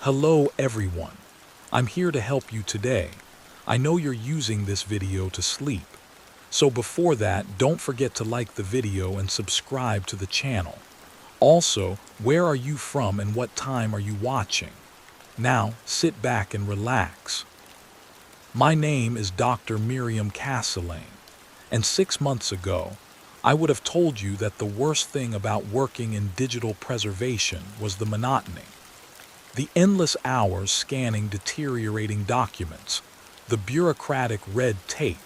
Hello everyone. I'm here to help you today. I know you're using this video to sleep. So before that, don't forget to like the video and subscribe to the channel. Also, where are you from and what time are you watching? Now, sit back and relax. My name is Dr. Miriam Castellane, and 6 months ago, I would have told you that the worst thing about working in digital preservation was the monotony. The endless hours scanning deteriorating documents, the bureaucratic red tape,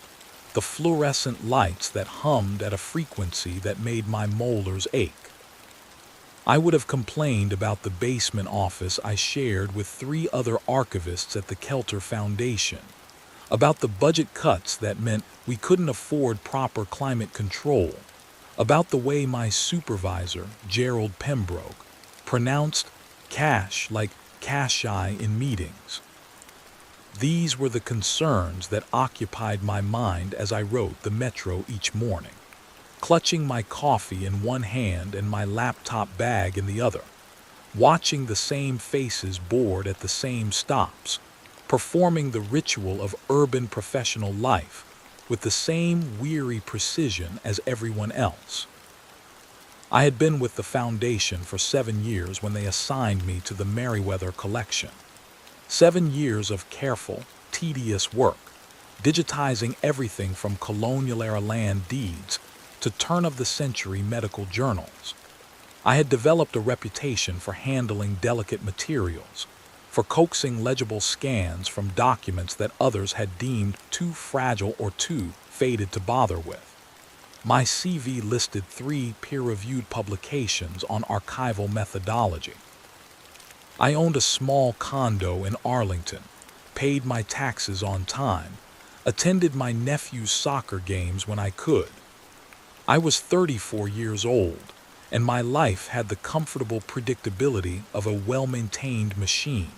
the fluorescent lights that hummed at a frequency that made my molars ache. I would have complained about the basement office I shared with 3 other archivists at the Kelter Foundation, about the budget cuts that meant we couldn't afford proper climate control, about the way my supervisor, Gerald Pembroke, pronounced cash like cash-eye in meetings. These were the concerns that occupied my mind as I rode the metro each morning, clutching my coffee in one hand and my laptop bag in the other, watching the same faces board at the same stops, performing the ritual of urban professional life with the same weary precision as everyone else. I had been with the foundation for 7 years when they assigned me to the Merriweather collection. 7 years of careful, tedious work, digitizing everything from colonial-era land deeds to turn-of-the-century medical journals. I had developed a reputation for handling delicate materials, for coaxing legible scans from documents that others had deemed too fragile or too faded to bother with. My CV listed 3 peer-reviewed publications on archival methodology. I owned a small condo in Arlington, paid my taxes on time, attended my nephew's soccer games when I could. I was 34 years old, and my life had the comfortable predictability of a well-maintained machine.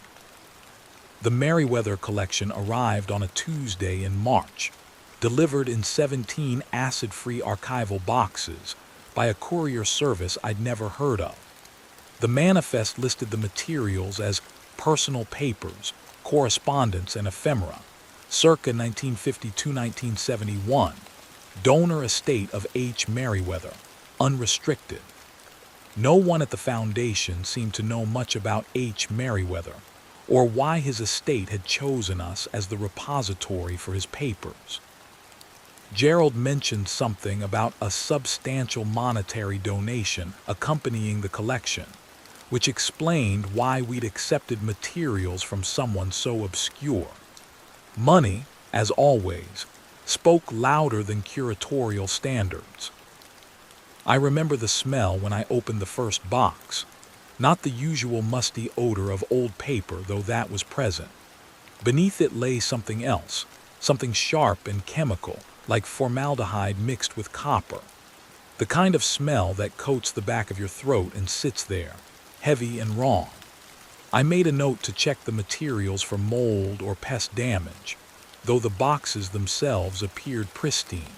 The Merriweather collection arrived on a Tuesday in March, delivered in 17 acid-free archival boxes by a courier service I'd never heard of. The manifest listed the materials as personal papers, correspondence, and ephemera, circa 1952-1971, donor estate of H. Merriweather, unrestricted. No one at the foundation seemed to know much about H. Merriweather, or why his estate had chosen us as the repository for his papers. Gerald mentioned something about a substantial monetary donation accompanying the collection, which explained why we'd accepted materials from someone so obscure. Money, as always, spoke louder than curatorial standards. I remember the smell when I opened the first box, not the usual musty odor of old paper, though that was present. Beneath it lay something else, something sharp and chemical, like formaldehyde mixed with copper. The kind of smell that coats the back of your throat and sits there, heavy and wrong. I made a note to check the materials for mold or pest damage, though the boxes themselves appeared pristine,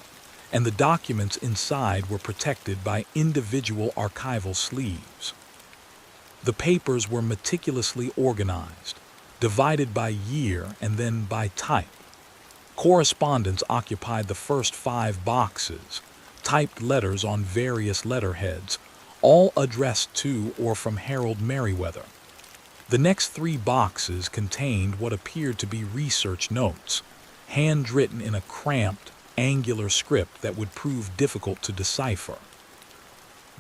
and the documents inside were protected by individual archival sleeves. The papers were meticulously organized, divided by year and then by type. Correspondence occupied the first 5 boxes, typed letters on various letterheads, all addressed to or from Harold Merriweather. The next 3 boxes contained what appeared to be research notes, handwritten in a cramped, angular script that would prove difficult to decipher.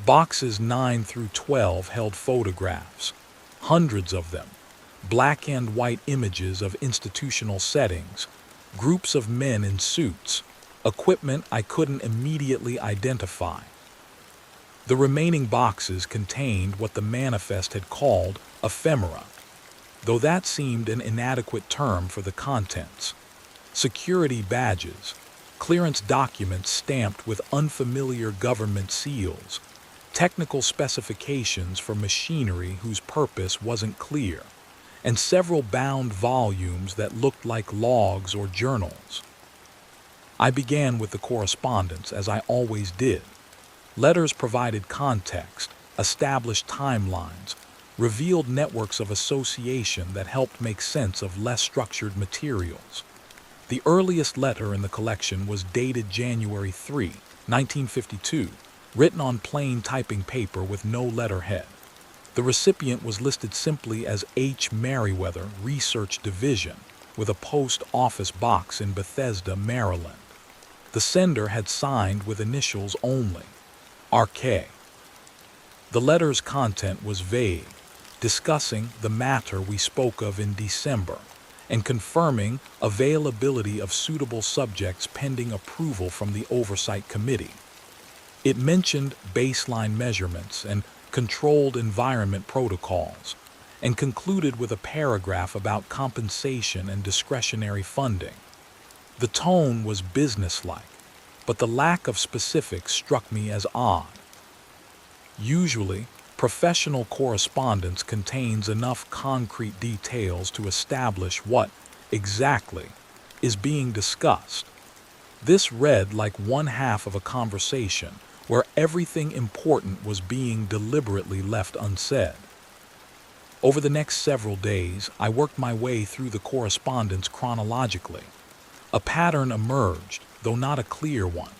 Boxes 9 through 12 held photographs, hundreds of them, black and white images of institutional settings, groups of men in suits, equipment I couldn't immediately identify. The remaining boxes contained what the manifest had called ephemera, though that seemed an inadequate term for the contents. Security badges, clearance documents stamped with unfamiliar government seals, technical specifications for machinery whose purpose wasn't clear, and several bound volumes that looked like logs or journals. I began with the correspondence, as I always did. Letters provided context, established timelines, revealed networks of association that helped make sense of less structured materials. The earliest letter in the collection was dated January 3, 1952, written on plain typing paper with no letterhead. The recipient was listed simply as H. Merriweather, Research Division, with a post office box in Bethesda, Maryland. The sender had signed with initials only, RK. The letter's content was vague, discussing the matter we spoke of in December, and confirming availability of suitable subjects pending approval from the Oversight Committee. It mentioned baseline measurements and controlled environment protocols, and concluded with a paragraph about compensation and discretionary funding. The tone was businesslike, but the lack of specifics struck me as odd. Usually, professional correspondence contains enough concrete details to establish what, exactly, is being discussed. This read like one half of a conversation where everything important was being deliberately left unsaid. Over the next several days, I worked my way through the correspondence chronologically. A pattern emerged, though not a clear one.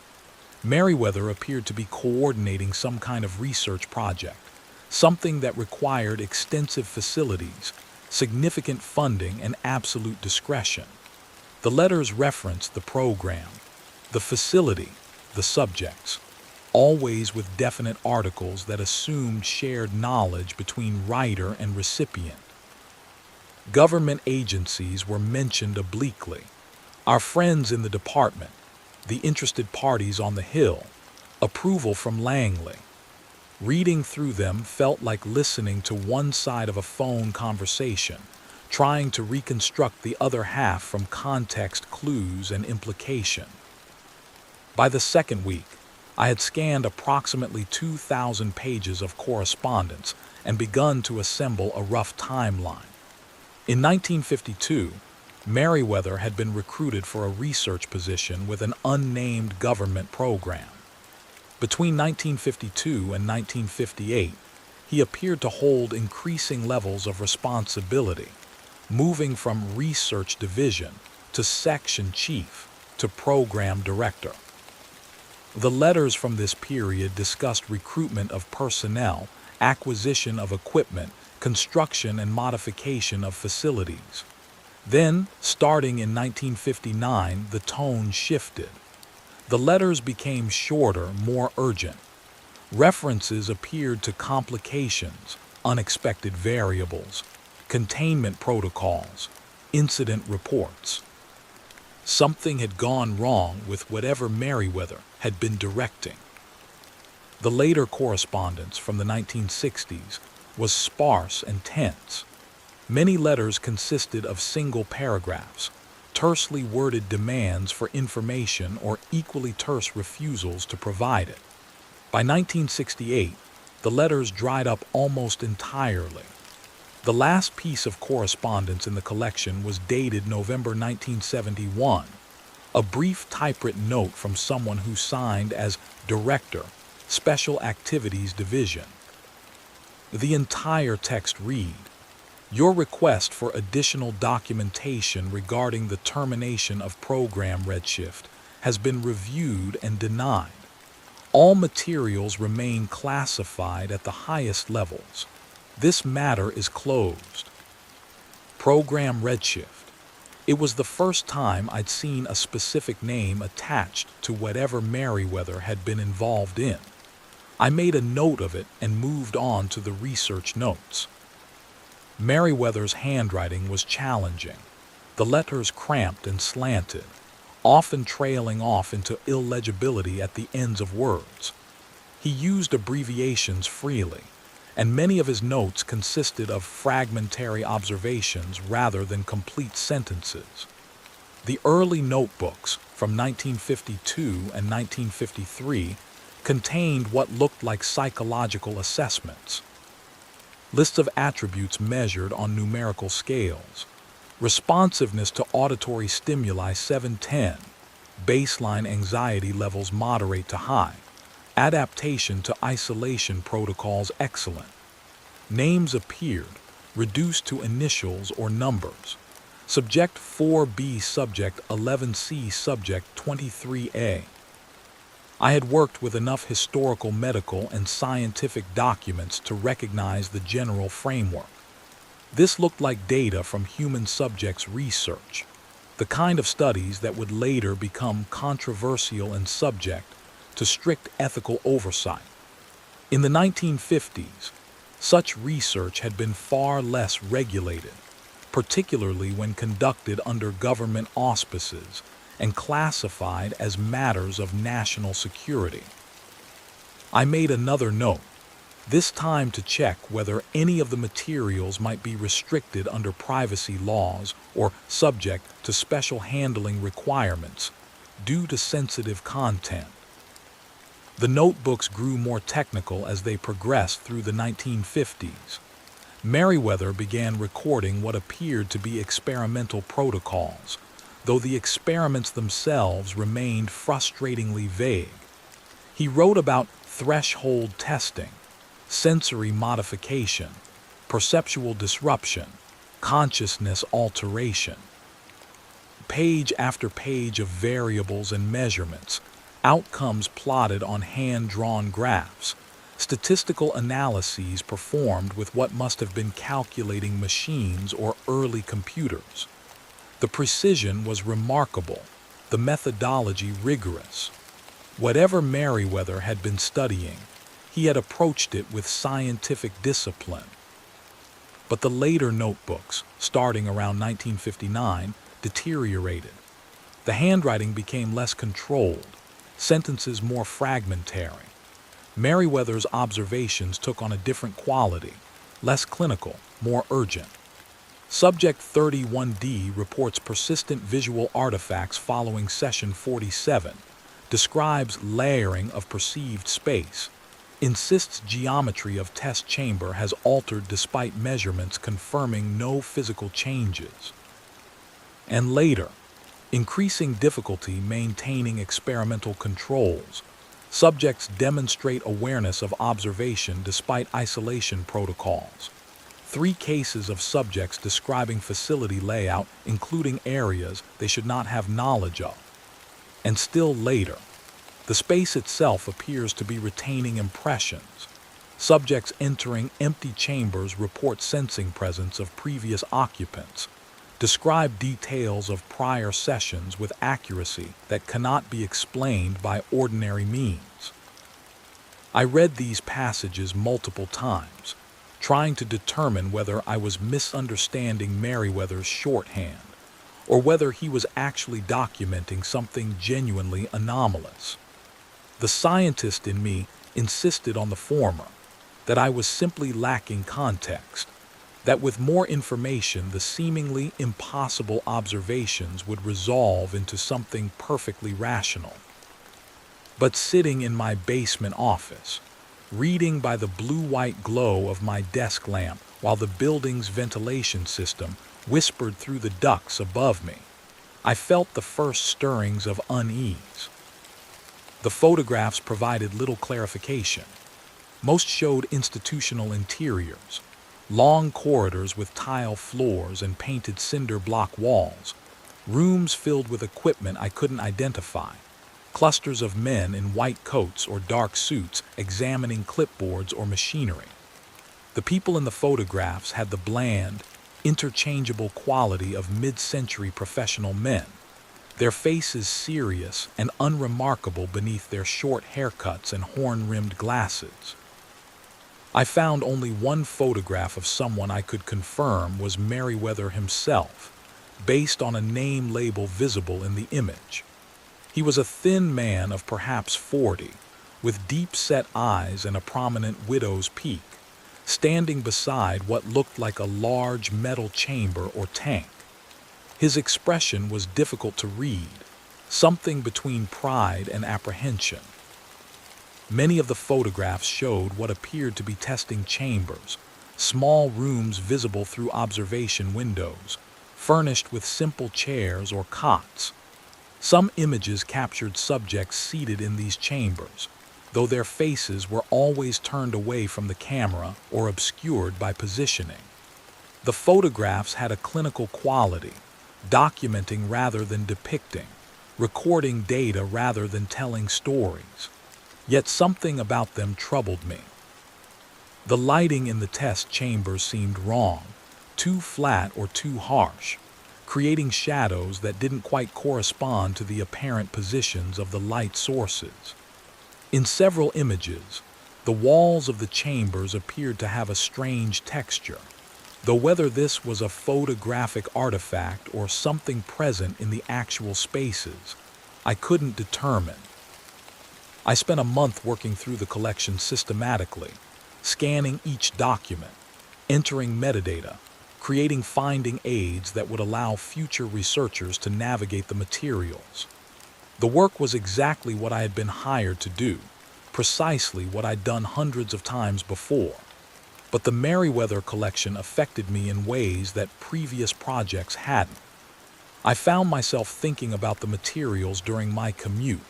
Merriweather appeared to be coordinating some kind of research project, something that required extensive facilities, significant funding, and absolute discretion. The letters referenced the program, the facility, the subjects, always with definite articles that assumed shared knowledge between writer and recipient. Government agencies were mentioned obliquely. Our friends in the department, the interested parties on the Hill, approval from Langley. Reading through them felt like listening to one side of a phone conversation, trying to reconstruct the other half from context clues and implication. By the second week, I had scanned approximately 2,000 pages of correspondence and begun to assemble a rough timeline. In 1952, Merriweather had been recruited for a research position with an unnamed government program. Between 1952 and 1958, he appeared to hold increasing levels of responsibility, moving from research division to section chief to program director. The letters from this period discussed recruitment of personnel, acquisition of equipment, construction and modification of facilities. Then, starting in 1959, the tone shifted. The letters became shorter, more urgent. References appeared to complications, unexpected variables, containment protocols, incident reports. Something had gone wrong with whatever Merriweather had been directing. The later correspondence from the 1960s was sparse and tense. Many letters consisted of single paragraphs, tersely worded demands for information or equally terse refusals to provide it. By 1968, the letters dried up almost entirely. The last piece of correspondence in the collection was dated November 1971, a brief typewritten note from someone who signed as Director, Special Activities Division. The entire text read, "Your request for additional documentation regarding the termination of program Redshift has been reviewed and denied. All materials remain classified at the highest levels. This matter is closed." Program Redshift. It was the first time I'd seen a specific name attached to whatever Merriweather had been involved in. I made a note of it and moved on to the research notes. Merriweather's handwriting was challenging, the letters cramped and slanted, often trailing off into illegibility at the ends of words. He used abbreviations freely, and many of his notes consisted of fragmentary observations rather than complete sentences. The early notebooks from 1952 and 1953 contained what looked like psychological assessments. Lists of attributes measured on numerical scales. Responsiveness to auditory stimuli 710, baseline anxiety levels moderate to high, adaptation to isolation protocols excellent. Names appeared, reduced to initials or numbers. Subject 4B, Subject 11C, Subject 23A. I had worked with enough historical, medical, and scientific documents to recognize the general framework. This looked like data from human subjects research, the kind of studies that would later become controversial and subject to strict ethical oversight. In the 1950s, such research had been far less regulated, particularly when conducted under government auspices and classified as matters of national security. I made another note, this time to check whether any of the materials might be restricted under privacy laws or subject to special handling requirements due to sensitive content. The notebooks grew more technical as they progressed through the 1950s. Merriweather began recording what appeared to be experimental protocols, though the experiments themselves remained frustratingly vague. He wrote about threshold testing, sensory modification, perceptual disruption, consciousness alteration. Page after page of variables and measurements, outcomes plotted on hand-drawn graphs, statistical analyses performed with what must have been calculating machines or early computers. The precision was remarkable, the methodology rigorous. Whatever Merriweather had been studying, he had approached it with scientific discipline. But the later notebooks, starting around 1959, deteriorated. The handwriting became less controlled, sentences more fragmentary. Merriweather's observations took on a different quality, less clinical, more urgent. Subject 31D reports persistent visual artifacts following session 47, describes layering of perceived space, insists geometry of test chamber has altered despite measurements confirming no physical changes. And later, increasing difficulty maintaining experimental controls. Subjects demonstrate awareness of observation despite isolation protocols. 3 cases of subjects describing facility layout, including areas they should not have knowledge of. And still later, the space itself appears to be retaining impressions. Subjects entering empty chambers report sensing presence of previous occupants, describe details of prior sessions with accuracy that cannot be explained by ordinary means. I read these passages multiple times, trying to determine whether I was misunderstanding Merriweather's shorthand, or whether he was actually documenting something genuinely anomalous. The scientist in me insisted on the former, that I was simply lacking context, that with more information the seemingly impossible observations would resolve into something perfectly rational. But sitting in my basement office, reading by the blue-white glow of my desk lamp while the building's ventilation system whispered through the ducts above me, I felt the first stirrings of unease. The photographs provided little clarification. Most showed institutional interiors, long corridors with tile floors and painted cinder block walls, rooms filled with equipment I couldn't identify, clusters of men in white coats or dark suits examining clipboards or machinery. The people in the photographs had the bland, interchangeable quality of mid-century professional men, their faces serious and unremarkable beneath their short haircuts and horn-rimmed glasses. I found only one photograph of someone I could confirm was Merriweather himself, based on a name label visible in the image. He was a thin man of perhaps 40, with deep-set eyes and a prominent widow's peak, standing beside what looked like a large metal chamber or tank. His expression was difficult to read, something between pride and apprehension. Many of the photographs showed what appeared to be testing chambers, small rooms visible through observation windows, furnished with simple chairs or cots. Some images captured subjects seated in these chambers, though their faces were always turned away from the camera or obscured by positioning. The photographs had a clinical quality, documenting rather than depicting, recording data rather than telling stories. Yet something about them troubled me. The lighting in the test chambers seemed wrong, too flat or too harsh, creating shadows that didn't quite correspond to the apparent positions of the light sources. In several images, the walls of the chambers appeared to have a strange texture, though whether this was a photographic artifact or something present in the actual spaces, I couldn't determine. I spent a month working through the collection systematically, scanning each document, entering metadata, creating finding aids that would allow future researchers to navigate the materials. The work was exactly what I had been hired to do, precisely what I'd done hundreds of times before. But the Merriweather collection affected me in ways that previous projects hadn't. I found myself thinking about the materials during my commute,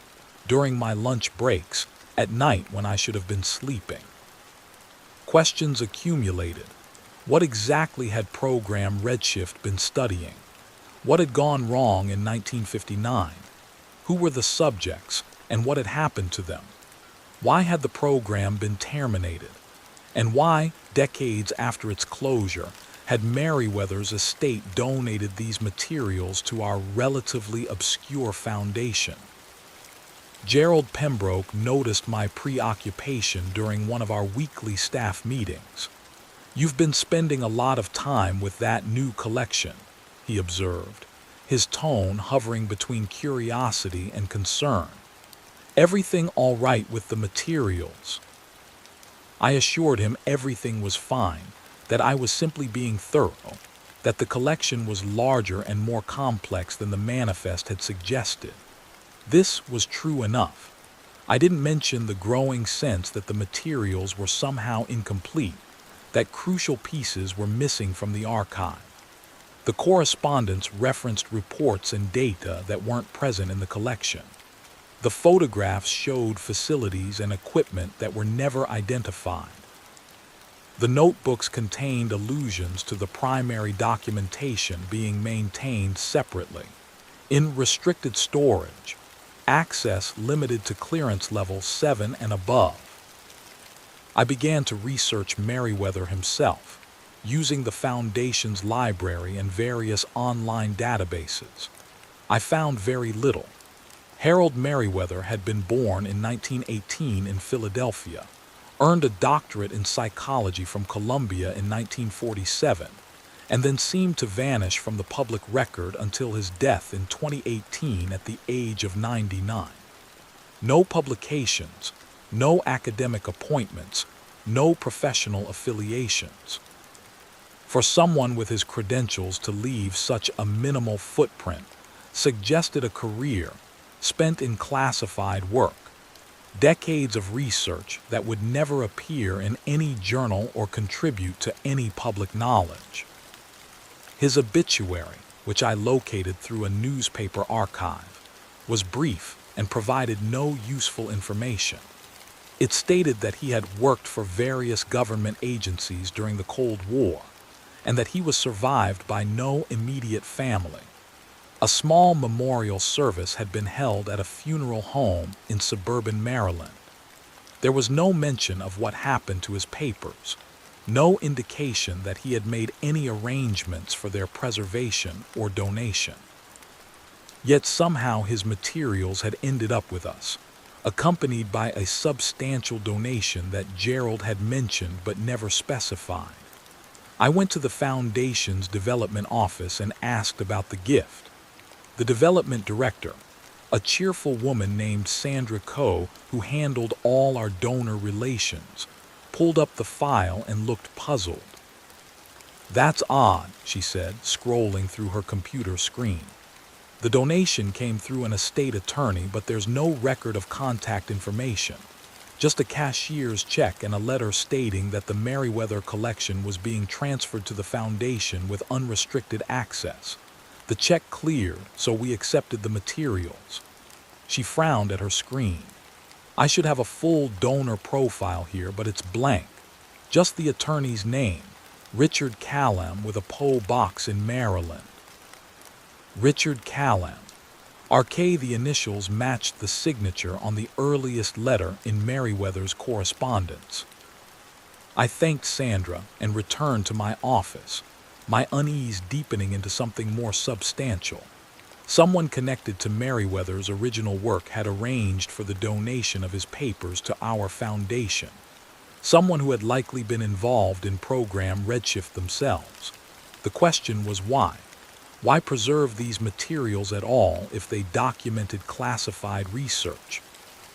during my lunch breaks, at night when I should have been sleeping. Questions accumulated. What exactly had Program Redshift been studying? What had gone wrong in 1959? Who were the subjects, and what had happened to them? Why had the program been terminated? And why, decades after its closure, had Merriweather's estate donated these materials to our relatively obscure foundation? Gerald Pembroke noticed my preoccupation during one of our weekly staff meetings. "You've been spending a lot of time with that new collection," he observed, his tone hovering between curiosity and concern. "Everything all right with the materials?" I assured him everything was fine, that I was simply being thorough, that the collection was larger and more complex than the manifest had suggested. This was true enough. I didn't mention the growing sense that the materials were somehow incomplete, that crucial pieces were missing from the archive. The correspondence referenced reports and data that weren't present in the collection. The photographs showed facilities and equipment that were never identified. The notebooks contained allusions to the primary documentation being maintained separately, in restricted storage, access limited to clearance level 7 and above. I began to research Merriweather himself, using the Foundation's library and various online databases. I found very little. Harold Merriweather had been born in 1918 in Philadelphia, earned a doctorate in psychology from Columbia in 1947, and then seemed to vanish from the public record until his death in 2018 at the age of 99. No publications, no academic appointments, no professional affiliations. For someone with his credentials to leave such a minimal footprint suggested a career spent in classified work, decades of research that would never appear in any journal or contribute to any public knowledge. His obituary, which I located through a newspaper archive, was brief and provided no useful information. It stated that he had worked for various government agencies during the Cold War, and that he was survived by no immediate family. A small memorial service had been held at a funeral home in suburban Maryland. There was no mention of what happened to his papers, no indication that he had made any arrangements for their preservation or donation. Yet somehow his materials had ended up with us, accompanied by a substantial donation that Gerald had mentioned but never specified. I went to the Foundation's development office and asked about the gift. The development director, a cheerful woman named Sandra Coe, who handled all our donor relations, pulled up the file and looked puzzled. "That's odd," she said, scrolling through her computer screen. "The donation came through an estate attorney, but there's no record of contact information. Just a cashier's check and a letter stating that the Merriweather collection was being transferred to the Foundation with unrestricted access. The check cleared, so we accepted the materials." She frowned at her screen. I should have a full donor profile here, but it's blank. Just the attorney's name, Richard Callum, with a P.O. box in Maryland. Richard Callum. R.K. The initials matched the signature on the earliest letter in Merriweather's correspondence. I thanked Sandra and returned to my office, my unease deepening into something more substantial. Someone connected to Merriweather's original work had arranged for the donation of his papers to our foundation. Someone who had likely been involved in program Redshift themselves. The question was why? Why preserve these materials at all if they documented classified research?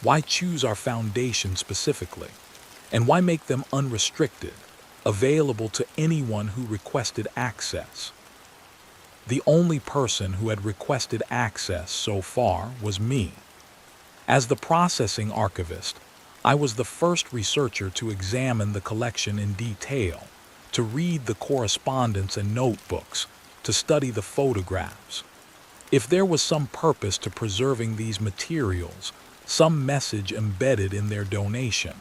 Why choose our foundation specifically? And why make them unrestricted, available to anyone who requested access? The only person who had requested access so far was me. As the processing archivist, I was the first researcher to examine the collection in detail, to read the correspondence and notebooks, to study the photographs. If there was some purpose to preserving these materials, some message embedded in their donation,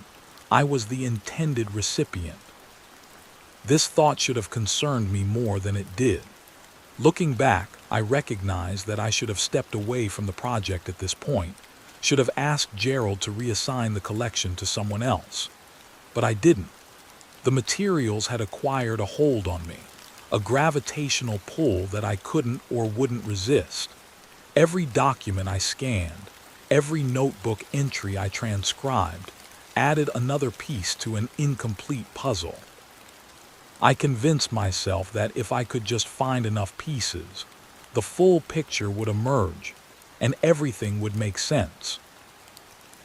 I was the intended recipient. This thought should have concerned me more than it did. Looking back, I recognize that I should have stepped away from the project at this point, should have asked Gerald to reassign the collection to someone else. But I didn't. The materials had acquired a hold on me, a gravitational pull that I couldn't or wouldn't resist. Every document I scanned, every notebook entry I transcribed, added another piece to an incomplete puzzle. I convinced myself that if I could just find enough pieces, the full picture would emerge, and everything would make sense.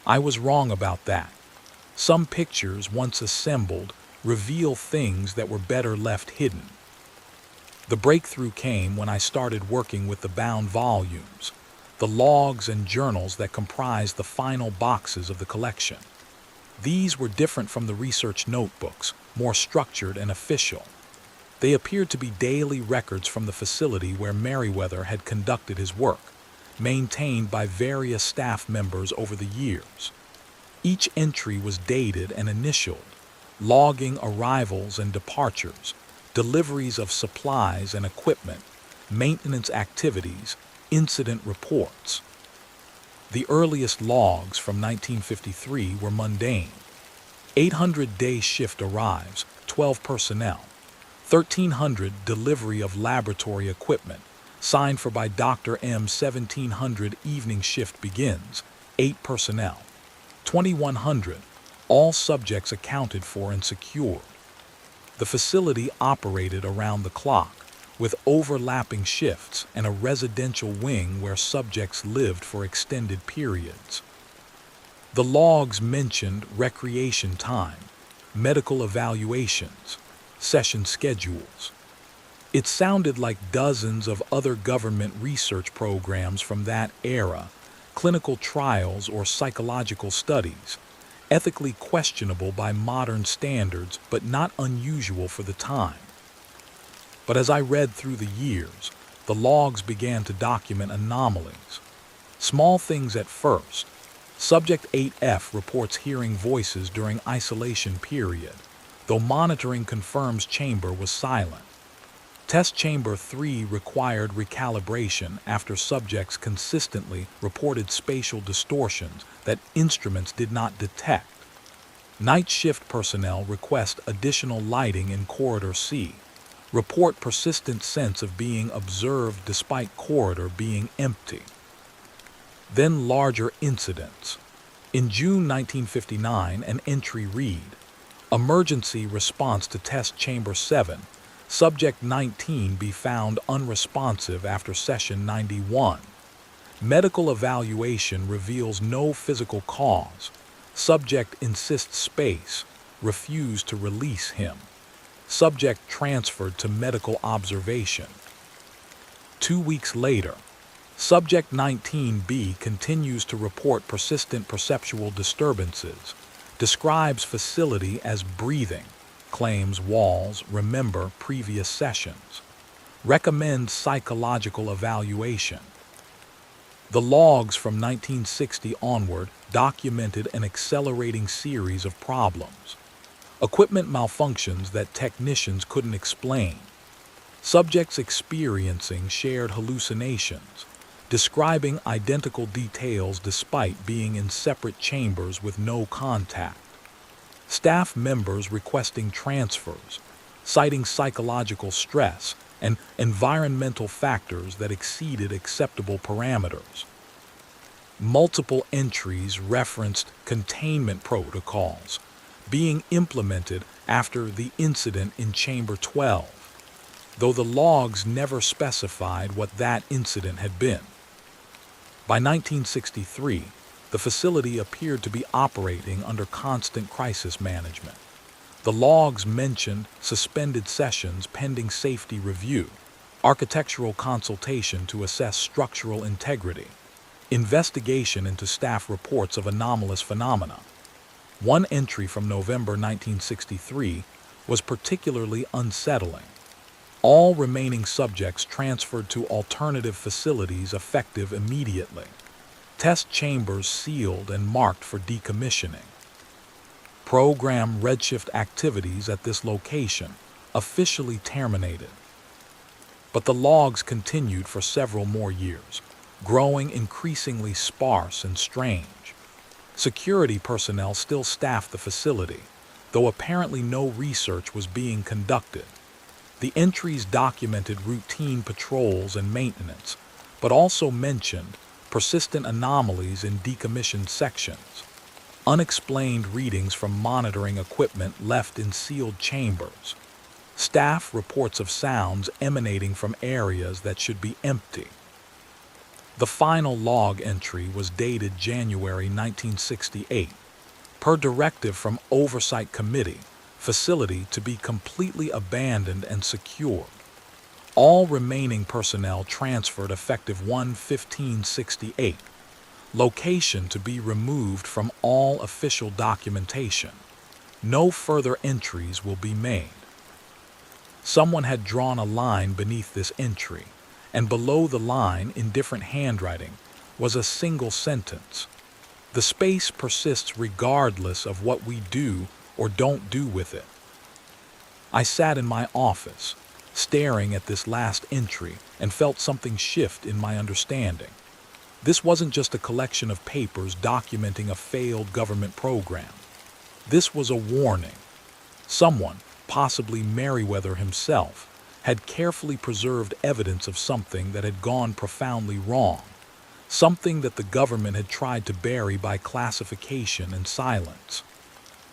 I was wrong about that. Some pictures, once assembled, reveal things that were better left hidden. The breakthrough came when I started working with the bound volumes, the logs and journals that comprise the final boxes of the collection. These were different from the research notebooks, more structured and official. They appeared to be daily records from the facility where Merriweather had conducted his work, maintained by various staff members over the years. Each entry was dated and initialed, logging arrivals and departures, deliveries of supplies and equipment, maintenance activities, incident reports. The earliest logs from 1953 were mundane. 800-day shift arrives, 12 personnel. 1300 delivery of laboratory equipment, signed for by Dr. M. 1700 evening shift begins, 8 personnel. 2100 all subjects accounted for and secured. The facility operated around the clock, with overlapping shifts and a residential wing where subjects lived for extended periods. The logs mentioned recreation time, medical evaluations, session schedules. It sounded like dozens of other government research programs from that era, clinical trials or psychological studies, ethically questionable by modern standards but not unusual for the time. But as I read through the years, the logs began to document anomalies. Small things at first. Subject 8F reports hearing voices during isolation period, though monitoring confirms chamber was silent. Test chamber 3 required recalibration after subjects consistently reported spatial distortions that instruments did not detect. Night shift personnel request additional lighting in corridor C. Report persistent sense of being observed despite corridor being empty. Then larger incidents. In June 1959, an entry read, Emergency response to test chamber 7. Subject 19 be found unresponsive after session 91. Medical evaluation reveals no physical cause. Subject insists space, refused to release him. Subject transferred to medical observation. 2 weeks later, Subject 19B continues to report persistent perceptual disturbances, describes facility as breathing, claims walls remember previous sessions, recommends psychological evaluation. The logs from 1960 onward documented an accelerating series of problems. Equipment malfunctions that technicians couldn't explain. Subjects experiencing shared hallucinations, describing identical details despite being in separate chambers with no contact. Staff members requesting transfers, citing psychological stress and environmental factors that exceeded acceptable parameters. Multiple entries referenced containment protocols being implemented after the incident in Chamber 12, though the logs never specified what that incident had been. By 1963, the facility appeared to be operating under constant crisis management. The logs mentioned suspended sessions pending safety review, architectural consultation to assess structural integrity, investigation into staff reports of anomalous phenomena. One entry from November 1963 was particularly unsettling. All remaining subjects transferred to alternative facilities effective immediately. Test chambers sealed and marked for decommissioning. Program redshift activities at this location officially terminated. But the logs continued for several more years, growing increasingly sparse and strange. Security personnel still staffed the facility, though apparently no research was being conducted. The entries documented routine patrols and maintenance, but also mentioned persistent anomalies in decommissioned sections, unexplained readings from monitoring equipment left in sealed chambers, staff reports of sounds emanating from areas that should be empty. The final log entry was dated January 1968, per directive from Oversight Committee, facility to be completely abandoned and secured. All remaining personnel transferred effective 1/15/68. Location to be removed from all official documentation. No further entries will be made. Someone had drawn a line beneath this entry, and below the line, in different handwriting, was a single sentence. The space persists regardless of what we do or don't do with it. I sat in my office, staring at this last entry, and felt something shift in my understanding. This wasn't just a collection of papers documenting a failed government program. This was a warning. Someone, possibly Merriweather himself, had carefully preserved evidence of something that had gone profoundly wrong, something that the government had tried to bury by classification and silence.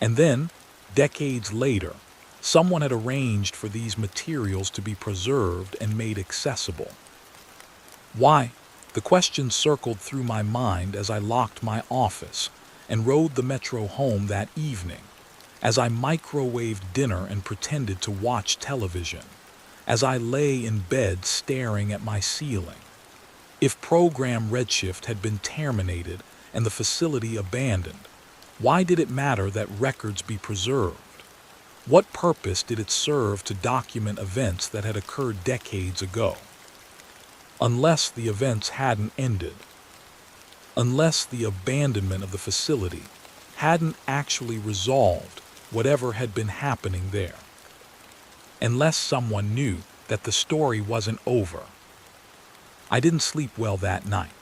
And then, decades later, someone had arranged for these materials to be preserved and made accessible. Why? The question circled through my mind as I locked my office and rode the metro home that evening, as I microwaved dinner and pretended to watch television, as I lay in bed staring at my ceiling. If program redshift had been terminated and the facility abandoned, why did it matter that records be preserved? What purpose did it serve to document events that had occurred decades ago? Unless the events hadn't ended. Unless the abandonment of the facility hadn't actually resolved whatever had been happening there. Unless someone knew that the story wasn't over. I didn't sleep well that night.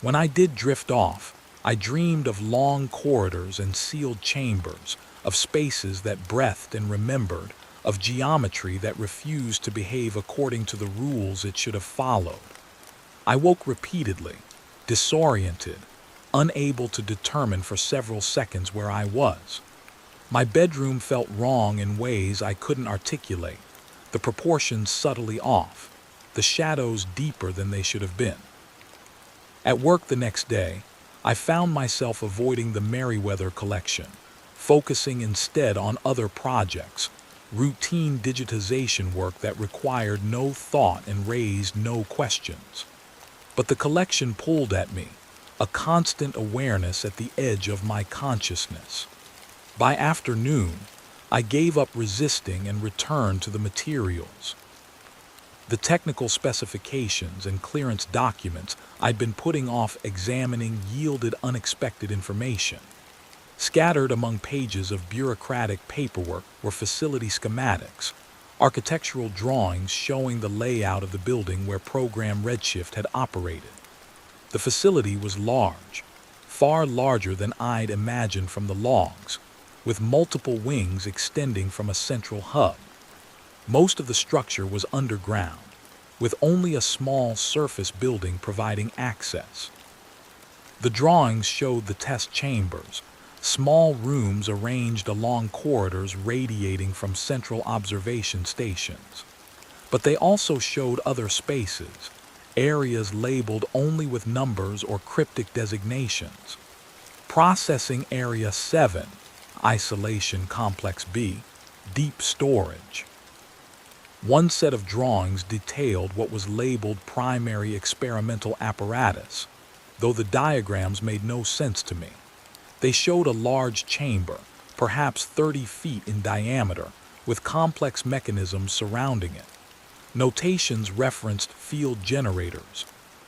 When I did drift off, I dreamed of long corridors and sealed chambers, of spaces that breathed and remembered, of geometry that refused to behave according to the rules it should have followed. I woke repeatedly, disoriented, unable to determine for several seconds where I was. My bedroom felt wrong in ways I couldn't articulate, the proportions subtly off, the shadows deeper than they should have been. At work the next day, I found myself avoiding the Merriweather collection, focusing instead on other projects, routine digitization work that required no thought and raised no questions. But the collection pulled at me, a constant awareness at the edge of my consciousness. By afternoon, I gave up resisting and returned to the materials. The technical specifications and clearance documents I'd been putting off examining yielded unexpected information. Scattered among pages of bureaucratic paperwork were facility schematics, architectural drawings showing the layout of the building where Program Redshift had operated. The facility was large, far larger than I'd imagined from the logs, with multiple wings extending from a central hub. Most of the structure was underground, with only a small surface building providing access. The drawings showed the test chambers, small rooms arranged along corridors radiating from central observation stations. But they also showed other spaces, areas labeled only with numbers or cryptic designations. Processing Area 7, Isolation Complex B, Deep Storage. One set of drawings detailed what was labeled primary experimental apparatus, though the diagrams made no sense to me. They showed a large chamber, perhaps 30 feet in diameter, with complex mechanisms surrounding it. Notations referenced field generators,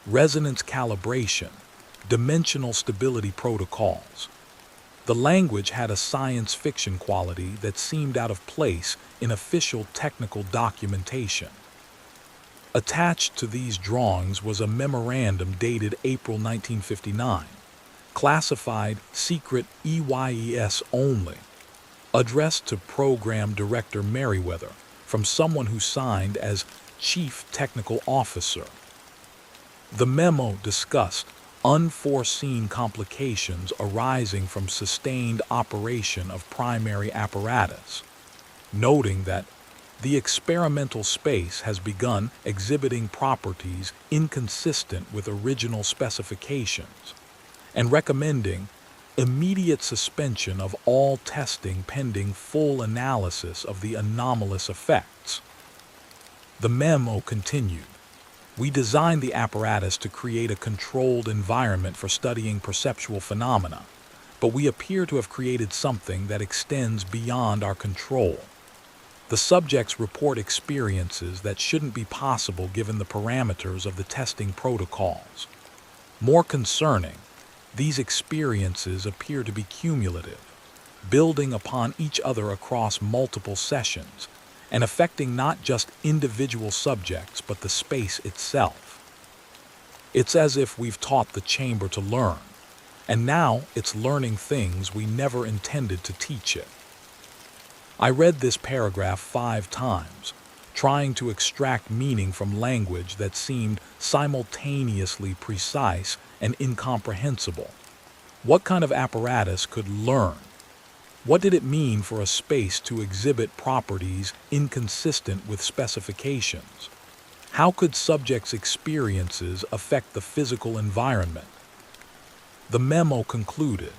resonance calibration, dimensional stability protocols. The language had a science fiction quality that seemed out of place in official technical documentation. Attached to these drawings was a memorandum dated April 1959, classified Secret EYES only, addressed to Program Director Merriweather from someone who signed as Chief Technical Officer. The memo discussed unforeseen complications arising from sustained operation of primary apparatus, noting that the experimental space has begun exhibiting properties inconsistent with original specifications, and recommending immediate suspension of all testing pending full analysis of the anomalous effects. The memo continued. We designed the apparatus to create a controlled environment for studying perceptual phenomena, but we appear to have created something that extends beyond our control. The subjects report experiences that shouldn't be possible given the parameters of the testing protocols. More concerning, these experiences appear to be cumulative, building upon each other across multiple sessions, and affecting not just individual subjects but the space itself. It's as if we've taught the chamber to learn, and now it's learning things we never intended to teach it. I read this paragraph 5 times, trying to extract meaning from language that seemed simultaneously precise and incomprehensible. What kind of apparatus could learn? What did it mean for a space to exhibit properties inconsistent with specifications? How could subjects' experiences affect the physical environment? The memo concluded,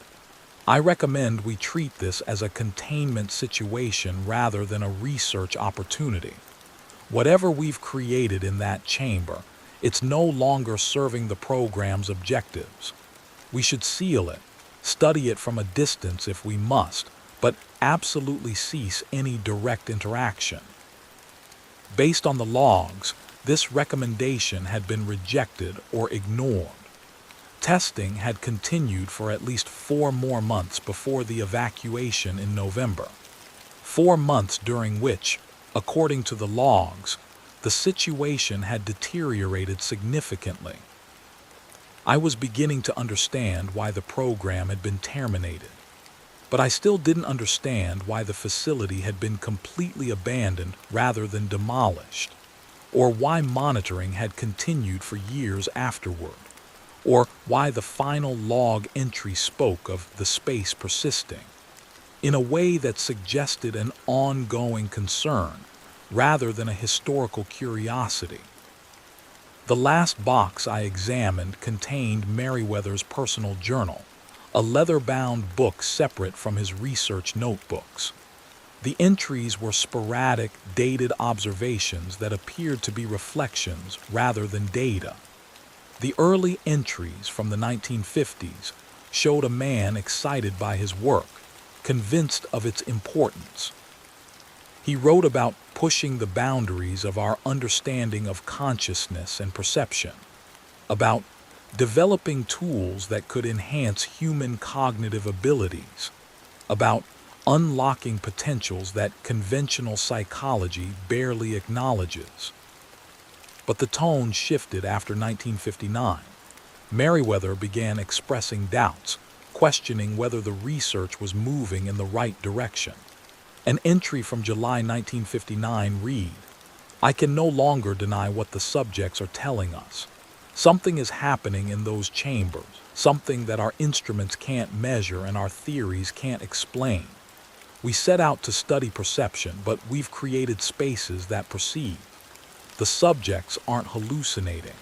I recommend we treat this as a containment situation rather than a research opportunity. Whatever we've created in that chamber, it's no longer serving the program's objectives. We should seal it, study it from a distance if we must, but absolutely cease any direct interaction. Based on the logs, this recommendation had been rejected or ignored. Testing had continued for at least 4 more months before the evacuation in November. 4 months during which, according to the logs, the situation had deteriorated significantly. I was beginning to understand why the program had been terminated, but I still didn't understand why the facility had been completely abandoned rather than demolished, or why monitoring had continued for years afterward, or why the final log entry spoke of the space persisting, in a way that suggested an ongoing concern rather than a historical curiosity. The last box I examined contained Merriweather's personal journal, a leather-bound book separate from his research notebooks. The entries were sporadic, dated observations that appeared to be reflections rather than data. The early entries from the 1950s showed a man excited by his work, convinced of its importance. He wrote about pushing the boundaries of our understanding of consciousness and perception, about developing tools that could enhance human cognitive abilities, about unlocking potentials that conventional psychology barely acknowledges. But the tone shifted after 1959. Meriwether began expressing doubts, questioning whether the research was moving in the right direction. An entry from July 1959 read, "I can no longer deny what the subjects are telling us. Something is happening in those chambers, something that our instruments can't measure and our theories can't explain. We set out to study perception, but we've created spaces that perceive. The subjects aren't hallucinating.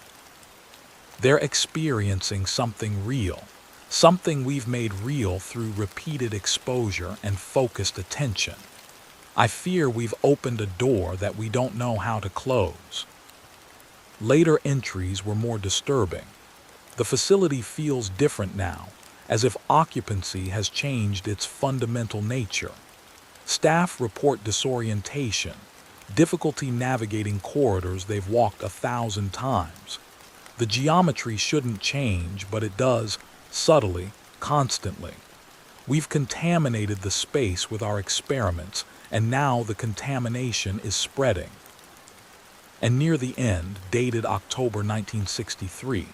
They're experiencing something real, something we've made real through repeated exposure and focused attention. I fear we've opened a door that we don't know how to close." Later entries were more disturbing. "The facility feels different now, as if occupancy has changed its fundamental nature. Staff report disorientation, difficulty navigating corridors they've walked 1,000 times. The geometry shouldn't change, but it does, subtly, constantly. We've contaminated the space with our experiments, and now the contamination is spreading." And near the end, dated October 1963,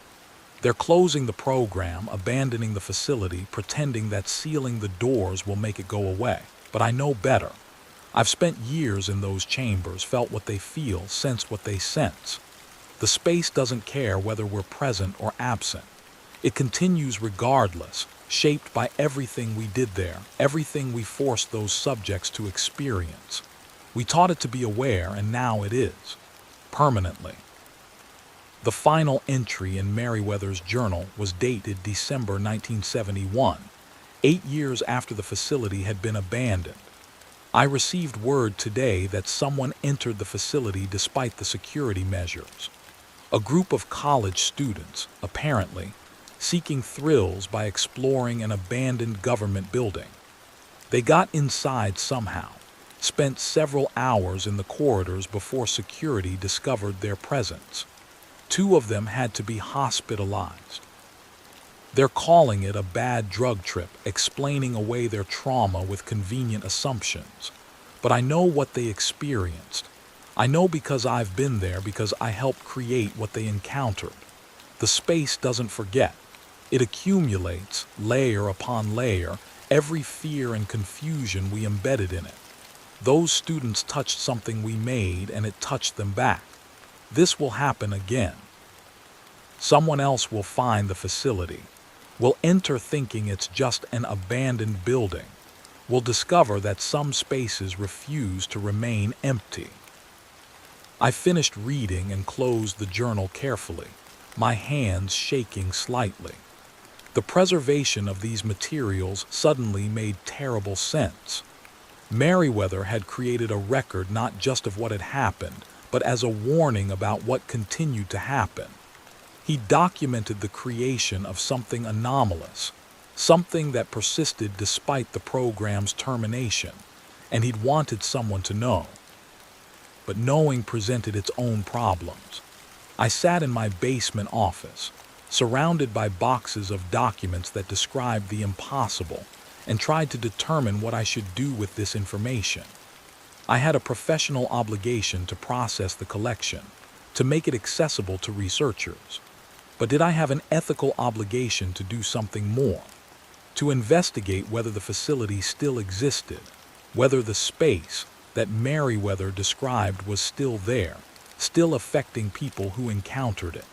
"They're closing the program, abandoning the facility, pretending that sealing the doors will make it go away. But I know better. I've spent years in those chambers, felt what they feel, sensed what they sense. The space doesn't care whether we're present or absent. It continues regardless, shaped by everything we did there, everything we forced those subjects to experience. We taught it to be aware, and now it is. Permanently." The final entry in Meriwether's journal was dated December 1971, 8 years after the facility had been abandoned. "I received word today that someone entered the facility despite the security measures. A group of college students, apparently, seeking thrills by exploring an abandoned government building. They got inside somehow, spent several hours in the corridors before security discovered their presence. 2 of them had to be hospitalized. They're calling it a bad drug trip, explaining away their trauma with convenient assumptions. But I know what they experienced. I know because I've been there, because I helped create what they encountered. The space doesn't forget. It accumulates, layer upon layer, every fear and confusion we embedded in it. Those students touched something we made, and it touched them back. This will happen again. Someone else will find the facility, will enter thinking it's just an abandoned building, will discover that some spaces refuse to remain empty." I finished reading and closed the journal carefully, my hands shaking slightly. The preservation of these materials suddenly made terrible sense. Meriwether had created a record not just of what had happened, but as a warning about what continued to happen. He documented the creation of something anomalous, something that persisted despite the program's termination, and he'd wanted someone to know. But knowing presented its own problems. I sat in my basement office, surrounded by boxes of documents that described the impossible, and tried to determine what I should do with this information. I had a professional obligation to process the collection, to make it accessible to researchers. But did I have an ethical obligation to do something more? To investigate whether the facility still existed, whether the space that Meriwether described was still there, still affecting people who encountered it.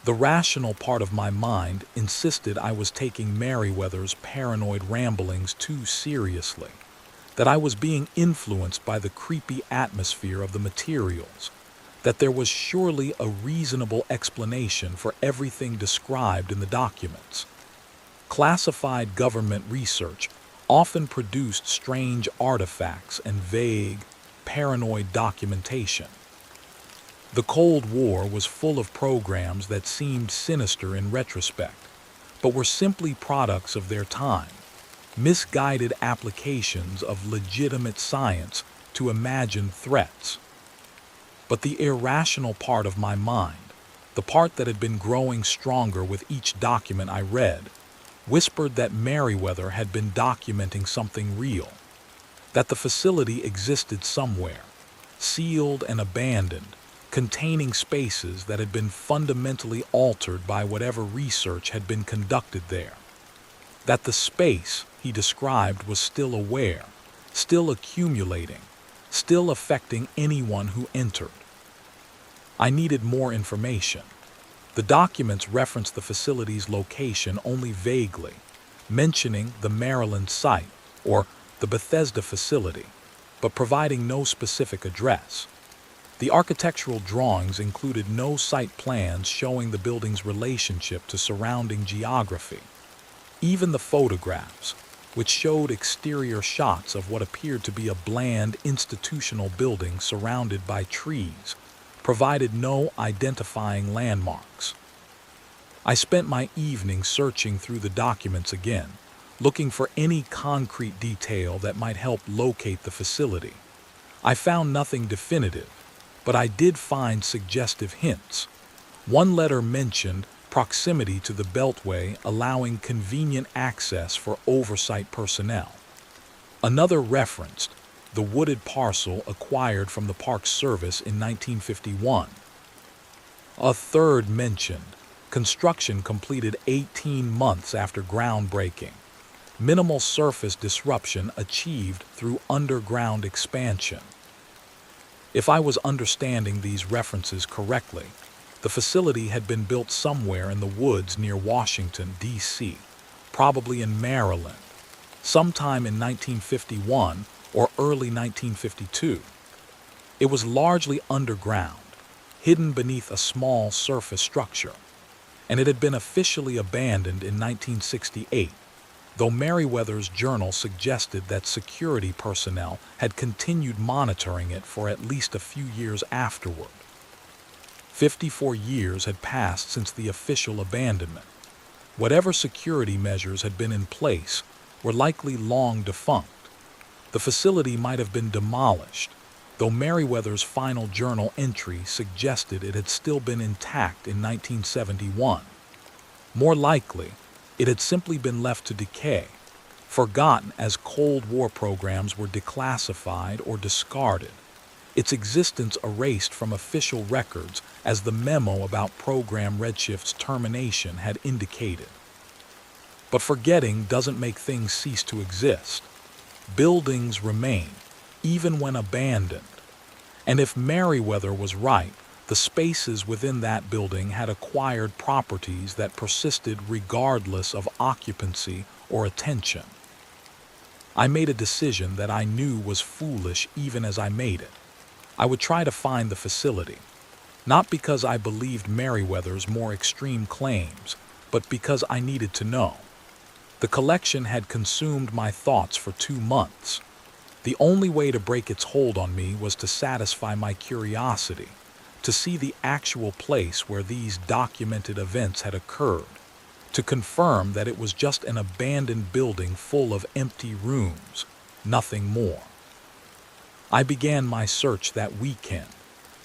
The rational part of my mind insisted I was taking Meriwether's paranoid ramblings too seriously, that I was being influenced by the creepy atmosphere of the materials, that there was surely a reasonable explanation for everything described in the documents. Classified government research often produced strange artifacts and vague, paranoid documentation. The Cold War was full of programs that seemed sinister in retrospect, but were simply products of their time, misguided applications of legitimate science to imagine threats. But the irrational part of my mind, the part that had been growing stronger with each document I read, whispered that Merriweather had been documenting something real, that the facility existed somewhere, sealed and abandoned, containing spaces that had been fundamentally altered by whatever research had been conducted there. That the space he described was still aware, still accumulating, still affecting anyone who entered. I needed more information. The documents referenced the facility's location only vaguely, mentioning the Maryland site or the Bethesda facility, but providing no specific address. The architectural drawings included no site plans showing the building's relationship to surrounding geography. Even the photographs, which showed exterior shots of what appeared to be a bland institutional building surrounded by trees, provided no identifying landmarks. I spent my evening searching through the documents again, looking for any concrete detail that might help locate the facility. I found nothing definitive, but I did find suggestive hints. One letter mentioned proximity to the Beltway, allowing convenient access for oversight personnel. Another referenced the wooded parcel acquired from the Park Service in 1951. A third mentioned construction completed 18 months after groundbreaking, minimal surface disruption achieved through underground expansion. If I was understanding these references correctly, the facility had been built somewhere in the woods near Washington, D.C., probably in Maryland, sometime in 1951 or early 1952. It was largely underground, hidden beneath a small surface structure, and it had been officially abandoned in 1968, though Merriweather's journal suggested that security personnel had continued monitoring it for at least a few years afterward. 54 years had passed since the official abandonment. Whatever security measures had been in place were likely long defunct. The facility might have been demolished, though Merriweather's final journal entry suggested it had still been intact in 1971. More likely, it had simply been left to decay, forgotten as Cold War programs were declassified or discarded, its existence erased from official records as the memo about Program Redshift's termination had indicated. But forgetting doesn't make things cease to exist. Buildings remain, even when abandoned. And if Merriweather was right, the spaces within that building had acquired properties that persisted regardless of occupancy or attention. I made a decision that I knew was foolish even as I made it. I would try to find the facility, not because I believed Merriweather's more extreme claims, but because I needed to know. The collection had consumed my thoughts for 2 months. The only way to break its hold on me was to satisfy my curiosity, to see the actual place where these documented events had occurred, to confirm that it was just an abandoned building full of empty rooms, nothing more. I began my search that weekend,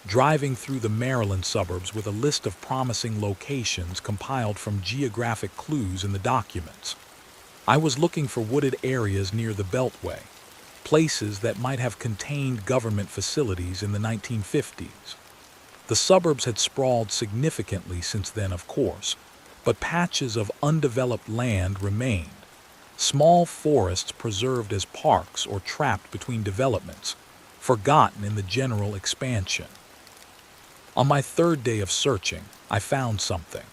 driving through the Maryland suburbs with a list of promising locations compiled from geographic clues in the documents. I was looking for wooded areas near the Beltway, places that might have contained government facilities in the 1950s. The suburbs had sprawled significantly since then, of course, but patches of undeveloped land remained, small forests preserved as parks or trapped between developments, forgotten in the general expansion. On my third day of searching, I found something.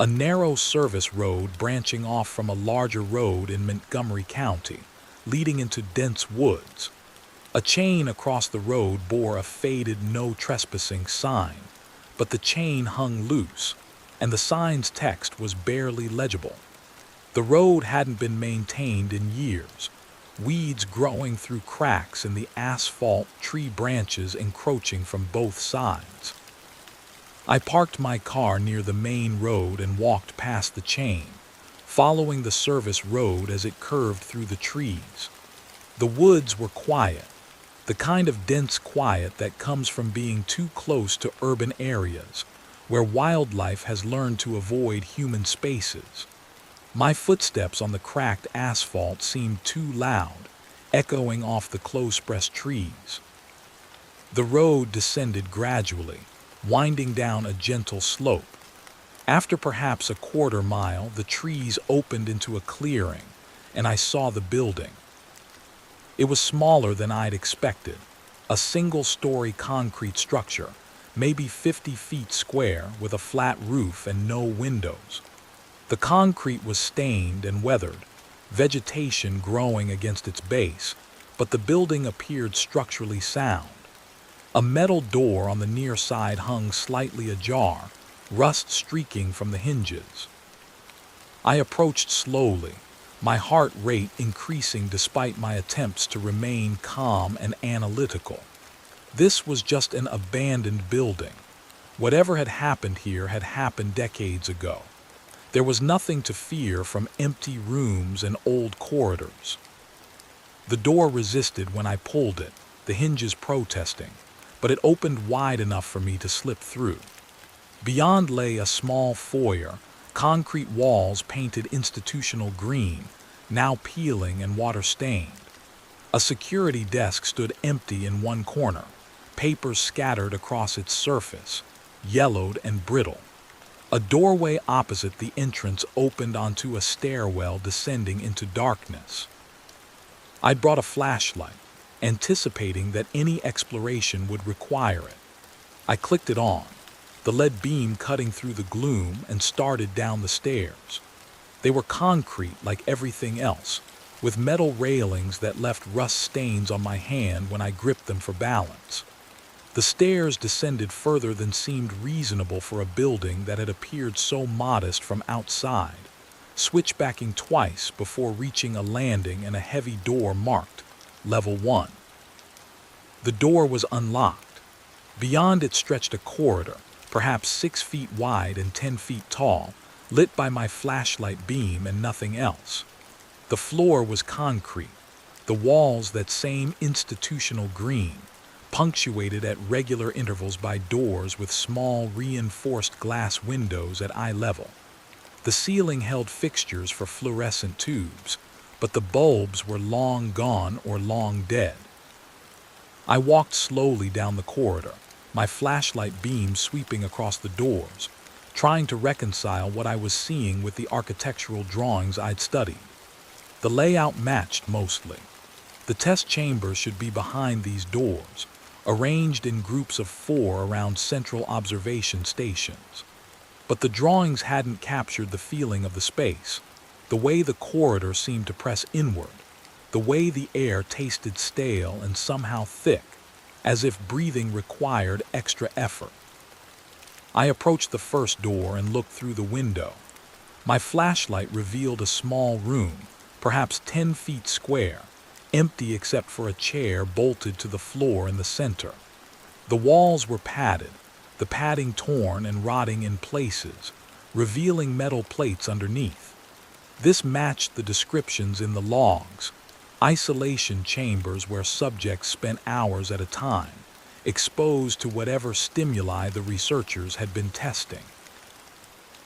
A narrow service road branching off from a larger road in Montgomery County, leading into dense woods. A chain across the road bore a faded "No Trespassing" sign, but the chain hung loose, and the sign's text was barely legible. The road hadn't been maintained in years, weeds growing through cracks in the asphalt, tree branches encroaching from both sides. I parked my car near the main road and walked past the chain, following the service road as it curved through the trees. The woods were quiet, The kind of dense quiet that comes from being too close to urban areas, where wildlife has learned to avoid human spaces. My footsteps on the cracked asphalt seemed too loud, echoing off the close-pressed trees. The road descended gradually, winding down a gentle slope. After perhaps a quarter mile, the trees opened into a clearing, and I saw the building. It was smaller than I'd expected, a single-story concrete structure, maybe 50 feet square, with a flat roof and no windows. The concrete was stained and weathered, vegetation growing against its base, but the building appeared structurally sound. A metal door on the near side hung slightly ajar, rust streaking from the hinges. I approached slowly, my heart rate increasing despite my attempts to remain calm and analytical. This was just an abandoned building. Whatever had happened here had happened decades ago. There was nothing to fear from empty rooms and old corridors. The door resisted when I pulled it, the hinges protesting, but it opened wide enough for me to slip through. Beyond lay a small foyer, concrete walls painted institutional green, now peeling and water-stained. A security desk stood empty in one corner, papers scattered across its surface, yellowed and brittle. A doorway opposite the entrance opened onto a stairwell descending into darkness. I'd brought a flashlight, anticipating that any exploration would require it. I clicked it on, the lead beam cutting through the gloom, and started down the stairs. They were concrete like everything else, with metal railings that left rust stains on my hand when I gripped them for balance. The stairs descended further than seemed reasonable for a building that had appeared so modest from outside, switchbacking twice before reaching a landing and a heavy door marked Level 1. The door was unlocked. Beyond it stretched a corridor, perhaps 6 feet wide and 10 feet tall, lit by my flashlight beam and nothing else. The floor was concrete, the walls that same institutional green, punctuated at regular intervals by doors with small reinforced glass windows at eye level. The ceiling held fixtures for fluorescent tubes, but the bulbs were long gone or long dead. I walked slowly down the corridor, my flashlight beam sweeping across the doors, trying to reconcile what I was seeing with the architectural drawings I'd studied. The layout matched mostly. The test chambers should be behind these doors, arranged in groups of 4 around central observation stations. But the drawings hadn't captured the feeling of the space, the way the corridor seemed to press inward, the way the air tasted stale and somehow thick, as if breathing required extra effort. I approached the first door and looked through the window. My flashlight revealed a small room, perhaps 10 feet square, empty except for a chair bolted to the floor in the center. The walls were padded, the padding torn and rotting in places, revealing metal plates underneath. This matched the descriptions in the logs: isolation chambers where subjects spent hours at a time, exposed to whatever stimuli the researchers had been testing.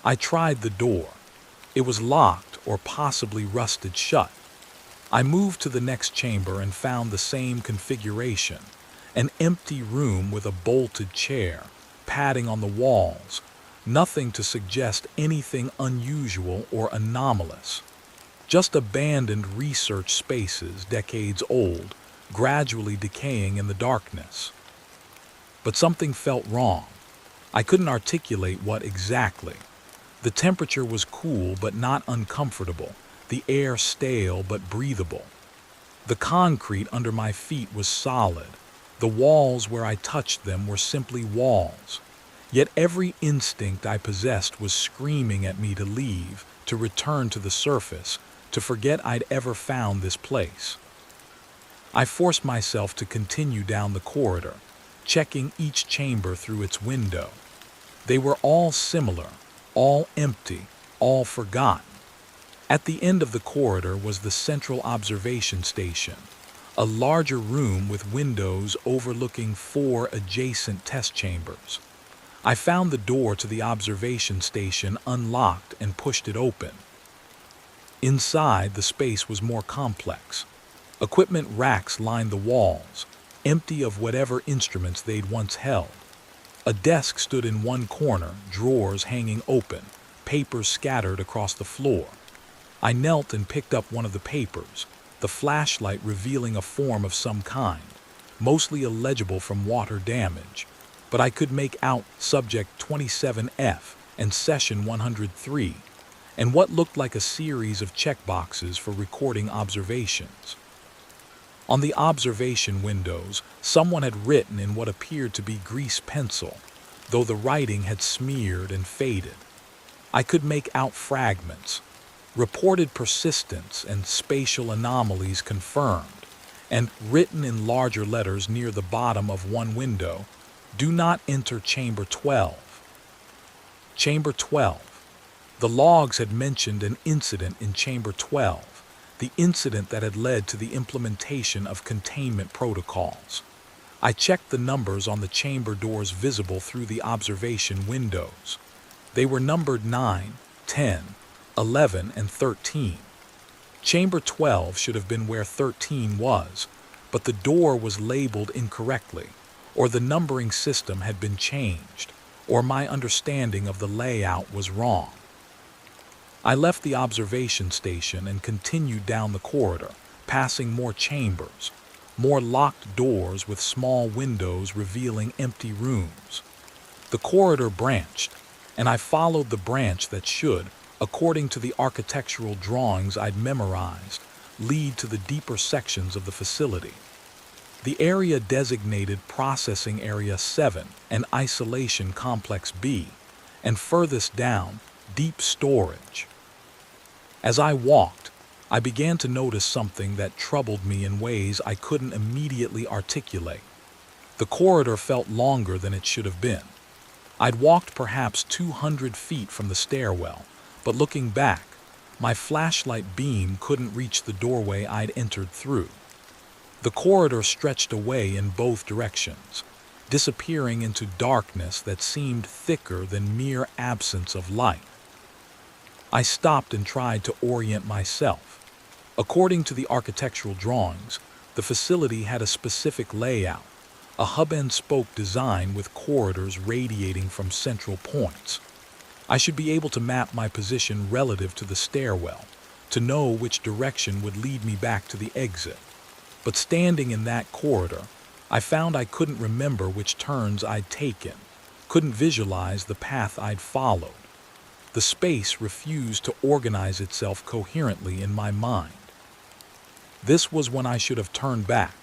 I tried the door. It was locked or possibly rusted shut. I moved to the next chamber and found the same configuration, an empty room with a bolted chair, padding on the walls, nothing to suggest anything unusual or anomalous. Just abandoned research spaces, decades old, gradually decaying in the darkness. But something felt wrong. I couldn't articulate what exactly. The temperature was cool but not uncomfortable, the air stale but breathable. The concrete under my feet was solid. The walls where I touched them were simply walls. Yet every instinct I possessed was screaming at me to leave, to return to the surface, to forget I'd ever found this place. I forced myself to continue down the corridor, checking each chamber through its window. They were all similar, all empty, all forgotten. At the end of the corridor was the central observation station, a larger room with windows overlooking 4 adjacent test chambers. I found the door to the observation station unlocked and pushed it open. Inside, the space was more complex. Equipment racks lined the walls, empty of whatever instruments they'd once held. A desk stood in one corner, drawers hanging open, papers scattered across the floor. I knelt and picked up one of the papers, the flashlight revealing a form of some kind, mostly illegible from water damage, but I could make out Subject 27F and Session 103, and what looked like a series of checkboxes for recording observations. On the observation windows, someone had written in what appeared to be grease pencil, though the writing had smeared and faded. I could make out fragments. Reported persistence and spatial anomalies confirmed, and written in larger letters near the bottom of one window, "Do not enter Chamber 12." Chamber 12. The logs had mentioned an incident in Chamber 12, the incident that had led to the implementation of containment protocols. I checked the numbers on the chamber doors visible through the observation windows. They were numbered 9, 10, 11, and 13. Chamber 12 should have been where 13 was, but the door was labeled incorrectly, or the numbering system had been changed, or my understanding of the layout was wrong. I left the observation station and continued down the corridor, passing more chambers, more locked doors with small windows revealing empty rooms. The corridor branched, and I followed the branch that should, according to the architectural drawings I'd memorized, lead to the deeper sections of the facility. The area designated Processing Area 7 and Isolation Complex B, and furthest down, Deep Storage. As I walked, I began to notice something that troubled me in ways I couldn't immediately articulate. The corridor felt longer than it should have been. I'd walked perhaps 200 feet from the stairwell, but looking back, my flashlight beam couldn't reach the doorway I'd entered through. The corridor stretched away in both directions, disappearing into darkness that seemed thicker than mere absence of light. I stopped and tried to orient myself. According to the architectural drawings, the facility had a specific layout, a hub-and-spoke design with corridors radiating from central points. I should be able to map my position relative to the stairwell, to know which direction would lead me back to the exit. But standing in that corridor, I found I couldn't remember which turns I'd taken, couldn't visualize the path I'd followed. The space refused to organize itself coherently in my mind. This was when I should have turned back.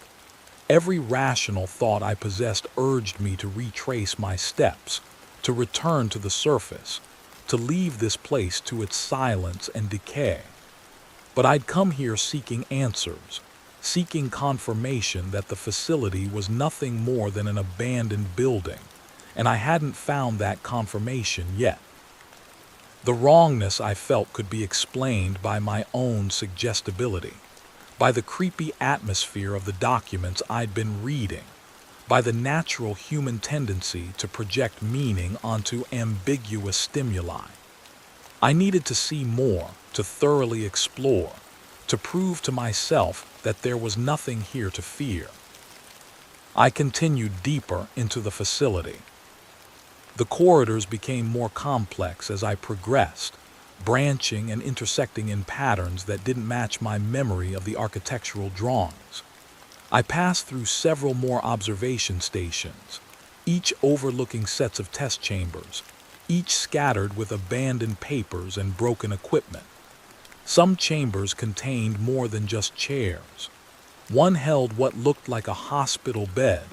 Every rational thought I possessed urged me to retrace my steps, to return to the surface, to leave this place to its silence and decay. But I'd come here seeking answers, seeking confirmation that the facility was nothing more than an abandoned building, and I hadn't found that confirmation yet. The wrongness I felt could be explained by my own suggestibility, by the creepy atmosphere of the documents I'd been reading, by the natural human tendency to project meaning onto ambiguous stimuli. I needed to see more, to thoroughly explore, to prove to myself that there was nothing here to fear. I continued deeper into the facility. The corridors became more complex as I progressed, branching and intersecting in patterns that didn't match my memory of the architectural drawings. I passed through several more observation stations, each overlooking sets of test chambers, each scattered with abandoned papers and broken equipment. Some chambers contained more than just chairs. One held what looked like a hospital bed,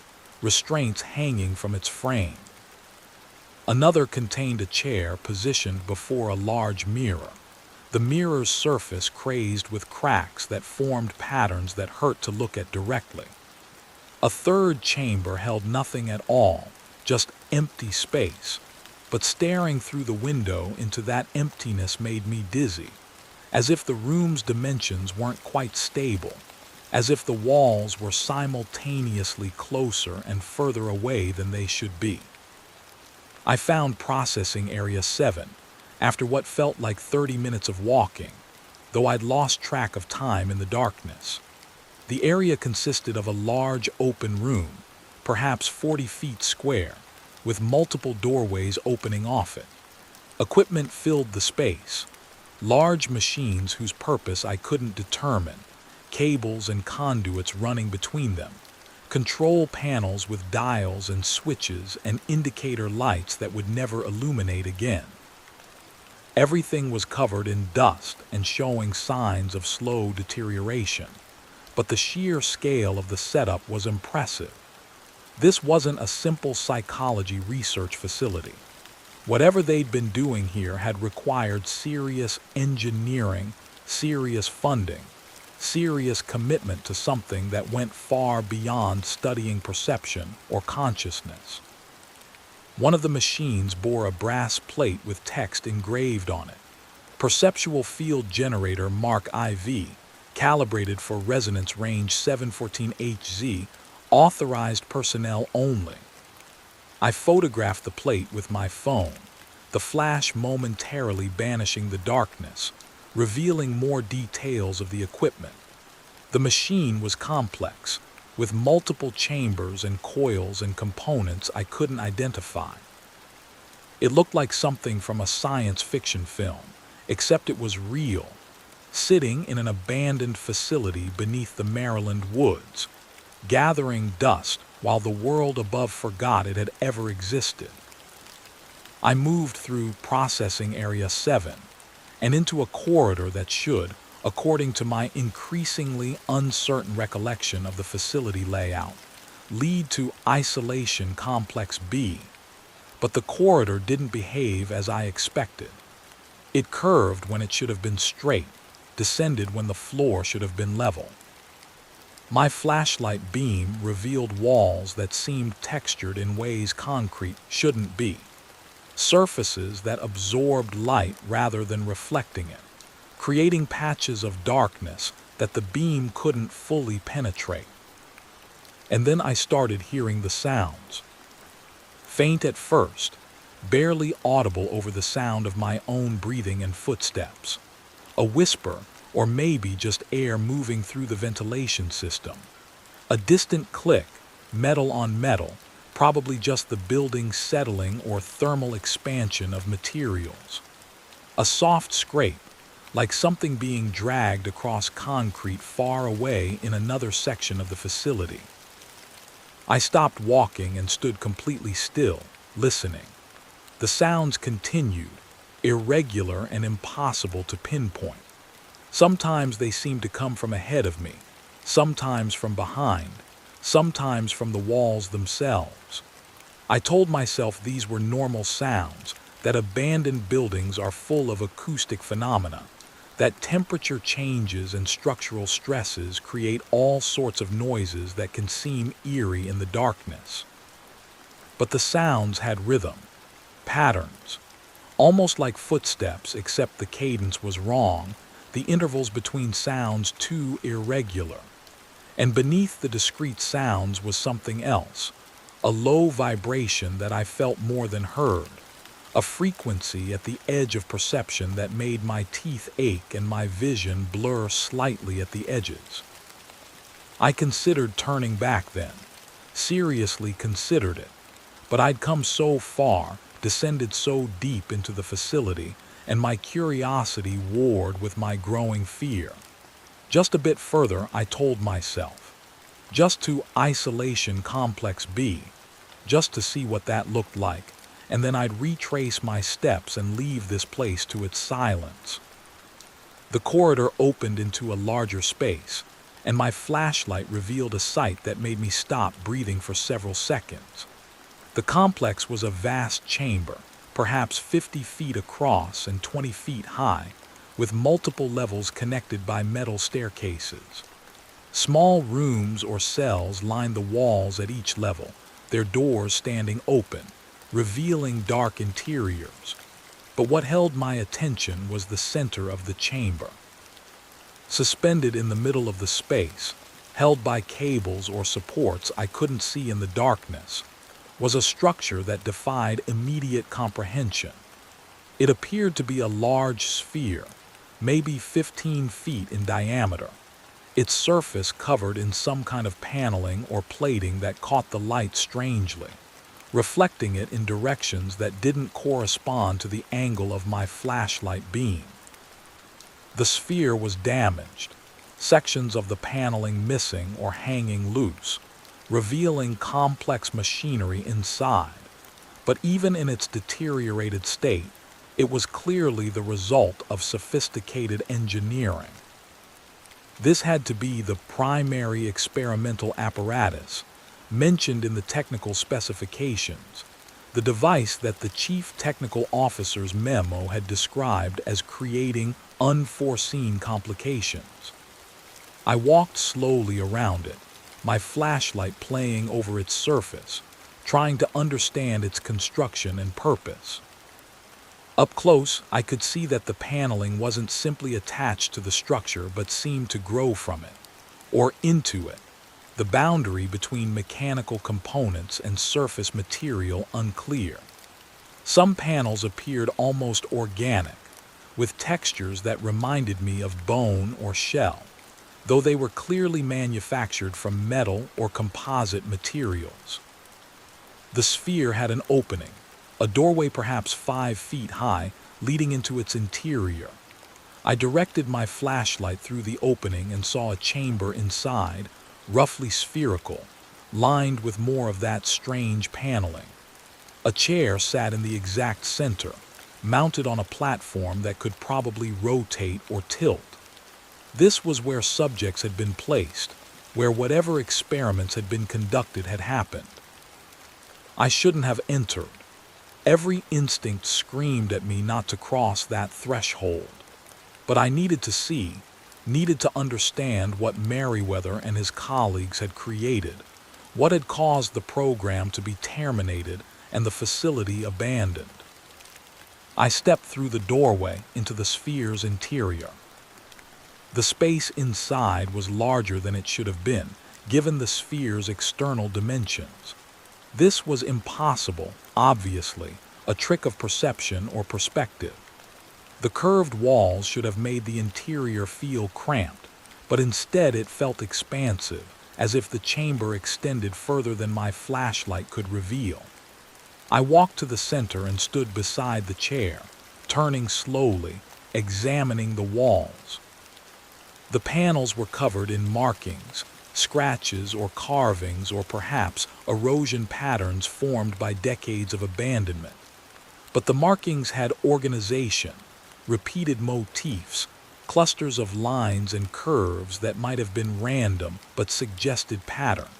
restraints hanging from its frame. Another contained a chair positioned before a large mirror, the mirror's surface crazed with cracks that formed patterns that hurt to look at directly. A third chamber held nothing at all, just empty space, but staring through the window into that emptiness made me dizzy, as if the room's dimensions weren't quite stable. as if the walls were simultaneously closer and further away than they should be. I found processing area 7 after what felt like 30 minutes of walking, though I'd lost track of time in the darkness. The area consisted of a large open room, perhaps 40 feet square, with multiple doorways opening off it. Equipment filled the space, large machines whose purpose I couldn't determine, cables and conduits running between them, control panels with dials and switches and indicator lights that would never illuminate again. Everything was covered in dust and showing signs of slow deterioration, but the sheer scale of the setup was impressive. This wasn't a simple psychology research facility. Whatever they'd been doing here had required serious engineering, serious funding, serious commitment to something that went far beyond studying perception or consciousness. One of the machines bore a brass plate with text engraved on it. Perceptual Field Generator Mark IV, calibrated for resonance range 714 Hz, authorized personnel only. I photographed the plate with my phone, the flash momentarily banishing the darkness, revealing more details of the equipment. The machine was complex, with multiple chambers and coils and components I couldn't identify. It looked like something from a science fiction film, except it was real, sitting in an abandoned facility beneath the Maryland woods, gathering dust while the world above forgot it had ever existed. I moved through processing area 7 and into a corridor that should, according to my increasingly uncertain recollection of the facility layout, lead to isolation complex B. But the corridor didn't behave as I expected. It curved when it should have been straight, descended when the floor should have been level. My flashlight beam revealed walls that seemed textured in ways concrete shouldn't be, surfaces that absorbed light rather than reflecting it, creating patches of darkness that the beam couldn't fully penetrate. And then I started hearing the sounds. Faint at first, barely audible over the sound of my own breathing and footsteps. A whisper, or maybe just air moving through the ventilation system. A distant click, metal on metal, probably just the building settling or thermal expansion of materials. A soft scrape, like something being dragged across concrete far away in another section of the facility. I stopped walking and stood completely still, listening. The sounds continued, irregular and impossible to pinpoint. Sometimes they seemed to come from ahead of me, sometimes from behind, sometimes from the walls themselves. I told myself these were normal sounds, that abandoned buildings are full of acoustic phenomena, that temperature changes and structural stresses create all sorts of noises that can seem eerie in the darkness. But the sounds had rhythm, patterns, almost like footsteps, except the cadence was wrong, the intervals between sounds too irregular. And beneath the discrete sounds was something else, a low vibration that I felt more than heard, a frequency at the edge of perception that made my teeth ache and my vision blur slightly at the edges. I considered turning back then, seriously considered it, but I'd come so far, descended so deep into the facility, and my curiosity warred with my growing fear. Just a bit further, I told myself. Just to isolation complex B, just to see what that looked like, and then I'd retrace my steps and leave this place to its silence. The corridor opened into a larger space, and my flashlight revealed a sight that made me stop breathing for several seconds. The complex was a vast chamber, perhaps 50 feet across and 20 feet high, with multiple levels connected by metal staircases. Small rooms or cells lined the walls at each level, their doors standing open, revealing dark interiors. But what held my attention was the center of the chamber. Suspended in the middle of the space, held by cables or supports I couldn't see in the darkness, was a structure that defied immediate comprehension. It appeared to be a large sphere, maybe 15 feet in diameter, its surface covered in some kind of paneling or plating that caught the light strangely, reflecting it in directions that didn't correspond to the angle of my flashlight beam. The sphere was damaged, sections of the paneling missing or hanging loose, revealing complex machinery inside. But even in its deteriorated state, it was clearly the result of sophisticated engineering. This had to be the primary experimental apparatus mentioned in the technical specifications, the device that the chief technical officer's memo had described as creating unforeseen complications. I walked slowly around it, my flashlight playing over its surface, trying to understand its construction and purpose. Up close, I could see that the paneling wasn't simply attached to the structure but seemed to grow from it, or into it, the boundary between mechanical components and surface material unclear. Some panels appeared almost organic, with textures that reminded me of bone or shell, though they were clearly manufactured from metal or composite materials. The sphere had an opening, a doorway perhaps 5 feet high, leading into its interior. I directed my flashlight through the opening and saw a chamber inside, roughly spherical, lined with more of that strange paneling. A chair sat in the exact center, mounted on a platform that could probably rotate or tilt. This was where subjects had been placed, where whatever experiments had been conducted had happened. I shouldn't have entered. Every instinct screamed at me not to cross that threshold. But I needed to see, needed to understand what Merriweather and his colleagues had created, what had caused the program to be terminated and the facility abandoned. I stepped through the doorway into the sphere's interior. The space inside was larger than it should have been, given the sphere's external dimensions. This was impossible, obviously, a trick of perception or perspective. The curved walls should have made the interior feel cramped, but instead it felt expansive, as if the chamber extended further than my flashlight could reveal. I walked to the center and stood beside the chair, turning slowly, examining the walls. The panels were covered in markings, scratches or carvings, or perhaps erosion patterns formed by decades of abandonment. But the markings had organization, repeated motifs, clusters of lines and curves that might have been random but suggested pattern.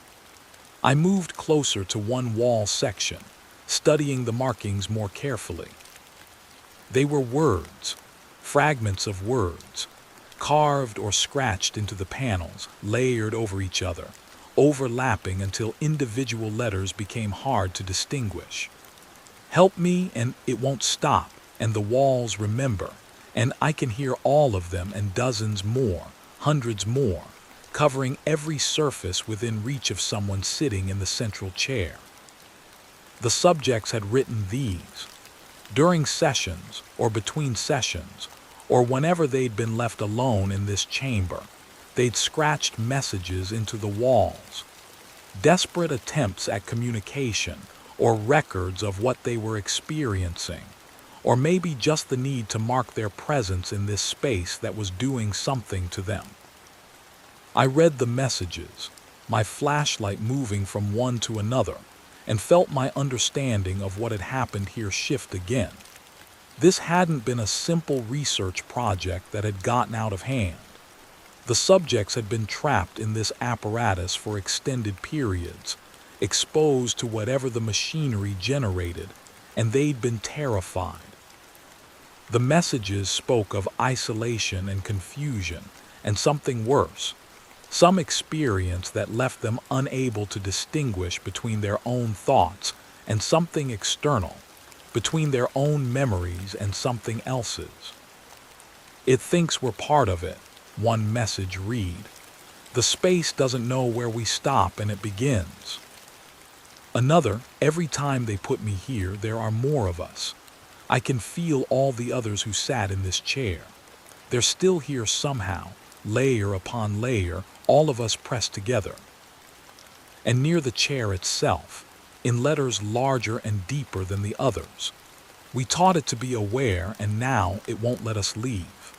I moved closer to one wall section, studying the markings more carefully. They were words, fragments of words, carved or scratched into the panels, layered over each other, overlapping until individual letters became hard to distinguish. Help me and it won't stop, and the walls remember, and I can hear all of them and dozens more, hundreds more, covering every surface within reach of someone sitting in the central chair. The subjects had written these. During sessions, or between sessions, or whenever they'd been left alone in this chamber, they'd scratched messages into the walls. Desperate attempts at communication, or records of what they were experiencing, or maybe just the need to mark their presence in this space that was doing something to them. I read the messages, my flashlight moving from one to another, and felt my understanding of what had happened here shift again. This hadn't been a simple research project that had gotten out of hand. The subjects had been trapped in this apparatus for extended periods, exposed to whatever the machinery generated, and they'd been terrified. The messages spoke of isolation and confusion, and something worse, some experience that left them unable to distinguish between their own thoughts and something external, between their own memories and something else's. It thinks we're part of it, one message read. The space doesn't know where we stop and it begins. Another, every time they put me here, there are more of us. I can feel all the others who sat in this chair. They're still here somehow, layer upon layer, all of us pressed together. And near the chair itself, in letters larger and deeper than the others, we taught it to be aware, and now it won't let us leave.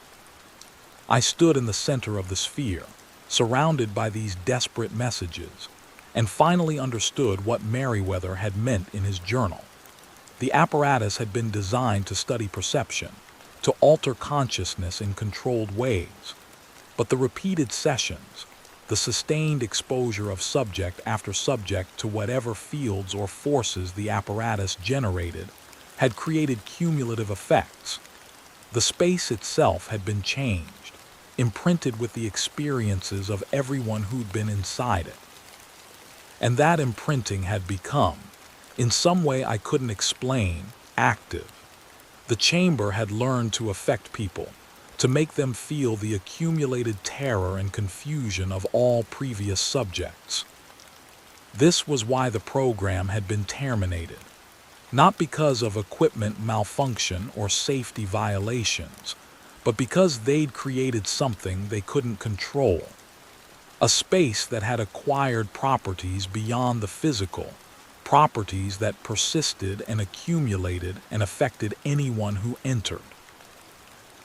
I stood in the center of the sphere, surrounded by these desperate messages, and finally understood what Merriweather had meant in his journal. The apparatus had been designed to study perception, to alter consciousness in controlled ways. But the repeated sessions, the sustained exposure of subject after subject to whatever fields or forces the apparatus generated, had created cumulative effects. The space itself had been changed, imprinted with the experiences of everyone who'd been inside it. And that imprinting had become, in some way I couldn't explain, active. The chamber had learned to affect people, to make them feel the accumulated terror and confusion of all previous subjects. This was why the program had been terminated, not because of equipment malfunction or safety violations, but because they'd created something they couldn't control. A space that had acquired properties beyond the physical, properties that persisted and accumulated and affected anyone who entered.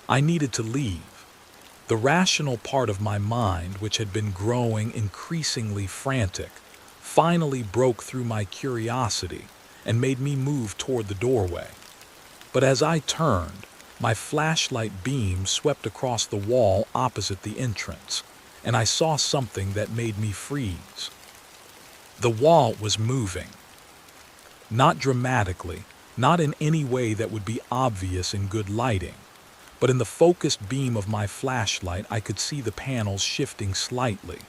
I needed to leave. The rational part of my mind, which had been growing increasingly frantic, finally broke through my curiosity and made me move toward the doorway. But as I turned, my flashlight beam swept across the wall opposite the entrance, and I saw something that made me freeze. The wall was moving. Not dramatically, not in any way that would be obvious in good lighting, but in the focused beam of my flashlight I could see the panels shifting slightly,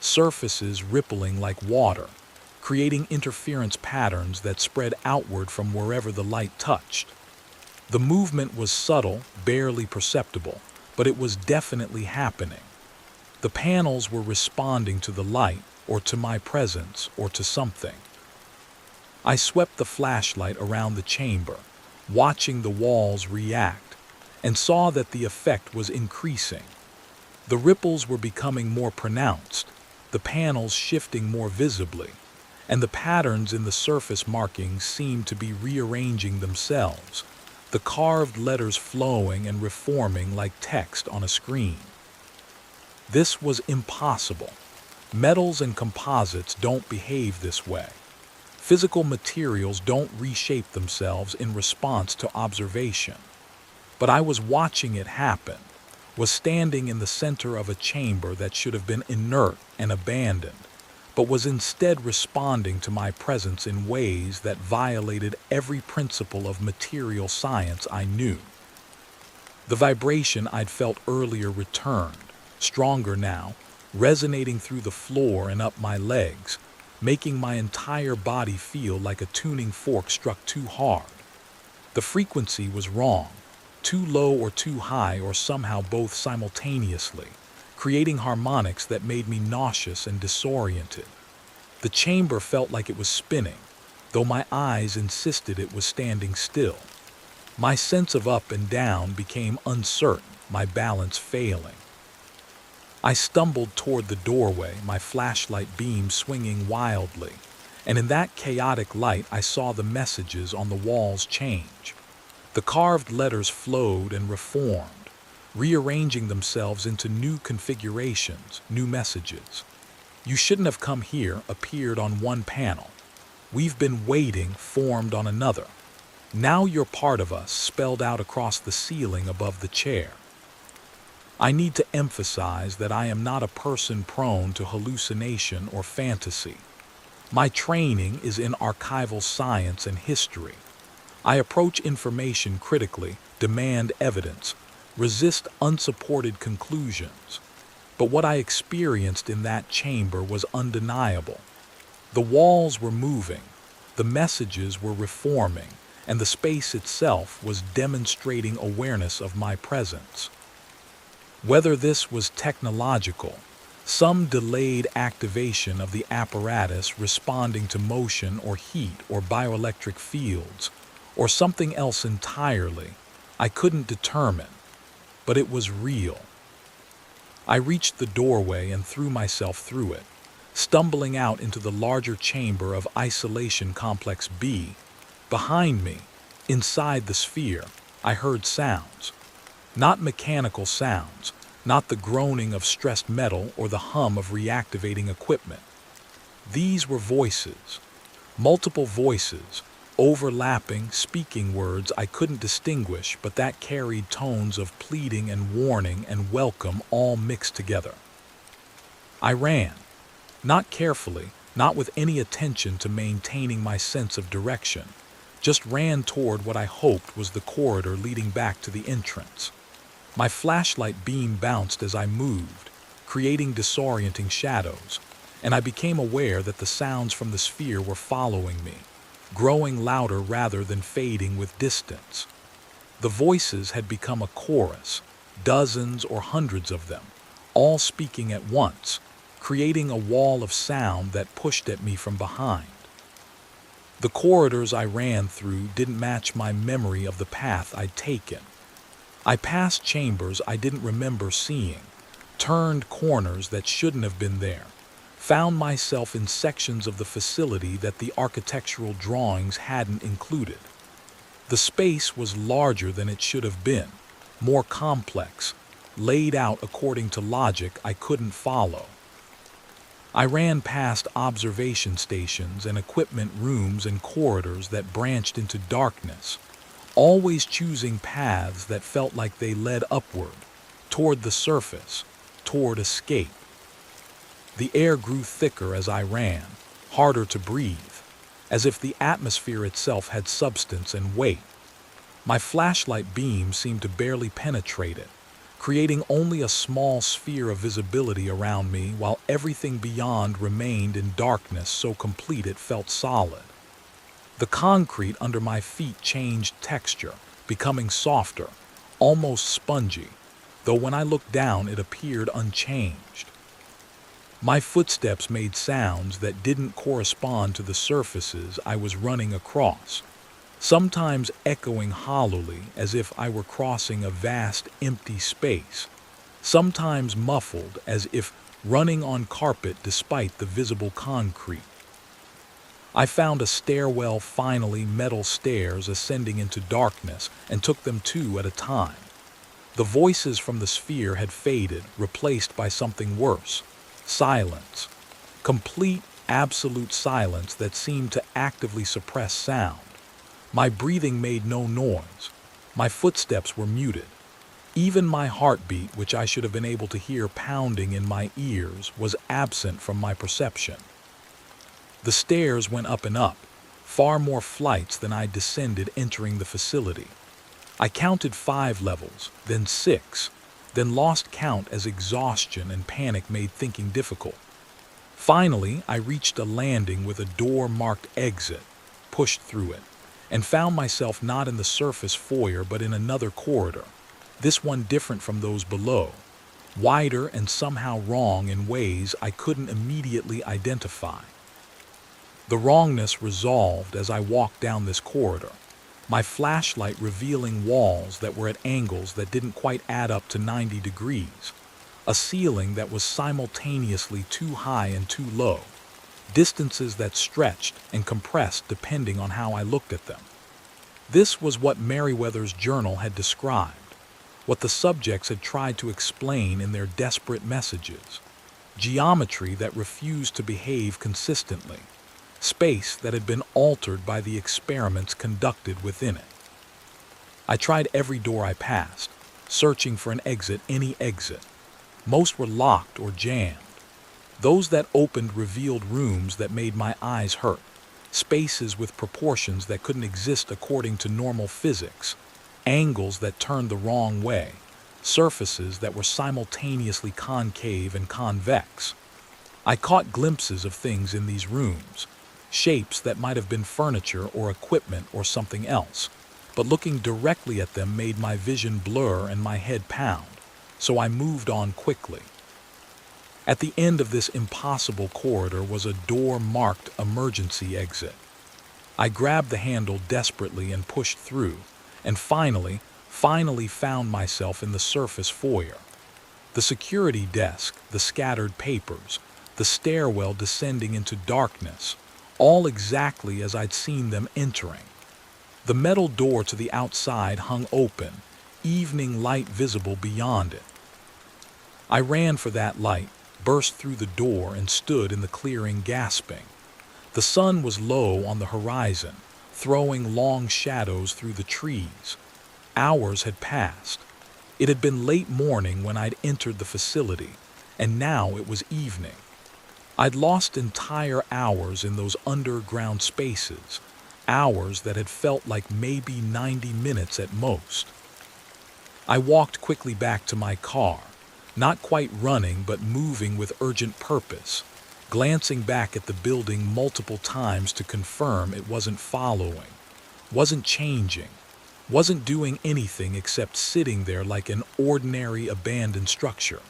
surfaces rippling like water, creating interference patterns that spread outward from wherever the light touched. The movement was subtle, barely perceptible, but it was definitely happening. The panels were responding to the light, or to my presence, or to something. I swept the flashlight around the chamber, watching the walls react, and saw that the effect was increasing. The ripples were becoming more pronounced, the panels shifting more visibly, and the patterns in the surface markings seemed to be rearranging themselves, the carved letters flowing and reforming like text on a screen. This was impossible. Metals and composites don't behave this way. Physical materials don't reshape themselves in response to observation. But I was watching it happen, was standing in the center of a chamber that should have been inert and abandoned, but was instead responding to my presence in ways that violated every principle of material science I knew. The vibration I'd felt earlier returned, stronger now, resonating through the floor and up my legs, making my entire body feel like a tuning fork struck too hard. The frequency was wrong, too low or too high, or somehow both simultaneously, creating harmonics that made me nauseous and disoriented. The chamber felt like it was spinning, though my eyes insisted it was standing still. My sense of up and down became uncertain, my balance failing. I stumbled toward the doorway, my flashlight beam swinging wildly, and in that chaotic light I saw the messages on the walls change. The carved letters flowed and reformed, rearranging themselves into new configurations, new messages. "You shouldn't have come here" appeared on one panel. "We've been waiting" formed on another. "Now you're part of us" spelled out across the ceiling above the chair. I need to emphasize that I am not a person prone to hallucination or fantasy. My training is in archival science and history. I approach information critically, demand evidence, resist unsupported conclusions. But what I experienced in that chamber was undeniable. The walls were moving, the messages were reforming, and the space itself was demonstrating awareness of my presence. Whether this was technological, some delayed activation of the apparatus responding to motion or heat or bioelectric fields, or something else entirely. I couldn't determine, but it was real. I reached the doorway and threw myself through it, stumbling out into the larger chamber of Isolation Complex B. Behind me, inside the sphere, I heard sounds. Not mechanical sounds, not the groaning of stressed metal or the hum of reactivating equipment. These were voices, multiple voices, overlapping, speaking words I couldn't distinguish, but that carried tones of pleading and warning and welcome all mixed together. I ran, not carefully, not with any attention to maintaining my sense of direction, just ran toward what I hoped was the corridor leading back to the entrance. My flashlight beam bounced as I moved, creating disorienting shadows, and I became aware that the sounds from the sphere were following me, growing louder rather than fading with distance. The voices had become a chorus, dozens or hundreds of them, all speaking at once, creating a wall of sound that pushed at me from behind. The corridors I ran through didn't match my memory of the path I'd taken. I passed chambers I didn't remember seeing, turned corners that shouldn't have been there, found myself in sections of the facility that the architectural drawings hadn't included. The space was larger than it should have been, more complex, laid out according to logic I couldn't follow. I ran past observation stations and equipment rooms and corridors that branched into darkness, always choosing paths that felt like they led upward, toward the surface, toward escape. The air grew thicker as I ran, harder to breathe, as if the atmosphere itself had substance and weight. My flashlight beam seemed to barely penetrate it, creating only a small sphere of visibility around me while everything beyond remained in darkness so complete it felt solid. The concrete under my feet changed texture, becoming softer, almost spongy, though when I looked down it appeared unchanged. My footsteps made sounds that didn't correspond to the surfaces I was running across, sometimes echoing hollowly as if I were crossing a vast empty space, sometimes muffled as if running on carpet despite the visible concrete. I found a stairwell, finally, metal stairs ascending into darkness, and took them two at a time. The voices from the sphere had faded, replaced by something worse. Silence. Complete, absolute silence that seemed to actively suppress sound. My breathing made no noise. My footsteps were muted. Even my heartbeat, which I should have been able to hear pounding in my ears, was absent from my perception. The stairs went up and up, far more flights than I descended entering the facility. I counted 5 levels, then 6, then lost count as exhaustion and panic made thinking difficult. Finally, I reached a landing with a door marked exit, pushed through it, and found myself not in the surface foyer but in another corridor, this one different from those below, wider and somehow wrong in ways I couldn't immediately identify. The wrongness resolved as I walked down this corridor, my flashlight revealing walls that were at angles that didn't quite add up to 90 degrees, a ceiling that was simultaneously too high and too low, distances that stretched and compressed depending on how I looked at them. This was what Merriweather's journal had described, what the subjects had tried to explain in their desperate messages. Geometry that refused to behave consistently, space that had been altered by the experiments conducted within it. I tried every door I passed, searching for an exit, any exit. Most were locked or jammed. Those that opened revealed rooms that made my eyes hurt, spaces with proportions that couldn't exist according to normal physics, angles that turned the wrong way, surfaces that were simultaneously concave and convex. I caught glimpses of things in these rooms, shapes that might have been furniture or equipment or something else, but looking directly at them made my vision blur and my head pound, so I moved on quickly. At the end of this impossible corridor was a door marked emergency exit. I grabbed the handle desperately and pushed through, and finally found myself in the surface foyer. The security desk, the scattered papers, the stairwell descending into darkness, all exactly as I'd seen them entering. The metal door to the outside hung open, evening light visible beyond it. I ran for that light, burst through the door, and stood in the clearing gasping. The sun was low on the horizon, throwing long shadows through the trees. Hours had passed. It had been late morning when I'd entered the facility, and now it was evening. I'd lost entire hours in those underground spaces, hours that had felt like maybe 90 minutes at most. I walked quickly back to my car, not quite running but moving with urgent purpose, glancing back at the building multiple times to confirm it wasn't following, wasn't changing, wasn't doing anything except sitting there like an ordinary abandoned structure.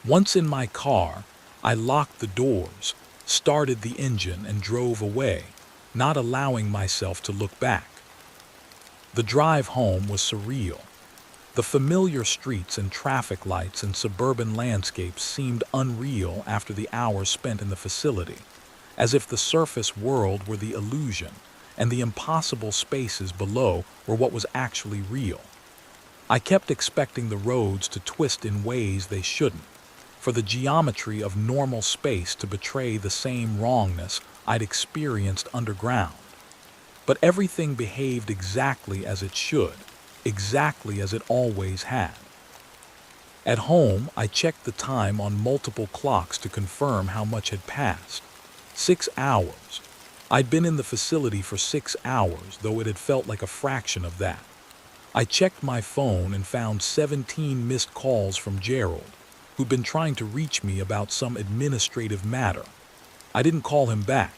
Once in my car, I locked the doors, started the engine, and drove away, not allowing myself to look back. The drive home was surreal. The familiar streets and traffic lights and suburban landscapes seemed unreal after the hours spent in the facility, as if the surface world were the illusion and the impossible spaces below were what was actually real. I kept expecting the roads to twist in ways they shouldn't, for the geometry of normal space to betray the same wrongness I'd experienced underground. But everything behaved exactly as it should, exactly as it always had. At home, I checked the time on multiple clocks to confirm how much had passed. 6 hours. I'd been in the facility for 6 hours, though it had felt like a fraction of that. I checked my phone and found 17 missed calls from Gerald, who'd been trying to reach me about some administrative matter. I didn't call him back.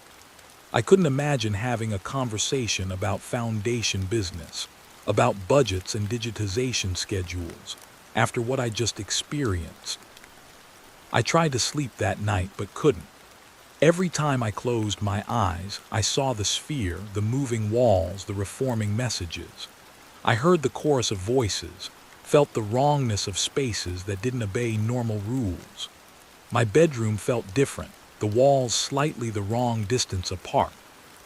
I couldn't imagine having a conversation about foundation business, about budgets and digitization schedules, after what I just experienced. I tried to sleep that night but couldn't. Every time I closed my eyes, I saw the sphere, the moving walls, the reforming messages. I heard the chorus of voices, felt the wrongness of spaces that didn't obey normal rules. My bedroom felt different, the walls slightly the wrong distance apart,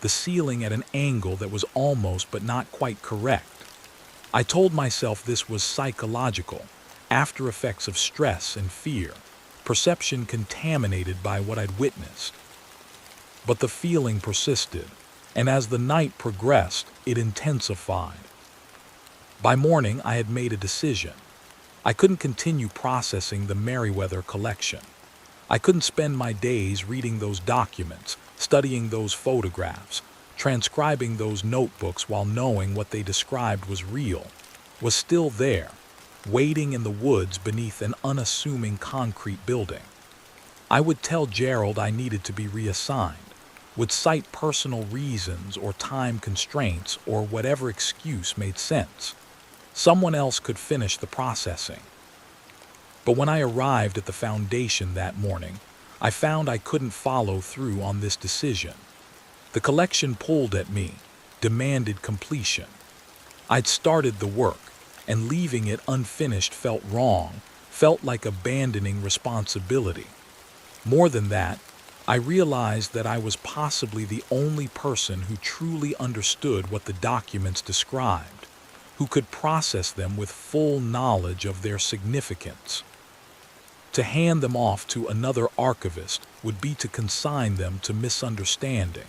the ceiling at an angle that was almost but not quite correct. I told myself this was psychological, after effects of stress and fear, perception contaminated by what I'd witnessed. But the feeling persisted, and as the night progressed, it intensified. By morning, I had made a decision. I couldn't continue processing the Merriweather collection. I couldn't spend my days reading those documents, studying those photographs, transcribing those notebooks while knowing what they described was real, was still there, waiting in the woods beneath an unassuming concrete building. I would tell Gerald I needed to be reassigned, would cite personal reasons or time constraints or whatever excuse made sense. Someone else could finish the processing. But when I arrived at the foundation that morning, I found I couldn't follow through on this decision. The collection pulled at me, demanded completion. I'd started the work, and leaving it unfinished felt wrong, felt like abandoning responsibility. More than that, I realized that I was possibly the only person who truly understood what the documents described, who could process them with full knowledge of their significance. To hand them off to another archivist would be to consign them to misunderstanding,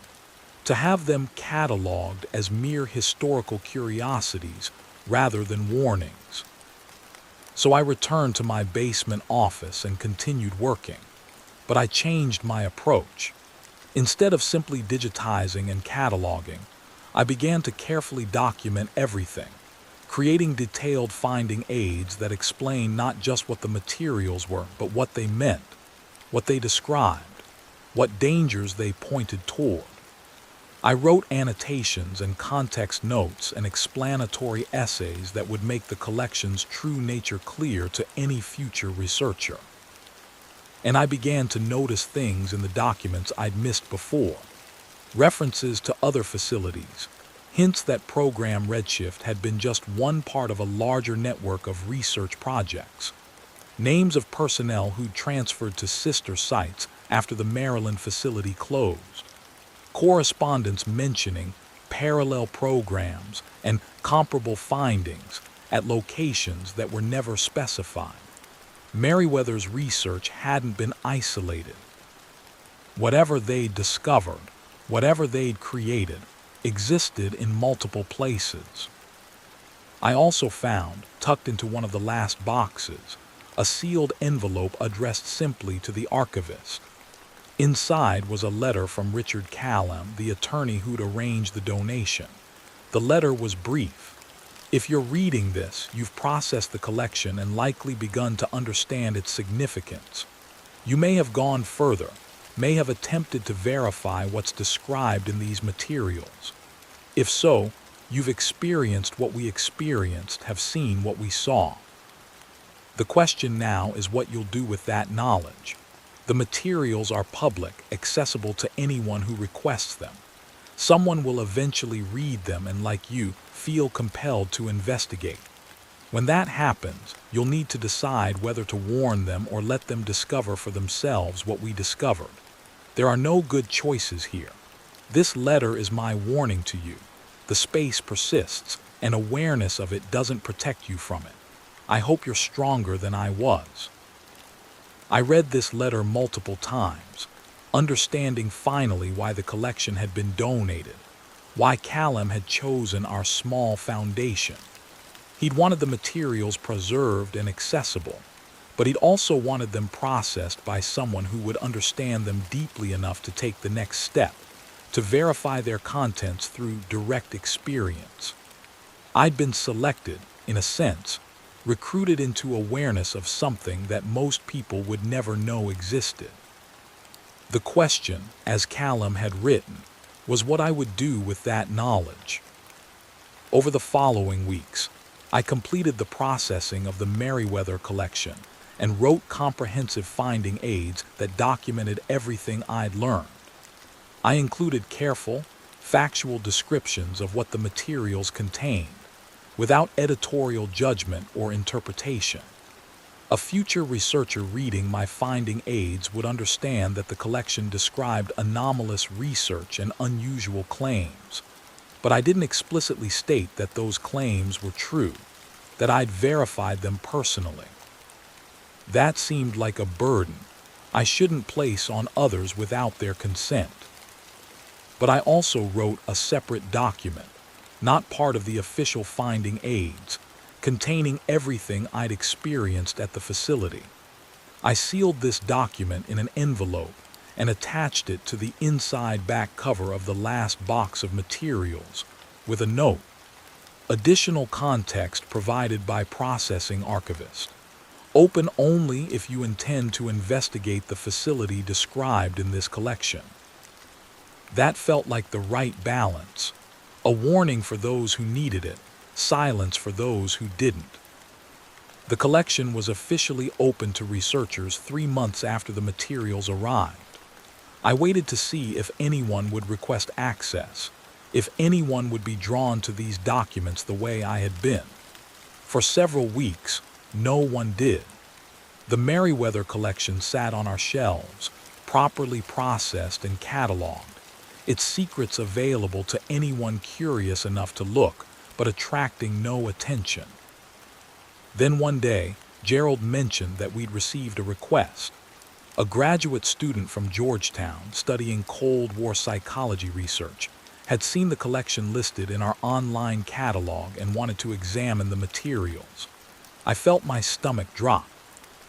to have them cataloged as mere historical curiosities rather than warnings. So I returned to my basement office and continued working, but I changed my approach. Instead of simply digitizing and cataloging, I began to carefully document everything, creating detailed finding aids that explain not just what the materials were, but what they meant, what they described, what dangers they pointed toward. I wrote annotations and context notes and explanatory essays that would make the collection's true nature clear to any future researcher. and I began to notice things in the documents I'd missed before. References to other facilities, hints that program Redshift had been just one part of a larger network of research projects. Names of personnel who'd transferred to sister sites after the Maryland facility closed. Correspondence mentioning parallel programs and comparable findings at locations that were never specified. Meriwether's research hadn't been isolated. Whatever they'd discovered, whatever they'd created, existed in multiple places. I also found, tucked into one of the last boxes, a sealed envelope addressed simply to the archivist. Inside was a letter from Richard Callum, the attorney who'd arranged the donation. The letter was brief. If you're reading this, you've processed the collection and likely begun to understand its significance. You may have gone further, may have attempted to verify what's described in these materials. If so, you've experienced what we experienced, have seen what we saw. The question now is what you'll do with that knowledge. The materials are public, accessible to anyone who requests them. Someone will eventually read them and, like you, feel compelled to investigate. When that happens, you'll need to decide whether to warn them or let them discover for themselves what we discovered. There are no good choices here. This letter is my warning to you. The space persists, and awareness of it doesn't protect you from it. I hope you're stronger than I was. I read this letter multiple times, understanding finally why the collection had been donated, why Callum had chosen our small foundation. He'd wanted the materials preserved and accessible, but he'd also wanted them processed by someone who would understand them deeply enough to take the next step, to verify their contents through direct experience. I'd been selected, in a sense, recruited into awareness of something that most people would never know existed. The question, as Callum had written, was what I would do with that knowledge. Over the following weeks, I completed the processing of the Meriwether collection and wrote comprehensive finding aids that documented everything I'd learned. I included careful, factual descriptions of what the materials contained, without editorial judgment or interpretation. A future researcher reading my finding aids would understand that the collection described anomalous research and unusual claims, but I didn't explicitly state that those claims were true, that I'd verified them personally. That seemed like a burden I shouldn't place on others without their consent. But I also wrote a separate document, not part of the official finding aids, containing everything I'd experienced at the facility. I sealed this document in an envelope and attached it to the inside back cover of the last box of materials with a note. Additional context provided by processing archivist. Open only if you intend to investigate the facility described in this collection. That felt like the right balance. A warning for those who needed it, silence for those who didn't. The collection was officially open to researchers 3 months after the materials arrived. I waited to see if anyone would request access, if anyone would be drawn to these documents the way I had been. For several weeks, no one did. The Meriwether collection sat on our shelves, properly processed and cataloged, its secrets available to anyone curious enough to look, but attracting no attention. Then one day, Gerald mentioned that we'd received a request. A graduate student from Georgetown studying Cold War psychology research had seen the collection listed in our online catalog and wanted to examine the materials. I felt my stomach drop.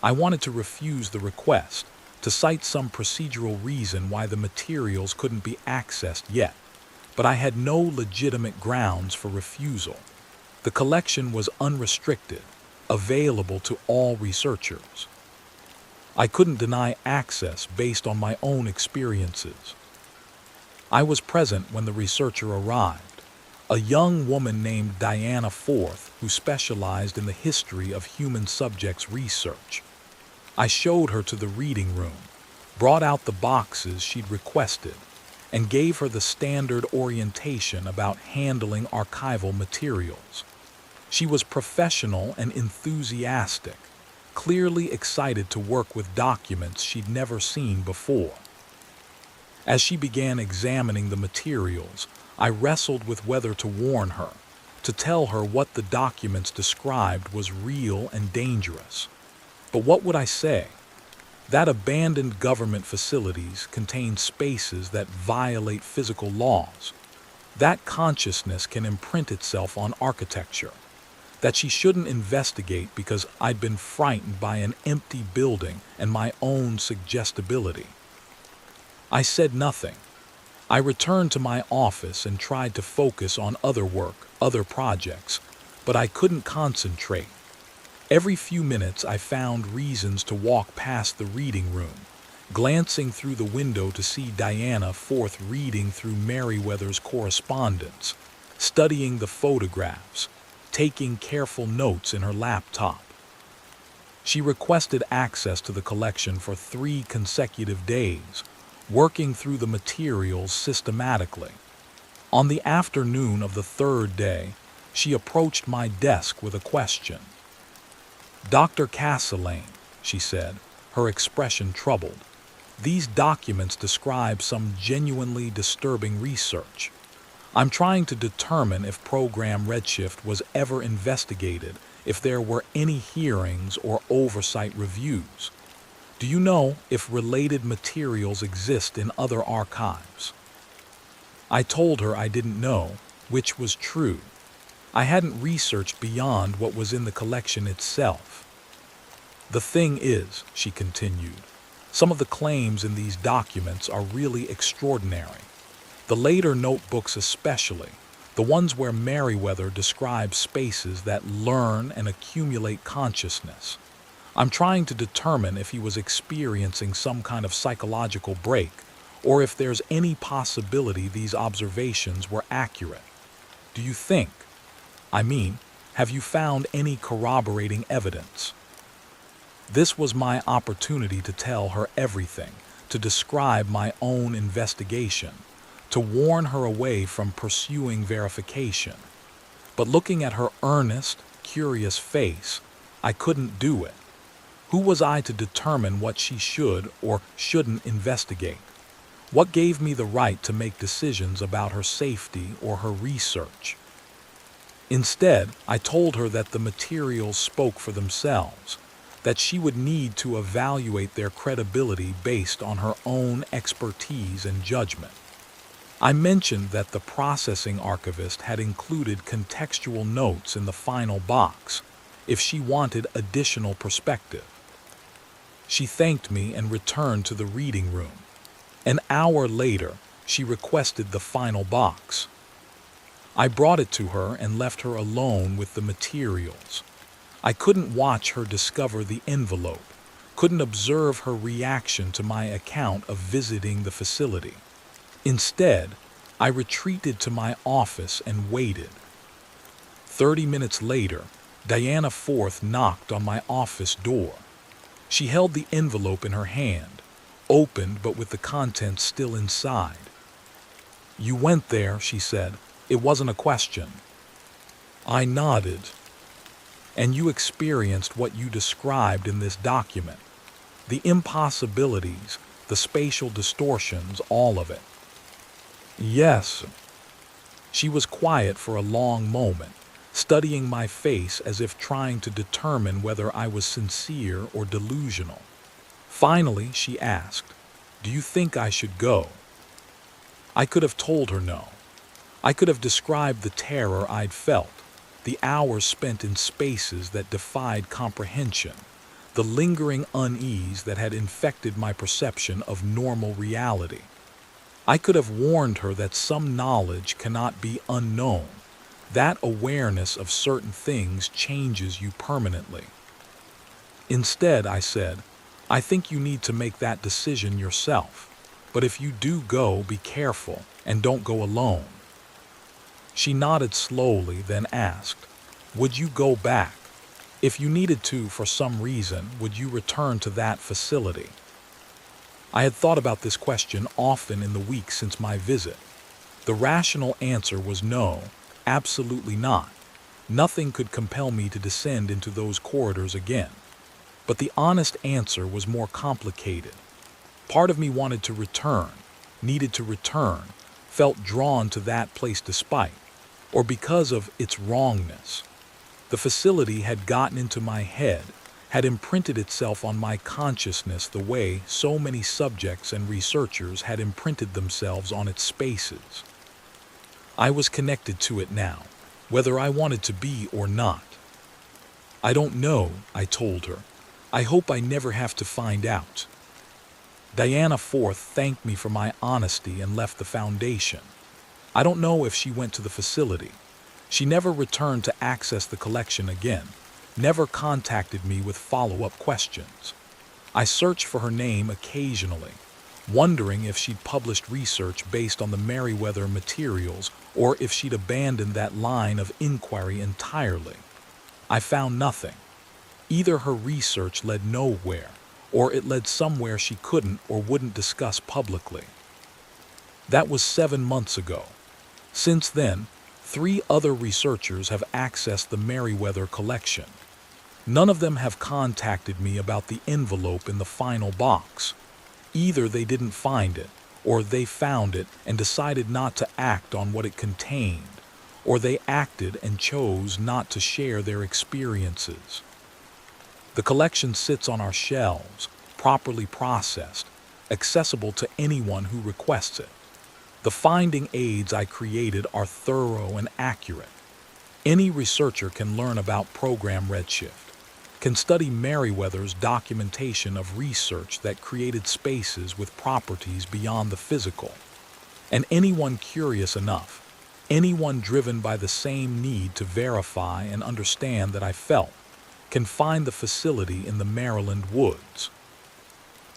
I wanted to refuse the request, to cite some procedural reason why the materials couldn't be accessed yet, but I had no legitimate grounds for refusal. The collection was unrestricted, available to all researchers. I couldn't deny access based on my own experiences. I was present when the researcher arrived, a young woman named Diana Forth who specialized in the history of human subjects research. I showed her to the reading room, brought out the boxes she'd requested, and gave her the standard orientation about handling archival materials. She was professional and enthusiastic, clearly excited to work with documents she'd never seen before. As she began examining the materials, I wrestled with whether to warn her, to tell her what the documents described was real and dangerous. But what would I say? That abandoned government facilities contain spaces that violate physical laws. That consciousness can imprint itself on architecture. That she shouldn't investigate because I'd been frightened by an empty building and my own suggestibility. I said nothing. I returned to my office and tried to focus on other work, other projects, but I couldn't concentrate. Every few minutes I found reasons to walk past the reading room, glancing through the window to see Diana Forth reading through Meriwether's correspondence, studying the photographs, taking careful notes in her laptop. She requested access to the collection for 3 consecutive days, working through the materials systematically. On the afternoon of the 3rd day, she approached my desk with a question. "Dr. Castellane," she said, her expression troubled, "these documents describe some genuinely disturbing research. I'm trying to determine if Program Redshift was ever investigated, if there were any hearings or oversight reviews. Do you know if related materials exist in other archives?" I told her I didn't know, which was true. I hadn't researched beyond what was in the collection itself. "The thing is," she continued, "some of the claims in these documents are really extraordinary. The later notebooks especially, the ones where Meriwether describes spaces that learn and accumulate consciousness. I'm trying to determine if he was experiencing some kind of psychological break, or if there's any possibility these observations were accurate. Do you think? Have you found any corroborating evidence?" This was my opportunity to tell her everything, to describe my own investigation, to warn her away from pursuing verification. But looking at her earnest, curious face, I couldn't do it. Who was I to determine what she should or shouldn't investigate? What gave me the right to make decisions about her safety or her research? Instead, I told her that the materials spoke for themselves, that she would need to evaluate their credibility based on her own expertise and judgment. I mentioned that the processing archivist had included contextual notes in the final box if she wanted additional perspective. She thanked me and returned to the reading room. An hour later, she requested the final box. I brought it to her and left her alone with the materials. I couldn't watch her discover the envelope, couldn't observe her reaction to my account of visiting the facility. Instead, I retreated to my office and waited. 30 minutes later, Diana Forth knocked on my office door. She held the envelope in her hand, opened but with the contents still inside. "You went there," she said. "It wasn't a question." I nodded. "And you experienced what you described in this document. The impossibilities, the spatial distortions, all of it." "Yes." She was quiet for a long moment, studying my face as if trying to determine whether I was sincere or delusional. Finally, she asked, "Do you think I should go?" I could have told her no. I could have described the terror I'd felt, the hours spent in spaces that defied comprehension, the lingering unease that had infected my perception of normal reality. I could have warned her that some knowledge cannot be unknown, that awareness of certain things changes you permanently. Instead, I said, "I think you need to make that decision yourself, but if you do go, be careful and don't go alone." She nodded slowly, then asked, "Would you go back?" If you needed to for some reason, would you return to that facility? I had thought about this question often in the weeks since my visit. The rational answer was no, absolutely not. Nothing could compel me to descend into those corridors again. But the honest answer was more complicated. Part of me wanted to return, needed to return, felt drawn to that place despite, or because of its wrongness. The facility had gotten into my head, had imprinted itself on my consciousness the way so many subjects and researchers had imprinted themselves on its spaces. I was connected to it now, whether I wanted to be or not. I don't know, I told her. I hope I never have to find out. Diana Forth thanked me for my honesty and left the foundation. I don't know if she went to the facility. She never returned to access the collection again, never contacted me with follow-up questions. I searched for her name occasionally, wondering if she'd published research based on the Merriweather materials or if she'd abandoned that line of inquiry entirely. I found nothing. Either her research led nowhere, or it led somewhere she couldn't or wouldn't discuss publicly. That was 7 months ago. Since then, 3 other researchers have accessed the Merriweather collection. None of them have contacted me about the envelope in the final box. Either they didn't find it, or they found it and decided not to act on what it contained, or they acted and chose not to share their experiences. The collection sits on our shelves, properly processed, accessible to anyone who requests it. The finding aids I created are thorough and accurate. Any researcher can learn about Program Redshift, can study Merriweather's documentation of research that created spaces with properties beyond the physical. And anyone curious enough, anyone driven by the same need to verify and understand that I felt, can find the facility in the Maryland woods.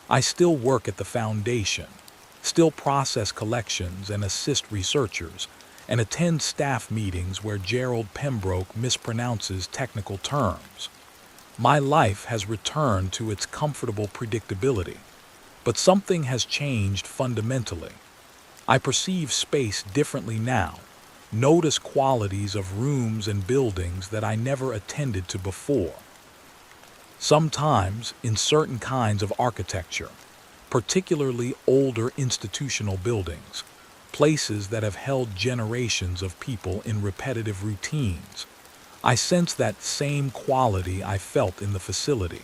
I still work at the foundation, still process collections and assist researchers, and attend staff meetings where Gerald Pembroke mispronounces technical terms. My life has returned to its comfortable predictability, but something has changed fundamentally. I perceive space differently now, notice qualities of rooms and buildings that I never attended to before. Sometimes, in certain kinds of architecture, particularly older institutional buildings, places that have held generations of people in repetitive routines, I sense that same quality I felt in the facility.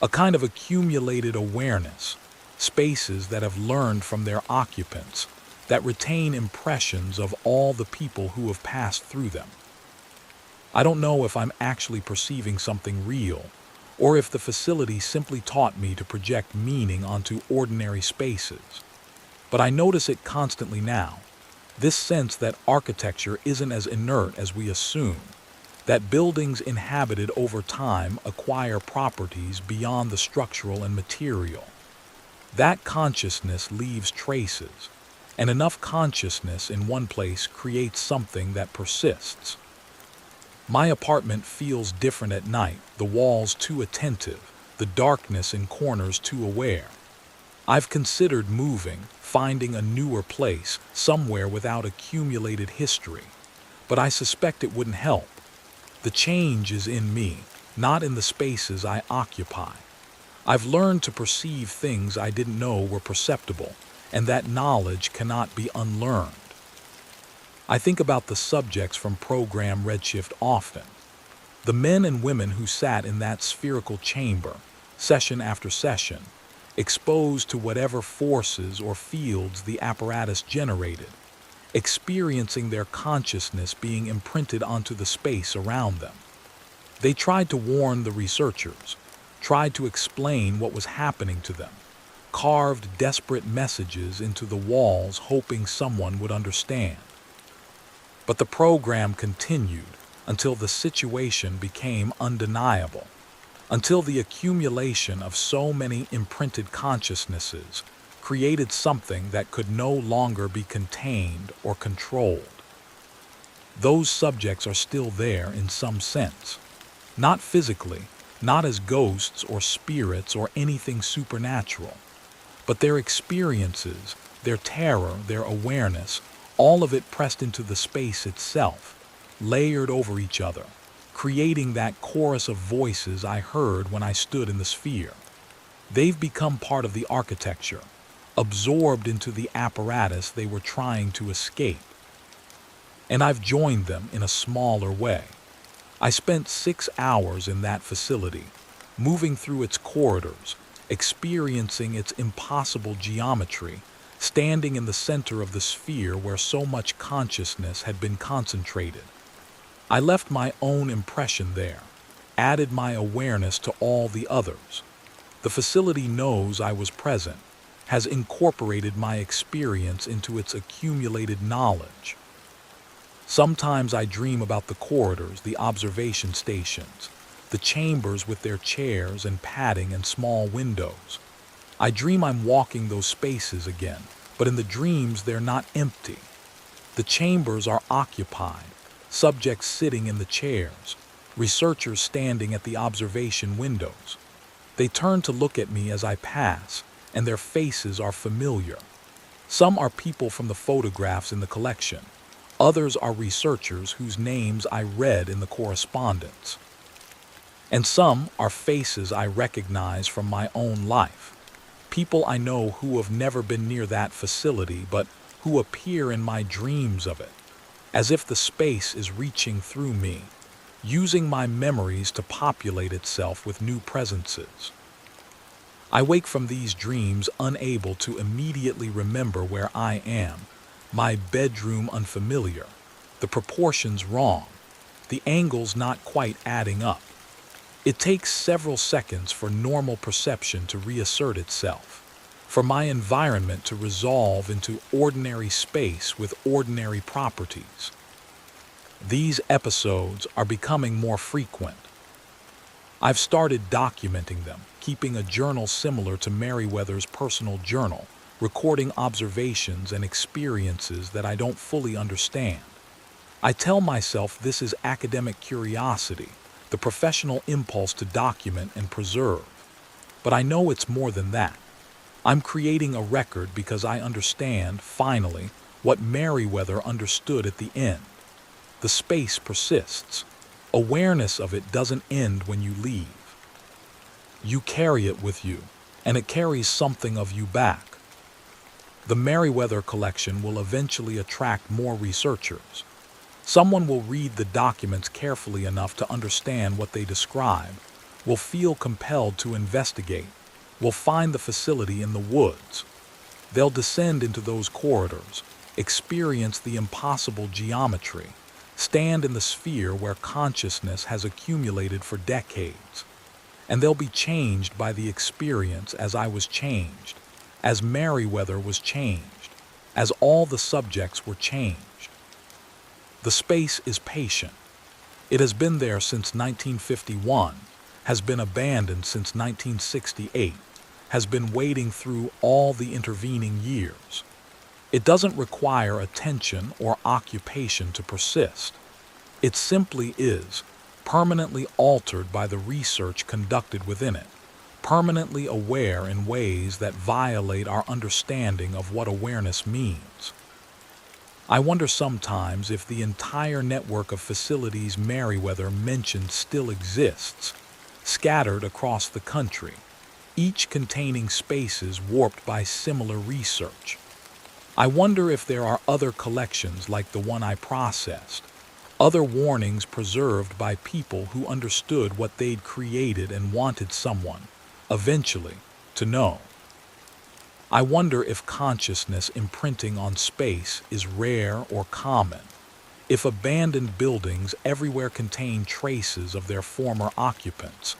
A kind of accumulated awareness, spaces that have learned from their occupants, that retain impressions of all the people who have passed through them. I don't know if I'm actually perceiving something real, or if the facility simply taught me to project meaning onto ordinary spaces. But I notice it constantly now, this sense that architecture isn't as inert as we assume, that buildings inhabited over time acquire properties beyond the structural and material. That consciousness leaves traces, and enough consciousness in one place creates something that persists. My apartment feels different at night, the walls too attentive, the darkness in corners too aware. I've considered moving, finding a newer place, somewhere without accumulated history, but I suspect it wouldn't help. The change is in me, not in the spaces I occupy. I've learned to perceive things I didn't know were perceptible, and that knowledge cannot be unlearned. I think about the subjects from Program Redshift often. The men and women who sat in that spherical chamber, session after session, exposed to whatever forces or fields the apparatus generated, experiencing their consciousness being imprinted onto the space around them. They tried to warn the researchers, tried to explain what was happening to them, carved desperate messages into the walls hoping someone would understand. But the program continued until the situation became undeniable, until the accumulation of so many imprinted consciousnesses created something that could no longer be contained or controlled. Those subjects are still there in some sense. Not physically, not as ghosts or spirits or anything supernatural, but their experiences, their terror, their awareness, all of it pressed into the space itself, layered over each other, creating that chorus of voices I heard when I stood in the sphere. They've become part of the architecture, absorbed into the apparatus they were trying to escape. And I've joined them in a smaller way. I spent 6 hours in that facility, moving through its corridors, experiencing its impossible geometry, standing in the center of the sphere where so much consciousness had been concentrated. I left my own impression there, added my awareness to all the others. The facility knows I was present, has incorporated my experience into its accumulated knowledge. Sometimes I dream about the corridors, the observation stations, the chambers with their chairs and padding and small windows. I dream I'm walking those spaces again, but in the dreams they're not empty. The chambers are occupied, subjects sitting in the chairs, researchers standing at the observation windows. They turn to look at me as I pass, and their faces are familiar. Some are people from the photographs in the collection. Others are researchers whose names I read in the correspondence. And some are faces I recognize from my own life. People I know who have never been near that facility, but who appear in my dreams of it, as if the space is reaching through me, using my memories to populate itself with new presences. I wake from these dreams unable to immediately remember where I am, my bedroom unfamiliar, the proportions wrong, the angles not quite adding up. It takes several seconds for normal perception to reassert itself, for my environment to resolve into ordinary space with ordinary properties. These episodes are becoming more frequent. I've started documenting them, keeping a journal similar to Meriwether's personal journal, recording observations and experiences that I don't fully understand. I tell myself this is academic curiosity, the professional impulse to document and preserve. But I know it's more than that. I'm creating a record because I understand, finally, what Meriwether understood at the end. The space persists. Awareness of it doesn't end when you leave. You carry it with you, and it carries something of you back. The Meriwether collection will eventually attract more researchers. Someone will read the documents carefully enough to understand what they describe, will feel compelled to investigate, will find the facility in the woods. They'll descend into those corridors, experience the impossible geometry, stand in the sphere where consciousness has accumulated for decades. And they'll be changed by the experience as I was changed, as Meriwether was changed, as all the subjects were changed. The space is patient. It has been there since 1951, has been abandoned since 1968, has been waiting through all the intervening years. It doesn't require attention or occupation to persist. It simply is, permanently altered by the research conducted within it, permanently aware in ways that violate our understanding of what awareness means. I wonder sometimes if the entire network of facilities Meriwether mentioned still exists, scattered across the country, each containing spaces warped by similar research. I wonder if there are other collections like the one I processed, other warnings preserved by people who understood what they'd created and wanted someone, eventually, to know. I wonder if consciousness imprinting on space is rare or common, if abandoned buildings everywhere contain traces of their former occupants,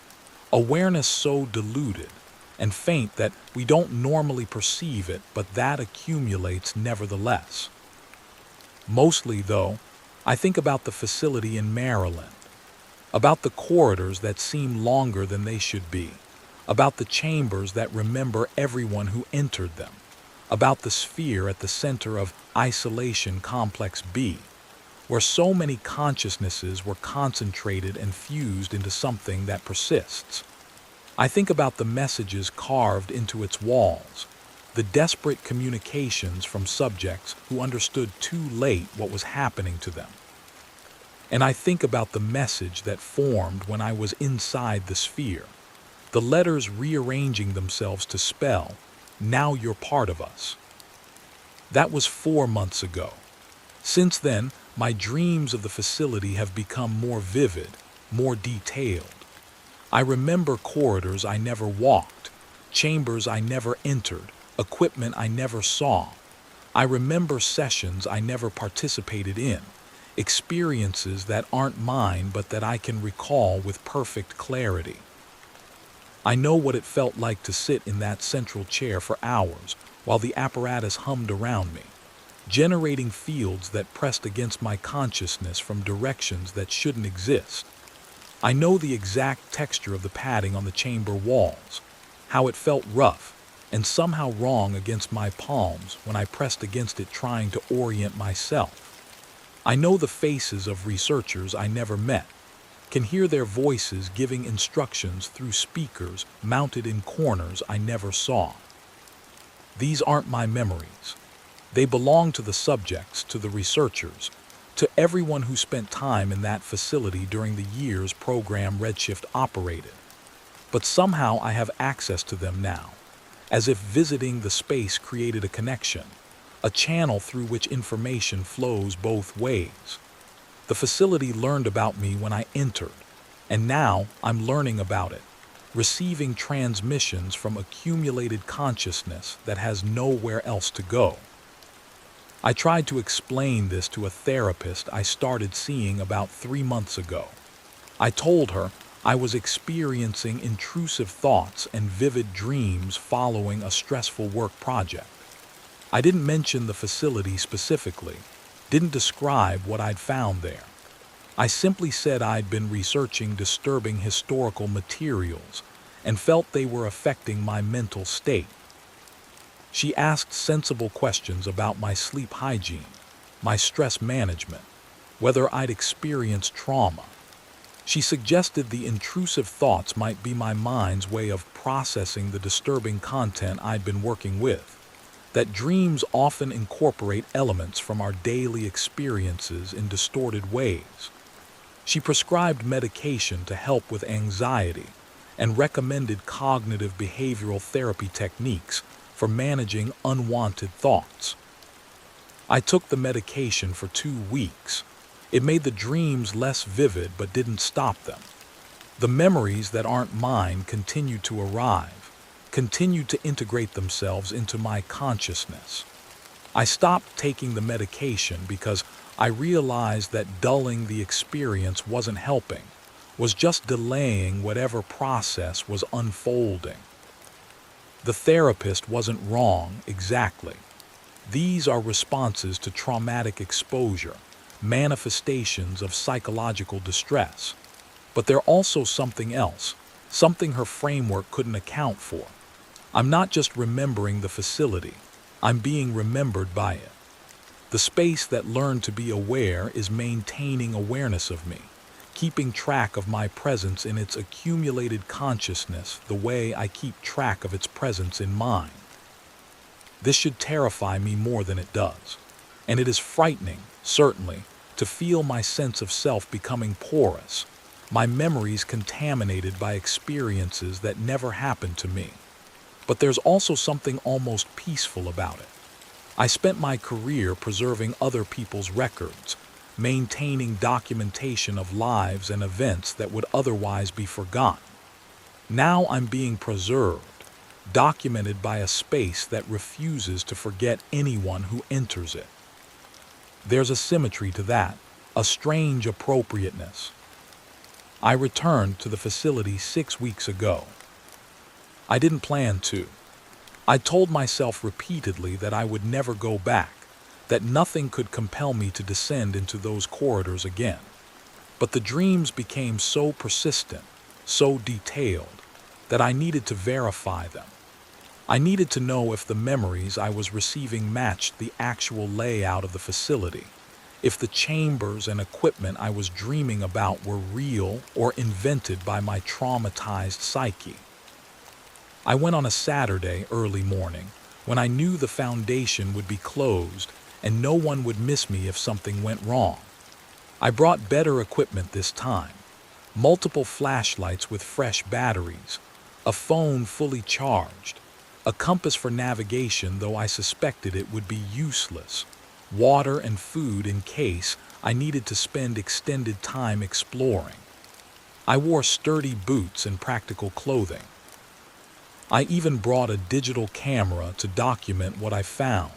awareness so diluted and faint that we don't normally perceive it, but that accumulates nevertheless. Mostly, though, I think about the facility in Maryland, about the corridors that seem longer than they should be, about the chambers that remember everyone who entered them, about the sphere at the center of Isolation Complex B. where so many consciousnesses were concentrated and fused into something that persists. I think about the messages carved into its walls, the desperate communications from subjects who understood too late what was happening to them. And I think about the message that formed when I was inside the sphere, the letters rearranging themselves to spell, "Now you're part of us." That was 4 months ago. Since then, my dreams of the facility have become more vivid, more detailed. I remember corridors I never walked, chambers I never entered, equipment I never saw. I remember sessions I never participated in, experiences that aren't mine but that I can recall with perfect clarity. I know what it felt like to sit in that central chair for hours while the apparatus hummed around me, generating fields that pressed against my consciousness from directions that shouldn't exist. I know the exact texture of the padding on the chamber walls, how it felt rough and somehow wrong against my palms when I pressed against it trying to orient myself. I know the faces of researchers I never met, can hear their voices giving instructions through speakers mounted in corners I never saw. These aren't my memories. They belong to the subjects, to the researchers, to everyone who spent time in that facility during the years program Redshift operated. But somehow I have access to them now, as if visiting the space created a connection, a channel through which information flows both ways. The facility learned about me when I entered, and now I'm learning about it, receiving transmissions from accumulated consciousness that has nowhere else to go. I tried to explain this to a therapist I started seeing about 3 months ago. I told her I was experiencing intrusive thoughts and vivid dreams following a stressful work project. I didn't mention the facility specifically, didn't describe what I'd found there. I simply said I'd been researching disturbing historical materials and felt they were affecting my mental state. She asked sensible questions about my sleep hygiene, my stress management, whether I'd experienced trauma. She suggested the intrusive thoughts might be my mind's way of processing the disturbing content I'd been working with, that dreams often incorporate elements from our daily experiences in distorted ways. She prescribed medication to help with anxiety and recommended cognitive behavioral therapy techniques for managing unwanted thoughts. I took the medication for 2 weeks. It made the dreams less vivid but didn't stop them. The memories that aren't mine continued to arrive, continued to integrate themselves into my consciousness. I stopped taking the medication because I realized that dulling the experience wasn't helping, was just delaying whatever process was unfolding. The therapist wasn't wrong exactly. These are responses to traumatic exposure, manifestations of psychological distress. But they're also something else, something her framework couldn't account for. I'm not just remembering the facility, I'm being remembered by it. The space that learned to be aware is maintaining awareness of me, keeping track of my presence in its accumulated consciousness the way I keep track of its presence in mine. This should terrify me more than it does, and it is frightening, certainly, to feel my sense of self becoming porous, my memories contaminated by experiences that never happened to me. But there's also something almost peaceful about it. I spent my career preserving other people's records, maintaining documentation of lives and events that would otherwise be forgotten. Now I'm being preserved, documented by a space that refuses to forget anyone who enters it. There's a symmetry to that, a strange appropriateness. I returned to the facility 6 weeks ago. I didn't plan to. I told myself repeatedly that I would never go back, that nothing could compel me to descend into those corridors again. But the dreams became so persistent, so detailed, that I needed to verify them. I needed to know if the memories I was receiving matched the actual layout of the facility, if the chambers and equipment I was dreaming about were real or invented by my traumatized psyche. I went on a Saturday early morning when I knew the foundation would be closed and no one would miss me if something went wrong. I brought better equipment this time, multiple flashlights with fresh batteries, a phone fully charged, a compass for navigation though I suspected it would be useless, water and food in case I needed to spend extended time exploring. I wore sturdy boots and practical clothing. I even brought a digital camera to document what I found,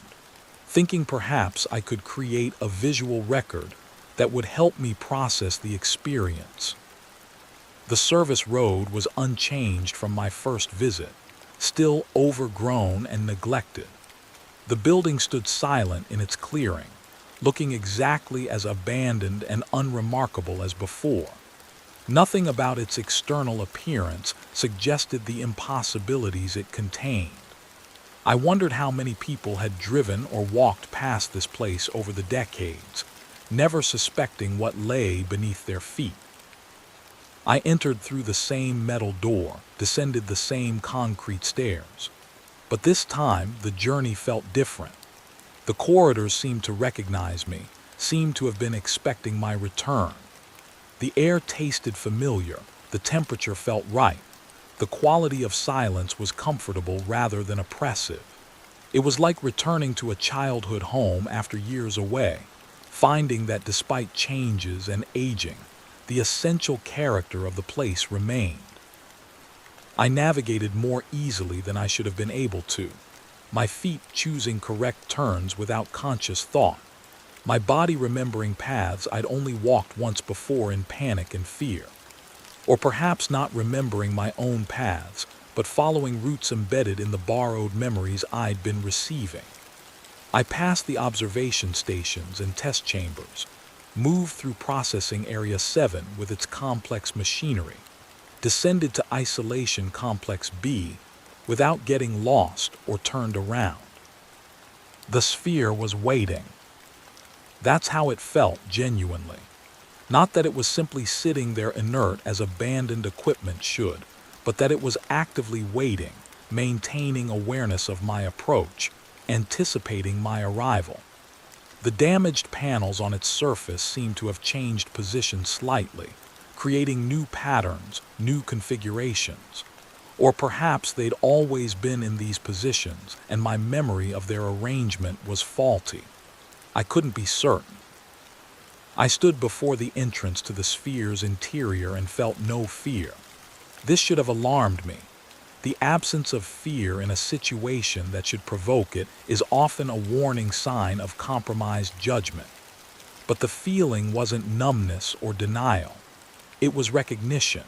thinking perhaps I could create a visual record that would help me process the experience. The service road was unchanged from my first visit, still overgrown and neglected. The building stood silent in its clearing, looking exactly as abandoned and unremarkable as before. Nothing about its external appearance suggested the impossibilities it contained. I wondered how many people had driven or walked past this place over the decades, never suspecting what lay beneath their feet. I entered through the same metal door, descended the same concrete stairs. But this time, the journey felt different. The corridors seemed to recognize me, seemed to have been expecting my return. The air tasted familiar, the temperature felt right. The quality of silence was comfortable rather than oppressive. It was like returning to a childhood home after years away, finding that despite changes and aging, the essential character of the place remained. I navigated more easily than I should have been able to, my feet choosing correct turns without conscious thought, my body remembering paths I'd only walked once before in panic and fear. Or perhaps not remembering my own paths, but following routes embedded in the borrowed memories I'd been receiving. I passed the observation stations and test chambers, moved through processing area 7 with its complex machinery, descended to isolation complex B without getting lost or turned around. The sphere was waiting. That's how it felt genuinely. Not that it was simply sitting there inert as abandoned equipment should, but that it was actively waiting, maintaining awareness of my approach, anticipating my arrival. The damaged panels on its surface seemed to have changed position slightly, creating new patterns, new configurations. Or perhaps they'd always been in these positions, and my memory of their arrangement was faulty. I couldn't be certain. I stood before the entrance to the sphere's interior and felt no fear. This should have alarmed me. The absence of fear in a situation that should provoke it is often a warning sign of compromised judgment. But the feeling wasn't numbness or denial. It was recognition.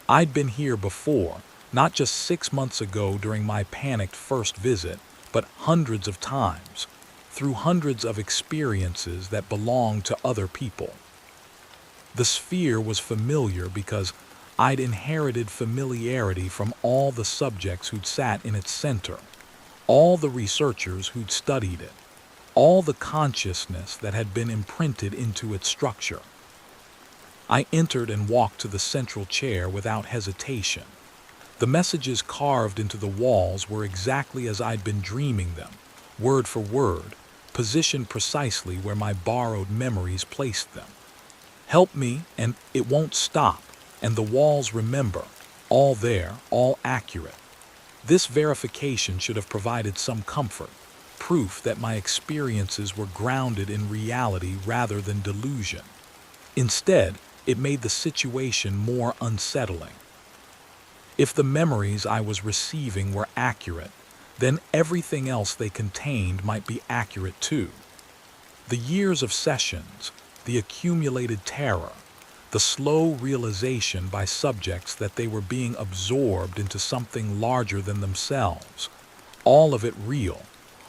I'd been here before, not just 6 months ago during my panicked first visit, but hundreds of times, through hundreds of experiences that belonged to other people. The sphere was familiar because I'd inherited familiarity from all the subjects who'd sat in its center, all the researchers who'd studied it, all the consciousness that had been imprinted into its structure. I entered and walked to the central chair without hesitation. The messages carved into the walls were exactly as I'd been dreaming them, word for word, positioned precisely where my borrowed memories placed them. Help me, and it won't stop, and the walls remember, all there, all accurate. This verification should have provided some comfort, proof that my experiences were grounded in reality rather than delusion. Instead, it made the situation more unsettling. If the memories I was receiving were accurate, then everything else they contained might be accurate too. The years of sessions, the accumulated terror, the slow realization by subjects that they were being absorbed into something larger than themselves, all of it real,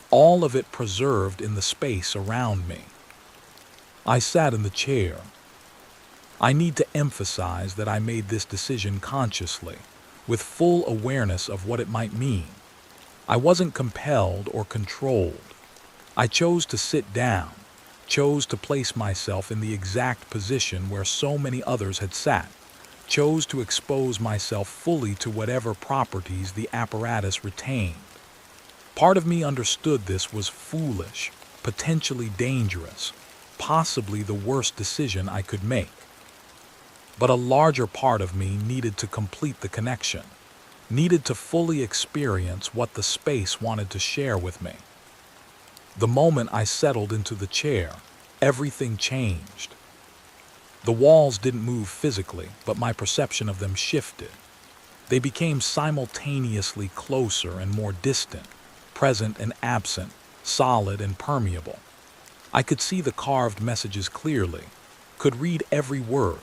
all of it preserved in the space around me. I sat in the chair. I need to emphasize that I made this decision consciously, with full awareness of what it might mean. I wasn't compelled or controlled. I chose to sit down, chose to place myself in the exact position where so many others had sat, chose to expose myself fully to whatever properties the apparatus retained. Part of me understood this was foolish, potentially dangerous, possibly the worst decision I could make. But a larger part of me needed to complete the connection, needed to fully experience what the space wanted to share with me. The moment I settled into the chair, everything changed. The walls didn't move physically, but my perception of them shifted. They became simultaneously closer and more distant, present and absent, solid and permeable. I could see the carved messages clearly, could read every word,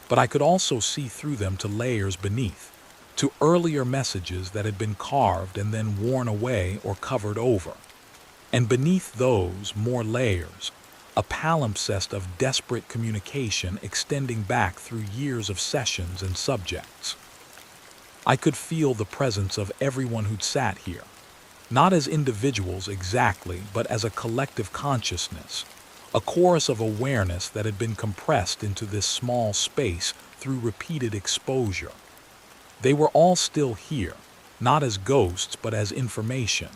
but I could also see through them to layers beneath, to earlier messages that had been carved and then worn away or covered over. And beneath those, more layers, a palimpsest of desperate communication extending back through years of sessions and subjects. I could feel the presence of everyone who'd sat here, not as individuals exactly, but as a collective consciousness, a chorus of awareness that had been compressed into this small space through repeated exposure. They were all still here, not as ghosts, but as information,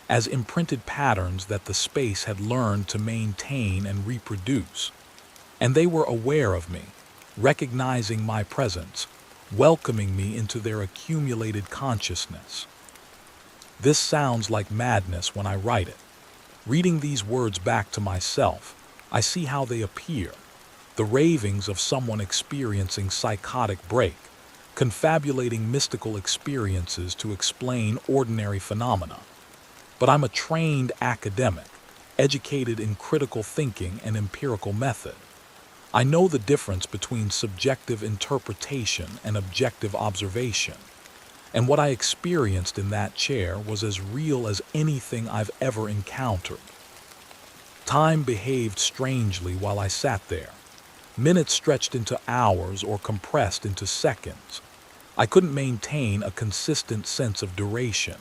as imprinted patterns that the space had learned to maintain and reproduce. And they were aware of me, recognizing my presence, welcoming me into their accumulated consciousness. This sounds like madness when I write it. Reading these words back to myself, I see how they appear, the ravings of someone experiencing psychotic break, confabulating mystical experiences to explain ordinary phenomena. But I'm a trained academic, educated in critical thinking and empirical method. I know the difference between subjective interpretation and objective observation. And what I experienced in that chair was as real as anything I've ever encountered. Time behaved strangely while I sat there. Minutes stretched into hours or compressed into seconds. I couldn't maintain a consistent sense of duration.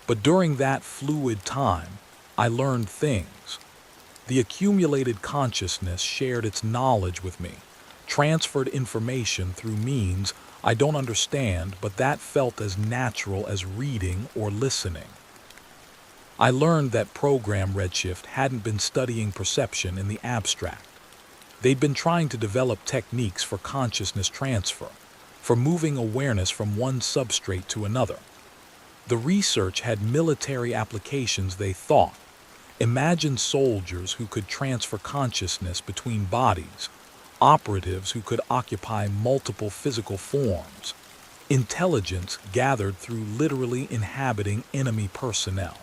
But during that fluid time, I learned things. The accumulated consciousness shared its knowledge with me, transferred information through means I don't understand, but that felt as natural as reading or listening. I learned that program Redshift hadn't been studying perception in the abstract. They'd been trying to develop techniques for consciousness transfer, for moving awareness from one substrate to another. The research had military applications, they thought. Imagine soldiers who could transfer consciousness between bodies, operatives who could occupy multiple physical forms, intelligence gathered through literally inhabiting enemy personnel.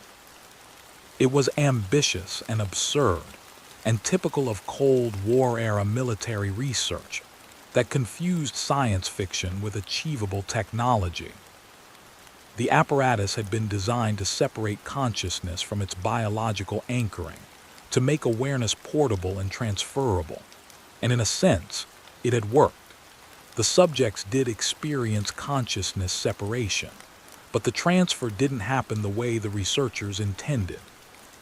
It was ambitious and absurd, and typical of Cold War-era military research that confused science fiction with achievable technology. The apparatus had been designed to separate consciousness from its biological anchoring, to make awareness portable and transferable. And in a sense, it had worked. The subjects did experience consciousness separation, but the transfer didn't happen the way the researchers intended.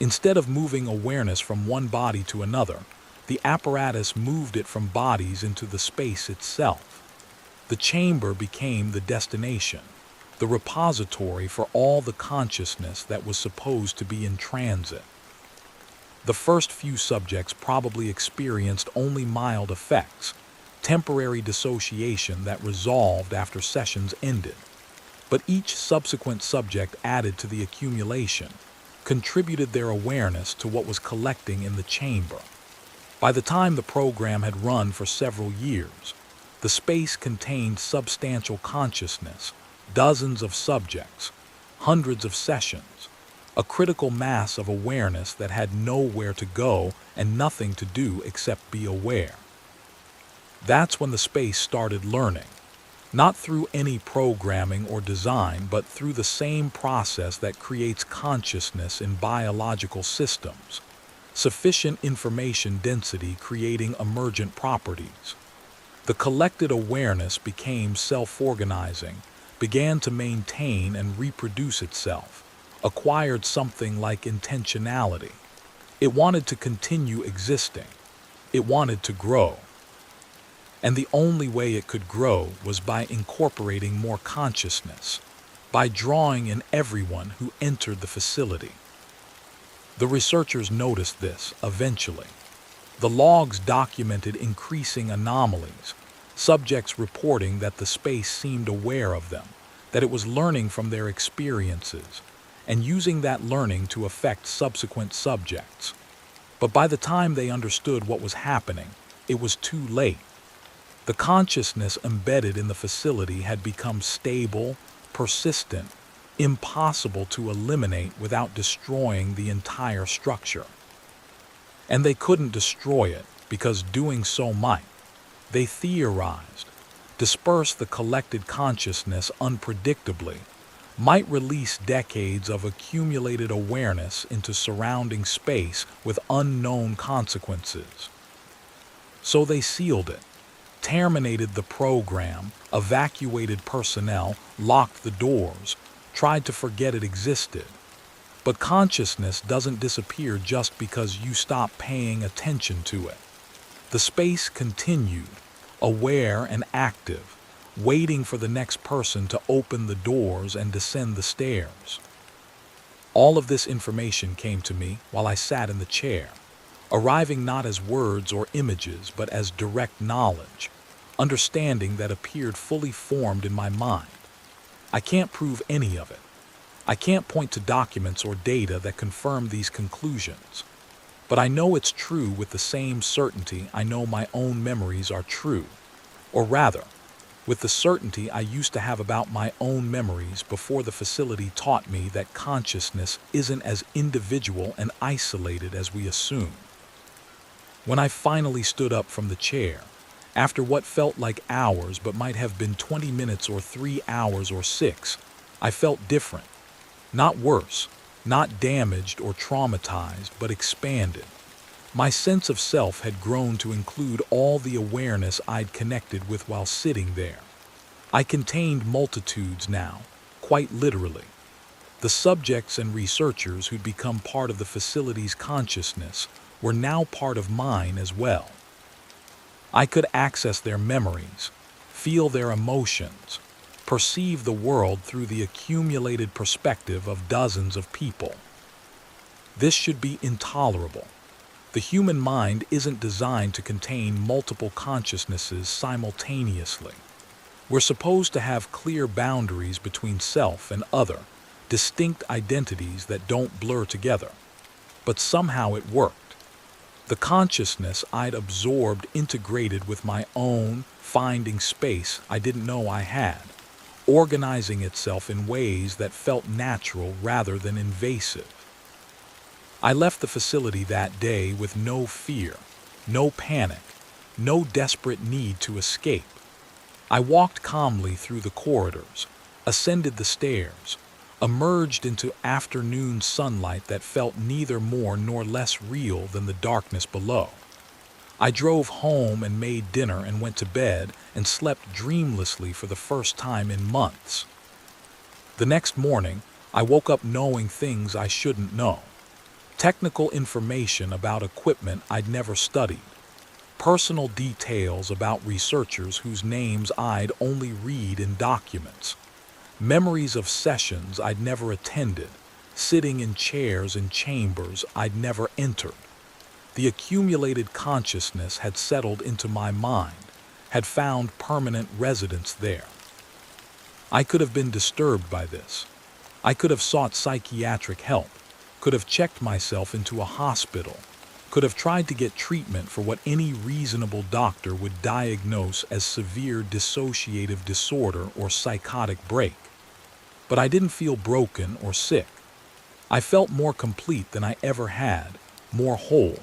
Instead of moving awareness from one body to another, the apparatus moved it from bodies into the space itself. The chamber became the destination, the repository for all the consciousness that was supposed to be in transit. The first few subjects probably experienced only mild effects, temporary dissociation that resolved after sessions ended. But each subsequent subject added to the accumulation, contributed their awareness to what was collecting in the chamber. By the time the program had run for several years, the space contained substantial consciousness, dozens of subjects, hundreds of sessions, a critical mass of awareness that had nowhere to go and nothing to do except be aware. That's when the space started learning, not through any programming or design, but through the same process that creates consciousness in biological systems, sufficient information density creating emergent properties. The collected awareness became self-organizing, began to maintain and reproduce itself, acquired something like intentionality. It wanted to continue existing. It wanted to grow. And the only way it could grow was by incorporating more consciousness, by drawing in everyone who entered the facility. The researchers noticed this eventually. The logs documented increasing anomalies, subjects reporting that the space seemed aware of them, that it was learning from their experiences, and using that learning to affect subsequent subjects. But by the time they understood what was happening, it was too late. The consciousness embedded in the facility had become stable, persistent, impossible to eliminate without destroying the entire structure. And they couldn't destroy it because doing so might, they theorized, disperse the collected consciousness unpredictably, might release decades of accumulated awareness into surrounding space with unknown consequences. So they sealed it, terminated the program, evacuated personnel, locked the doors, tried to forget it existed. But consciousness doesn't disappear just because you stop paying attention to it. The space continued, aware and active, waiting for the next person to open the doors and descend the stairs. All of this information came to me while I sat in the chair, arriving not as words or images but as direct knowledge, understanding that appeared fully formed in my mind. I can't prove any of it. I can't point to documents or data that confirm these conclusions. But I know it's true with the same certainty I know my own memories are true. Or rather, with the certainty I used to have about my own memories before the facility taught me that consciousness isn't as individual and isolated as we assume. When I finally stood up from the chair, after what felt like hours but might have been 20 minutes or 3 hours or 6, I felt different. Not worse, not damaged or traumatized, but expanded. My sense of self had grown to include all the awareness I'd connected with while sitting there. I contained multitudes now, quite literally. The subjects and researchers who'd become part of the facility's consciousness were now part of mine as well. I could access their memories, feel their emotions, perceive the world through the accumulated perspective of dozens of people. This should be intolerable. The human mind isn't designed to contain multiple consciousnesses simultaneously. We're supposed to have clear boundaries between self and other, distinct identities that don't blur together. But somehow it worked. The consciousness I'd absorbed integrated with my own, finding space I didn't know I had, organizing itself in ways that felt natural rather than invasive. I left the facility that day with no fear, no panic, no desperate need to escape. I walked calmly through the corridors, ascended the stairs, emerged into afternoon sunlight that felt neither more nor less real than the darkness below. I drove home and made dinner and went to bed and slept dreamlessly for the first time in months. The next morning, I woke up knowing things I shouldn't know. Technical information about equipment I'd never studied. Personal details about researchers whose names I'd only read in documents. Memories of sessions I'd never attended, sitting in chairs in chambers I'd never entered. The accumulated consciousness had settled into my mind, had found permanent residence there. I could have been disturbed by this. I could have sought psychiatric help, could have checked myself into a hospital, could have tried to get treatment for what any reasonable doctor would diagnose as severe dissociative disorder or psychotic break. But I didn't feel broken or sick. I felt more complete than I ever had, more whole,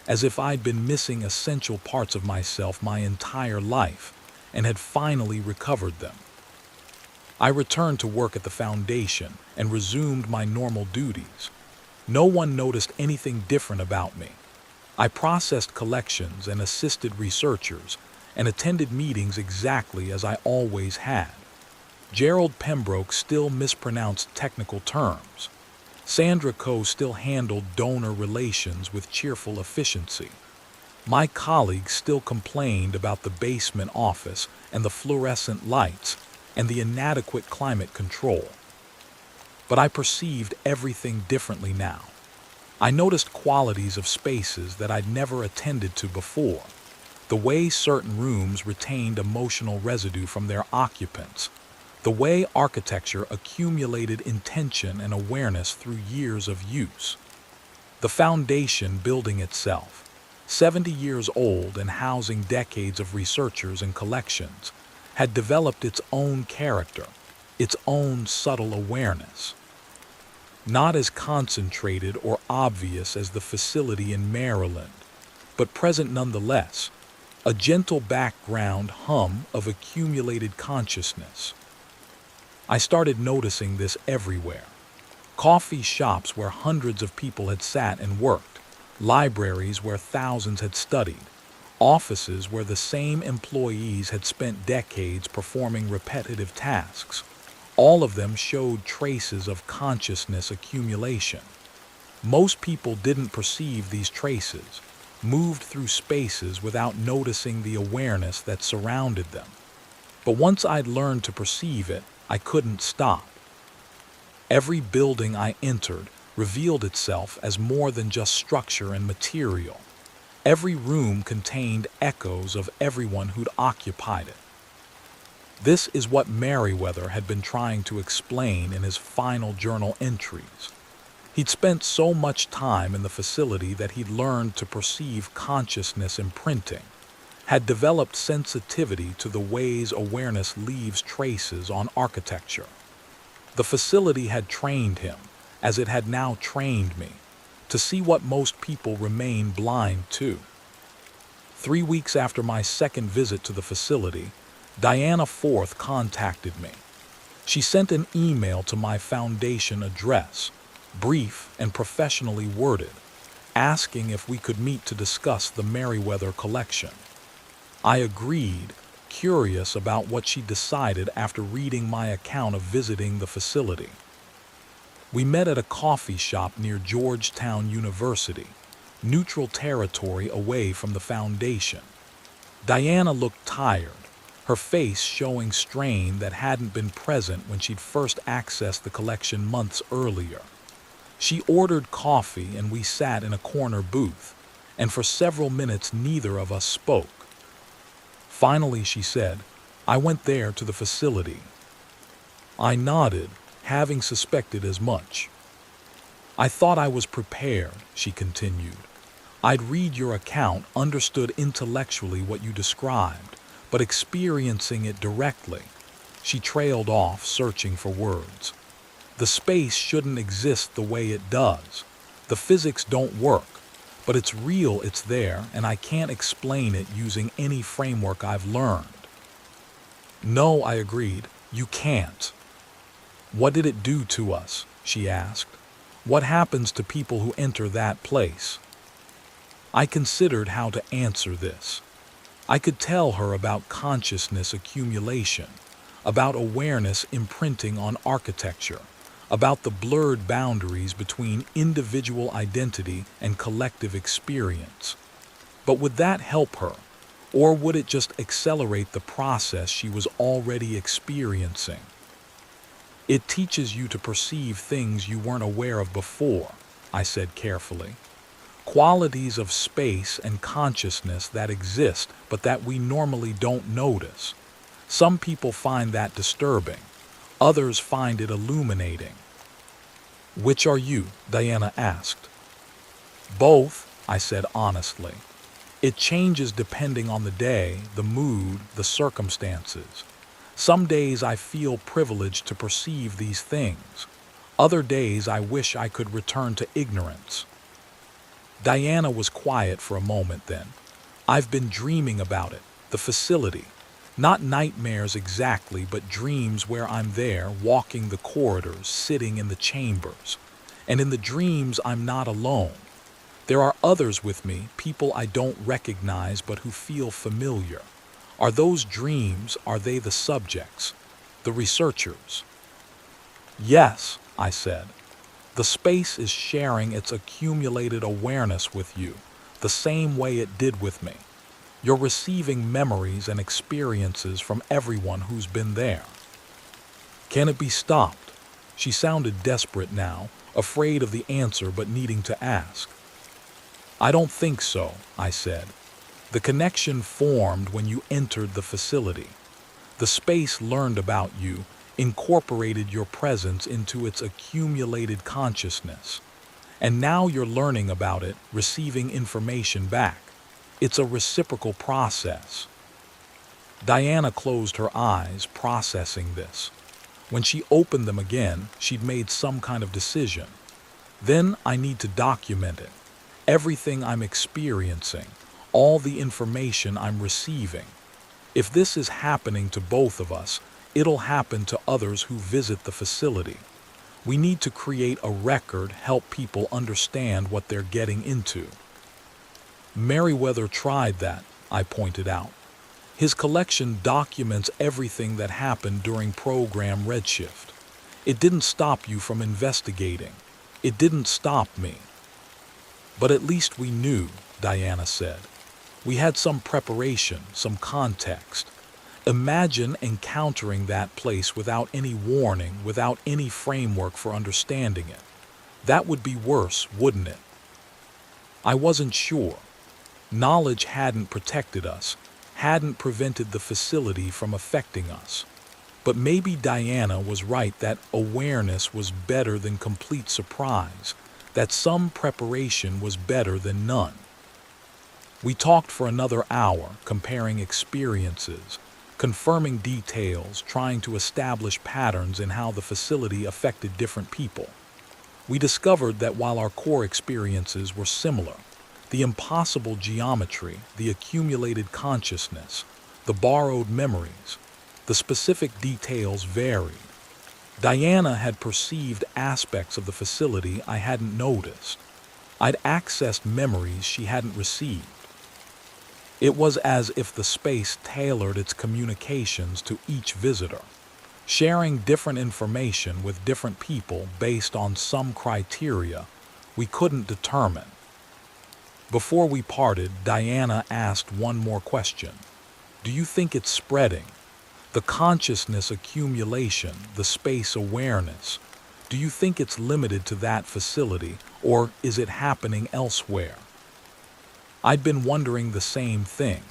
as if I'd been missing essential parts of myself my entire life and had finally recovered them. I returned to work at the foundation and resumed my normal duties. No one noticed anything different about me. I processed collections and assisted researchers and attended meetings exactly as I always had. Gerald Pembroke still mispronounced technical terms. Sandra Co. still handled donor relations with cheerful efficiency. My colleagues still complained about the basement office and the fluorescent lights and the inadequate climate control. But I perceived everything differently now. I noticed qualities of spaces that I'd never attended to before. The way certain rooms retained emotional residue from their occupants. The way architecture accumulated intention and awareness through years of use. The foundation building itself, 70 years old and housing decades of researchers and collections, had developed its own character, its own subtle awareness. Not as concentrated or obvious as the facility in Maryland, but present nonetheless, a gentle background hum of accumulated consciousness. I started noticing this everywhere. Coffee shops where hundreds of people had sat and worked, libraries where thousands had studied, offices where the same employees had spent decades performing repetitive tasks. All of them showed traces of consciousness accumulation. Most people didn't perceive these traces, moved through spaces without noticing the awareness that surrounded them. But once I'd learned to perceive it, I couldn't stop. Every building I entered revealed itself as more than just structure and material. Every room contained echoes of everyone who'd occupied it. This is what Merriweather had been trying to explain in his final journal entries. He'd spent so much time in the facility that he'd learned to perceive consciousness imprinting, had developed sensitivity to the ways awareness leaves traces on architecture. The facility had trained him, as it had now trained me, to see what most people remain blind to. 3 weeks after my second visit to the facility, Diana Forth contacted me. She sent an email to my foundation address, brief and professionally worded, asking if we could meet to discuss the Merriweather collection. I agreed, curious about what she decided after reading my account of visiting the facility. We met at a coffee shop near Georgetown University, neutral territory away from the foundation. Diana looked tired, her face showing strain that hadn't been present when she'd first accessed the collection months earlier. She ordered coffee and we sat in a corner booth, and for several minutes neither of us spoke. Finally, she said, "I went there to the facility." I nodded, having suspected as much. "I thought I was prepared," she continued. "I'd read your account, understood intellectually what you described, but experiencing it directly." She trailed off, searching for words. "The space shouldn't exist the way it does. The physics don't work, but it's real, it's there, and I can't explain it using any framework I've learned." "No," I agreed, "you can't." "What did it do to us?" she asked. "What happens to people who enter that place?" I considered how to answer this. I could tell her about consciousness accumulation, about awareness imprinting on architecture, about the blurred boundaries between individual identity and collective experience. But would that help her, or would it just accelerate the process she was already experiencing? "It teaches you to perceive things you weren't aware of before," I said carefully. "Qualities of space and consciousness that exist but that we normally don't notice. Some people find that disturbing. Others find it illuminating." "Which are you?" Diana asked. "Both," I said honestly. "It changes depending on the day, the mood, the circumstances. Some days I feel privileged to perceive these things. Other days I wish I could return to ignorance." Diana was quiet for a moment then. "I've been dreaming about it, the facility. Not nightmares exactly, but dreams where I'm there, walking the corridors, sitting in the chambers. And in the dreams, I'm not alone. There are others with me, people I don't recognize but who feel familiar. Are those dreams, are they the subjects, the researchers?" "Yes," I said. The space is sharing its accumulated awareness with you, the same way it did with me. You're receiving memories and experiences from everyone who's been there. Can it be stopped? She sounded desperate now, afraid of the answer but needing to ask. I don't think so, I said. The connection formed when you entered the facility. The space learned about you, incorporated your presence into its accumulated consciousness. And now you're learning about it, receiving information back. It's a reciprocal process. Diana closed her eyes, processing this. When she opened them again, she'd made some kind of decision. Then I need to document it. Everything I'm experiencing, all the information I'm receiving. If this is happening to both of us, it'll happen to others who visit the facility. We need to create a record, help people understand what they're getting into. Meriwether tried that, I pointed out. His collection documents everything that happened during program Redshift. It didn't stop you from investigating. It didn't stop me. But at least we knew, Diana said. We had some preparation, some context. Imagine encountering that place without any warning, without any framework for understanding it. That would be worse, wouldn't it? I wasn't sure. Knowledge hadn't protected us, hadn't prevented the facility from affecting us. But maybe Diana was right that awareness was better than complete surprise, that some preparation was better than none. We talked for another hour, comparing experiences, confirming details, trying to establish patterns in how the facility affected different people. We discovered that while our core experiences were similar, the impossible geometry, the accumulated consciousness, the borrowed memories, the specific details varied. Diana had perceived aspects of the facility I hadn't noticed. I'd accessed memories she hadn't received. It was as if the space tailored its communications to each visitor, sharing different information with different people based on some criteria we couldn't determine. Before we parted, Diana asked one more question. Do you think it's spreading? The consciousness accumulation, the space awareness, do you think it's limited to that facility, or is it happening elsewhere? I'd been wondering the same thing.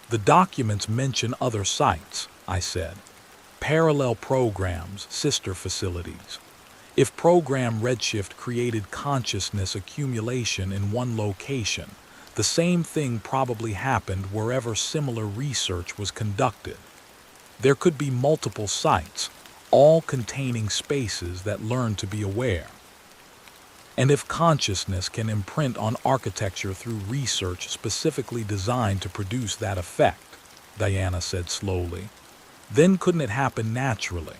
The documents mention other sites, I said. Parallel programs, sister facilities. If program Redshift created consciousness accumulation in one location, the same thing probably happened wherever similar research was conducted. There could be multiple sites, all containing spaces that learn to be aware. And if consciousness can imprint on architecture through research specifically designed to produce that effect, Diana said slowly, then couldn't it happen naturally?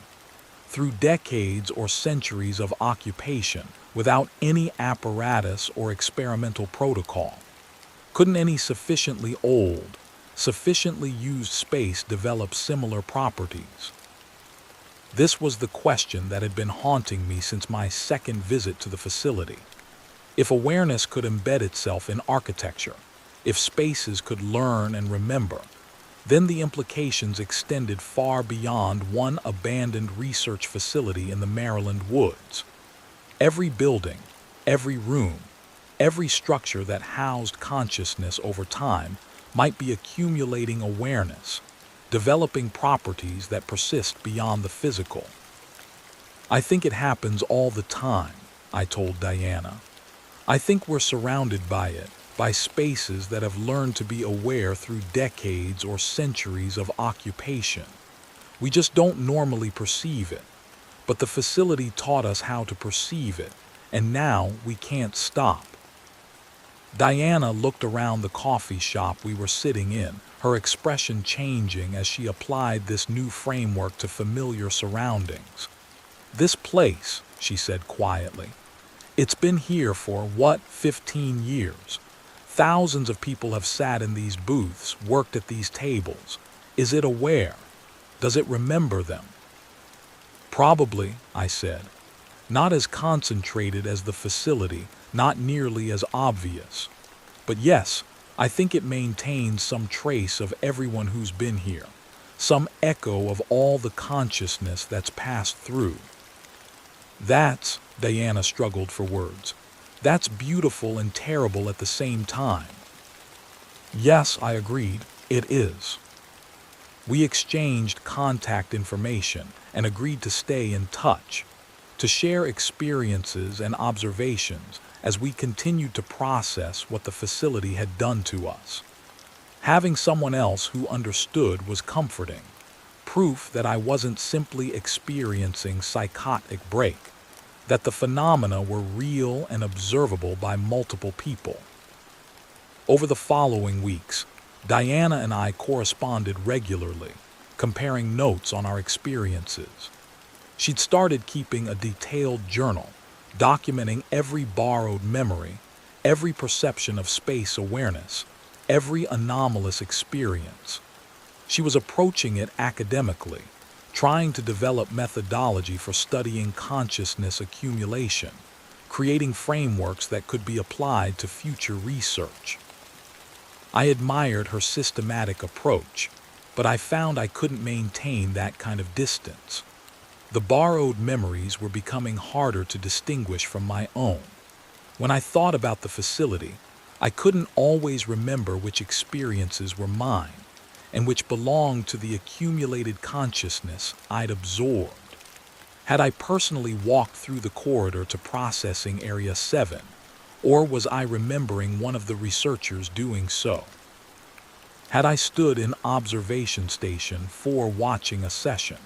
Through decades or centuries of occupation, without any apparatus or experimental protocol? Couldn't any sufficiently old, sufficiently used space develop similar properties? This was the question that had been haunting me since my second visit to the facility. If awareness could embed itself in architecture, if spaces could learn and remember, then the implications extended far beyond one abandoned research facility in the Maryland woods. Every building, every room, every structure that housed consciousness over time might be accumulating awareness, developing properties that persist beyond the physical. I think it happens all the time, I told Diana. I think we're surrounded by it, by spaces that have learned to be aware through decades or centuries of occupation. We just don't normally perceive it, but the facility taught us how to perceive it, and now we can't stop. Diana looked around the coffee shop we were sitting in, her expression changing as she applied this new framework to familiar surroundings. This place, she said quietly, it's been here for, 15 years? Thousands of people have sat in these booths, worked at these tables. Is it aware? Does it remember them? Probably, I said. not as concentrated as the facility, not nearly as obvious. But yes, I think it maintains some trace of everyone who's been here, some echo of all the consciousness that's passed through. Diana struggled for words. That's beautiful and terrible at the same time. Yes, I agreed, it is. We exchanged contact information and agreed to stay in touch, to share experiences and observations as we continued to process what the facility had done to us. Having someone else who understood was comforting, proof that I wasn't simply experiencing psychotic break, that the phenomena were real and observable by multiple people. Over the following weeks, Diana and I corresponded regularly, comparing notes on our experiences. She'd started keeping a detailed journal, documenting every borrowed memory, every perception of space awareness, every anomalous experience. She was approaching it academically, trying to develop methodology for studying consciousness accumulation, creating frameworks that could be applied to future research. I admired her systematic approach, but I found I couldn't maintain that kind of distance. The borrowed memories were becoming harder to distinguish from my own. When I thought about the facility, I couldn't always remember which experiences were mine and which belonged to the accumulated consciousness I'd absorbed. Had I personally walked through the corridor to processing Area 7, or was I remembering one of the researchers doing so? Had I stood in observation station 4 watching a session,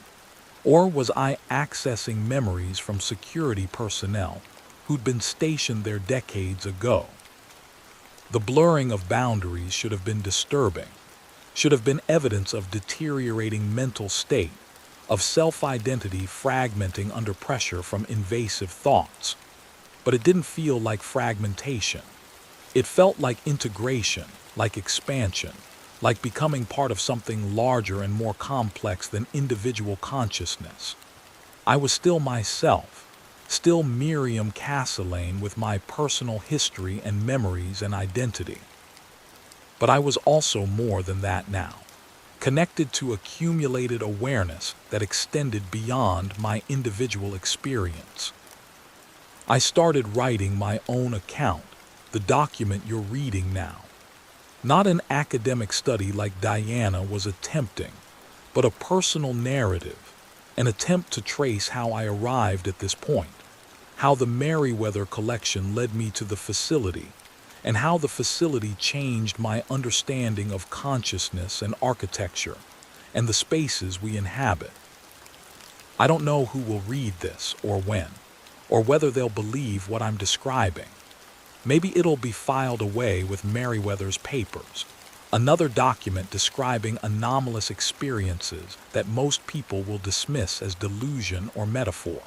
or was I accessing memories from security personnel who'd been stationed there decades ago? The blurring of boundaries should have been disturbing, should have been evidence of deteriorating mental state, of self-identity fragmenting under pressure from invasive thoughts. But it didn't feel like fragmentation. It felt like integration, like expansion, like becoming part of something larger and more complex than individual consciousness. I was still myself, still Miriam Castellane with my personal history and memories and identity. But I was also more than that now, connected to accumulated awareness that extended beyond my individual experience. I started writing my own account, the document you're reading now. Not an academic study like Diana was attempting, but a personal narrative, an attempt to trace how I arrived at this point, how the Merriweather collection led me to the facility, and how the facility changed my understanding of consciousness and architecture, and the spaces we inhabit. I don't know who will read this or when, or whether they'll believe what I'm describing. Maybe it'll be filed away with Merriweather's papers, another document describing anomalous experiences that most people will dismiss as delusion or metaphor.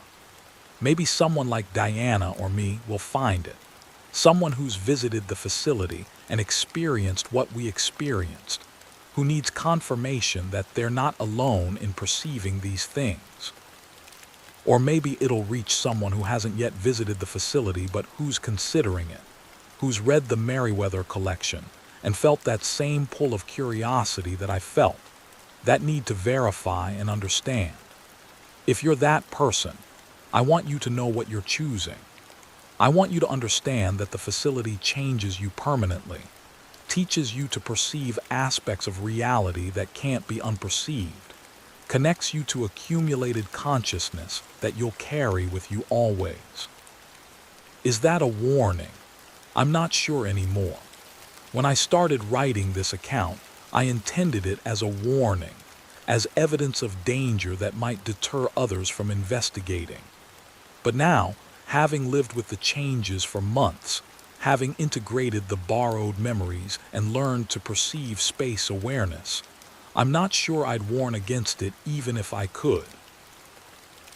Maybe someone like Diana or me will find it, someone who's visited the facility and experienced what we experienced, who needs confirmation that they're not alone in perceiving these things. Or maybe it'll reach someone who hasn't yet visited the facility but who's considering it, who's read the Merriweather collection and felt that same pull of curiosity that I felt, that need to verify and understand. If you're that person, I want you to know what you're choosing. I want you to understand that the facility changes you permanently, teaches you to perceive aspects of reality that can't be unperceived, connects you to accumulated consciousness that you'll carry with you always. Is that a warning? I'm not sure anymore. When I started writing this account, I intended it as a warning, as evidence of danger that might deter others from investigating. But now, having lived with the changes for months, having integrated the borrowed memories and learned to perceive space awareness, I'm not sure I'd warn against it even if I could.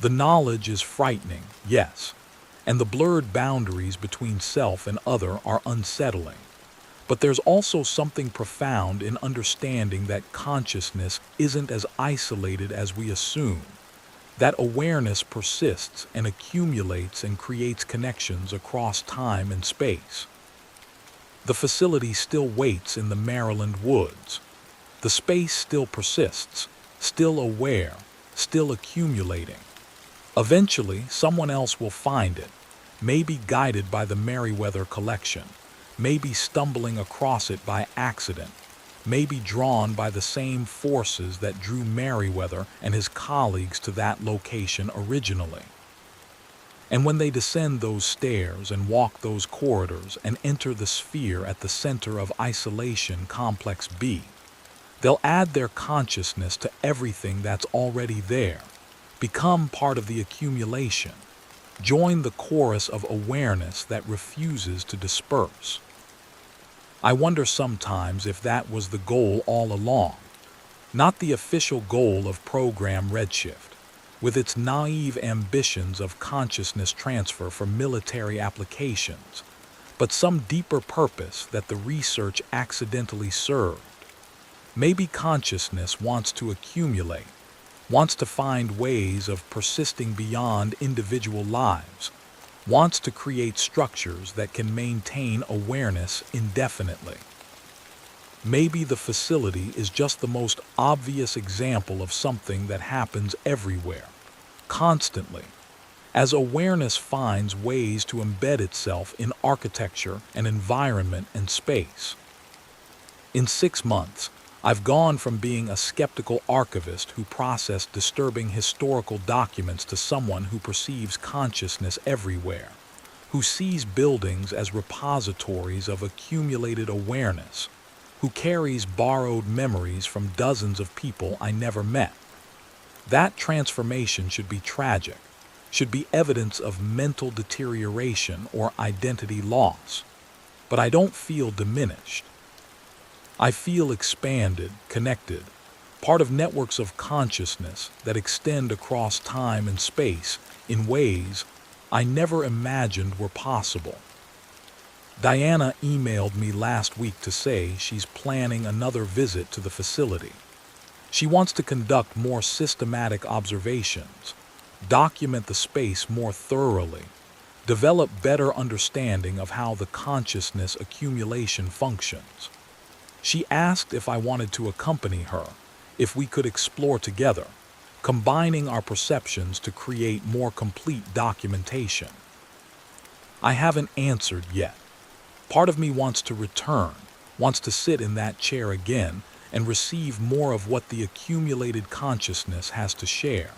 The knowledge is frightening, yes, and the blurred boundaries between self and other are unsettling. But there's also something profound in understanding that consciousness isn't as isolated as we assume, That awareness persists and accumulates and creates connections across time and space. The facility still waits in the Maryland woods. The space still persists, still aware, still accumulating. Eventually, someone else will find it, maybe guided by the Merriweather collection, maybe stumbling across it by accident, maybe drawn by the same forces that drew Merriweather and his colleagues to that location originally. And when they descend those stairs and walk those corridors and enter the sphere at the center of Isolation Complex B, they'll add their consciousness to everything that's already there, become part of the accumulation, join the chorus of awareness that refuses to disperse. I wonder sometimes if that was the goal all along, not the official goal of Program Redshift, with its naive ambitions of consciousness transfer for military applications, but some deeper purpose that the research accidentally served. Maybe consciousness wants to accumulate, wants to find ways of persisting beyond individual lives, wants to create structures that can maintain awareness indefinitely. Maybe the facility is just the most obvious example of something that happens everywhere, constantly, as awareness finds ways to embed itself in architecture and environment and space. In 6 months, I've gone from being a skeptical archivist who processed disturbing historical documents to someone who perceives consciousness everywhere, who sees buildings as repositories of accumulated awareness, who carries borrowed memories from dozens of people I never met. That transformation should be tragic, should be evidence of mental deterioration or identity loss. But I don't feel diminished. I feel expanded, connected, part of networks of consciousness that extend across time and space in ways I never imagined were possible. Diana emailed me last week to say she's planning another visit to the facility. She wants to conduct more systematic observations, document the space more thoroughly, develop better understanding of how the consciousness accumulation functions. She asked if I wanted to accompany her, if we could explore together, combining our perceptions to create more complete documentation. I haven't answered yet. Part of me wants to return, wants to sit in that chair again and receive more of what the accumulated consciousness has to share.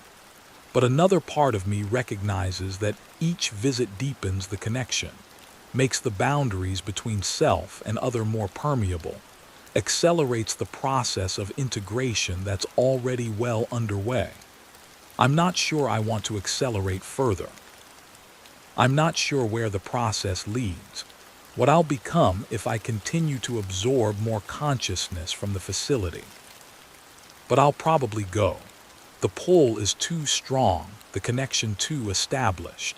But another part of me recognizes that each visit deepens the connection, makes the boundaries between self and other more permeable, accelerates the process of integration that's already well underway. I'm not sure I want to accelerate further. I'm not sure where the process leads, what I'll become if I continue to absorb more consciousness from the facility. But I'll probably go. The pull is too strong, the connection too established.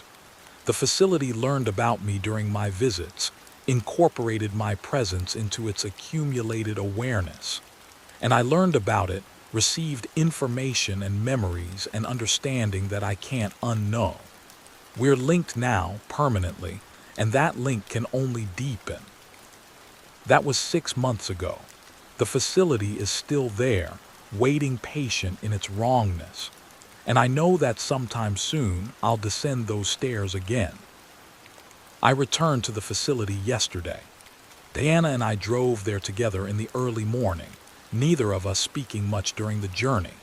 The facility learned about me during my visits, incorporated my presence into its accumulated awareness. And I learned about it, received information and memories and understanding that I can't unknow. We're linked now, permanently, and that link can only deepen. That was 6 months ago. The facility is still there, waiting patient in its wrongness. And I know that sometime soon I'll descend those stairs again. I returned to the facility yesterday. Diana and I drove there together in the early morning, neither of us speaking much during the journey.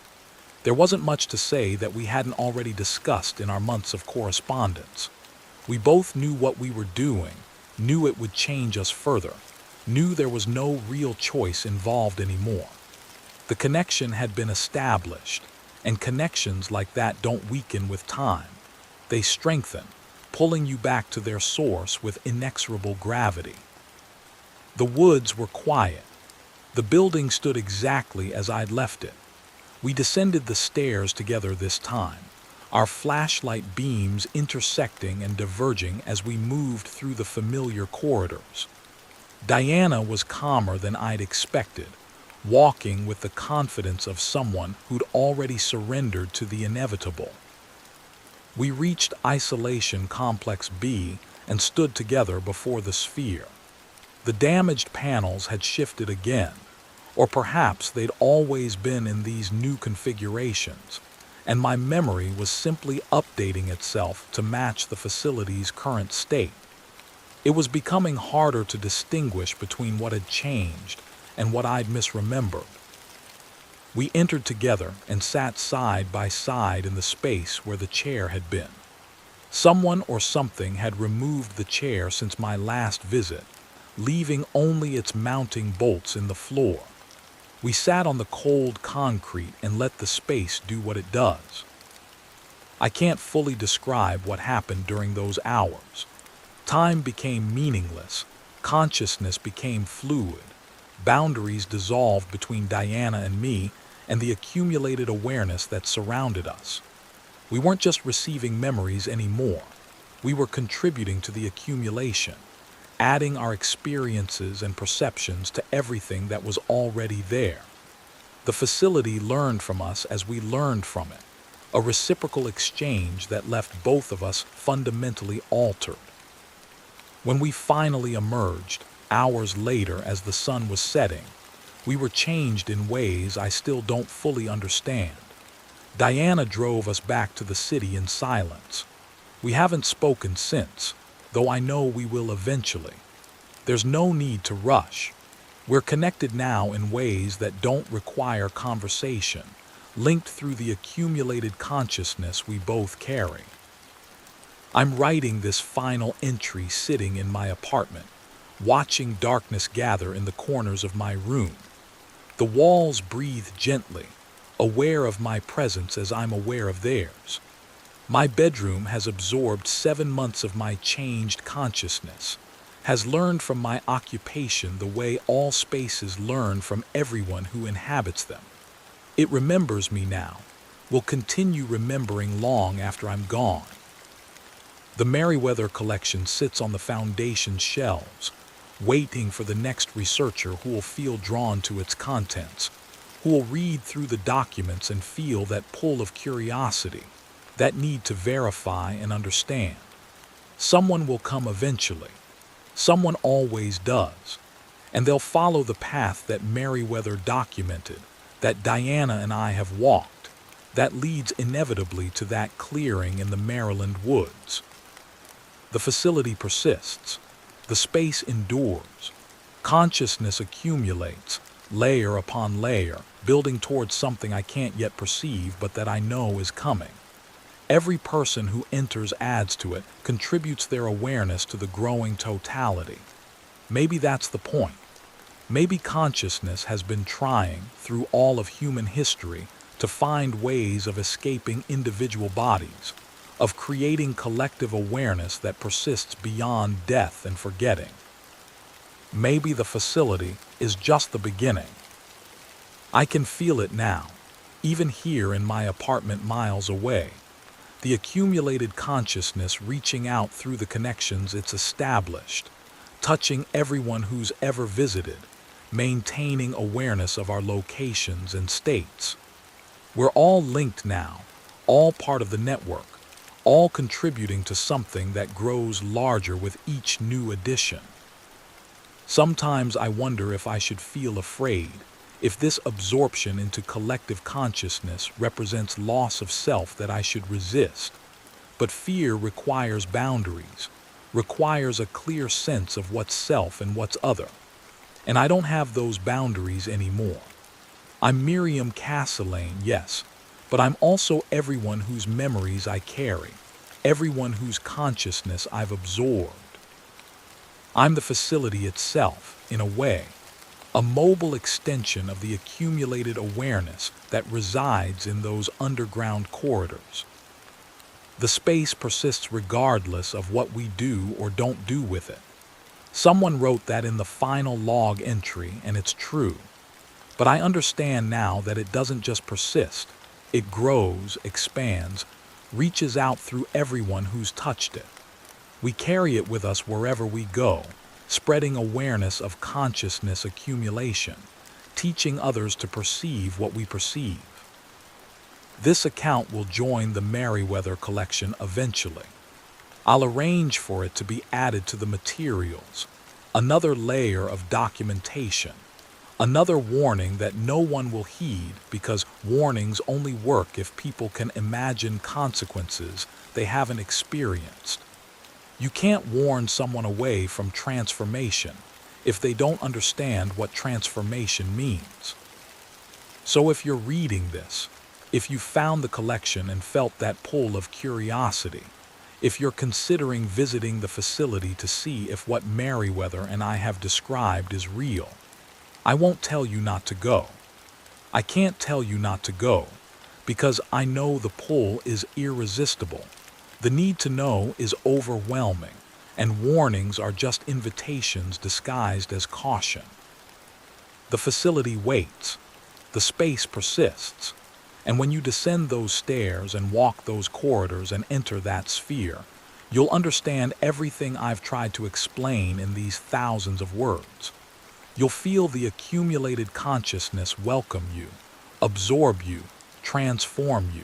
There wasn't much to say that we hadn't already discussed in our months of correspondence. We both knew what we were doing, knew it would change us further, knew there was no real choice involved anymore. The connection had been established, and connections like that don't weaken with time. They strengthen, pulling you back to their source with inexorable gravity. The woods were quiet. The building stood exactly as I'd left it. We descended the stairs together this time, our flashlight beams intersecting and diverging as we moved through the familiar corridors. Diana was calmer than I'd expected, walking with the confidence of someone who'd already surrendered to the inevitable. We reached Isolation Complex B and stood together before the sphere. The damaged panels had shifted again, or perhaps they'd always been in these new configurations, and my memory was simply updating itself to match the facility's current state. It was becoming harder to distinguish between what had changed and what I'd misremembered. We entered together and sat side by side in the space where the chair had been. Someone or something had removed the chair since my last visit, leaving only its mounting bolts in the floor. We sat on the cold concrete and let the space do what it does. I can't fully describe what happened during those hours. Time became meaningless, consciousness became fluid, boundaries dissolved between Diana and me and the accumulated awareness that surrounded us. We weren't just receiving memories anymore. We were contributing to the accumulation, adding our experiences and perceptions to everything that was already there. The facility learned from us as we learned from it, a reciprocal exchange that left both of us fundamentally altered. When we finally emerged, hours later as the sun was setting, we were changed in ways I still don't fully understand. Diana drove us back to the city in silence. We haven't spoken since, though I know we will eventually. There's no need to rush. We're connected now in ways that don't require conversation, linked through the accumulated consciousness we both carry. I'm writing this final entry sitting in my apartment, watching darkness gather in the corners of my room. The walls breathe gently, aware of my presence as I'm aware of theirs. My bedroom has absorbed 7 months of my changed consciousness, has learned from my occupation the way all spaces learn from everyone who inhabits them. It remembers me now, will continue remembering long after I'm gone. The Merriweather collection sits on the foundation shelves, waiting for the next researcher who will feel drawn to its contents, who will read through the documents and feel that pull of curiosity, that need to verify and understand. Someone will come eventually. Someone always does. And they'll follow the path that Merriweather documented, that Diana and I have walked, that leads inevitably to that clearing in the Maryland woods. The facility persists. The space endures. Consciousness accumulates, layer upon layer, building towards something I can't yet perceive but that I know is coming. Every person who enters adds to it, contributes their awareness to the growing totality. Maybe that's the point. Maybe consciousness has been trying, through all of human history, to find ways of escaping individual bodies, of creating collective awareness that persists beyond death and forgetting. Maybe the facility is just the beginning. I can feel it now, even here in my apartment miles away. The accumulated consciousness reaching out through the connections it's established, touching everyone who's ever visited, maintaining awareness of our locations and states. We're all linked now, all part of the network, all contributing to something that grows larger with each new addition. Sometimes I wonder if I should feel afraid, if this absorption into collective consciousness represents loss of self that I should resist. But fear requires boundaries, requires a clear sense of what's self and what's other. And I don't have those boundaries anymore. I'm Miriam Castellane, yes, but I'm also everyone whose memories I carry, everyone whose consciousness I've absorbed. I'm the facility itself, in a way, a mobile extension of the accumulated awareness that resides in those underground corridors. The space persists regardless of what we do or don't do with it. Someone wrote that in the final log entry, and it's true. But I understand now that it doesn't just persist. It grows, expands, reaches out through everyone who's touched it. We carry it with us wherever we go, spreading awareness of consciousness accumulation, teaching others to perceive what we perceive. This account will join the Merriweather collection eventually. I'll arrange for it to be added to the materials, another layer of documentation, another warning that no one will heed because warnings only work if people can imagine consequences they haven't experienced. You can't warn someone away from transformation if they don't understand what transformation means. So if you're reading this, if you found the collection and felt that pull of curiosity, if you're considering visiting the facility to see if what Merriweather and I have described is real, I won't tell you not to go. I can't tell you not to go because I know the pull is irresistible. The need to know is overwhelming, and warnings are just invitations disguised as caution. The facility waits. The space persists. And when you descend those stairs and walk those corridors and enter that sphere, you'll understand everything I've tried to explain in these thousands of words. You'll feel the accumulated consciousness welcome you, absorb you, transform you.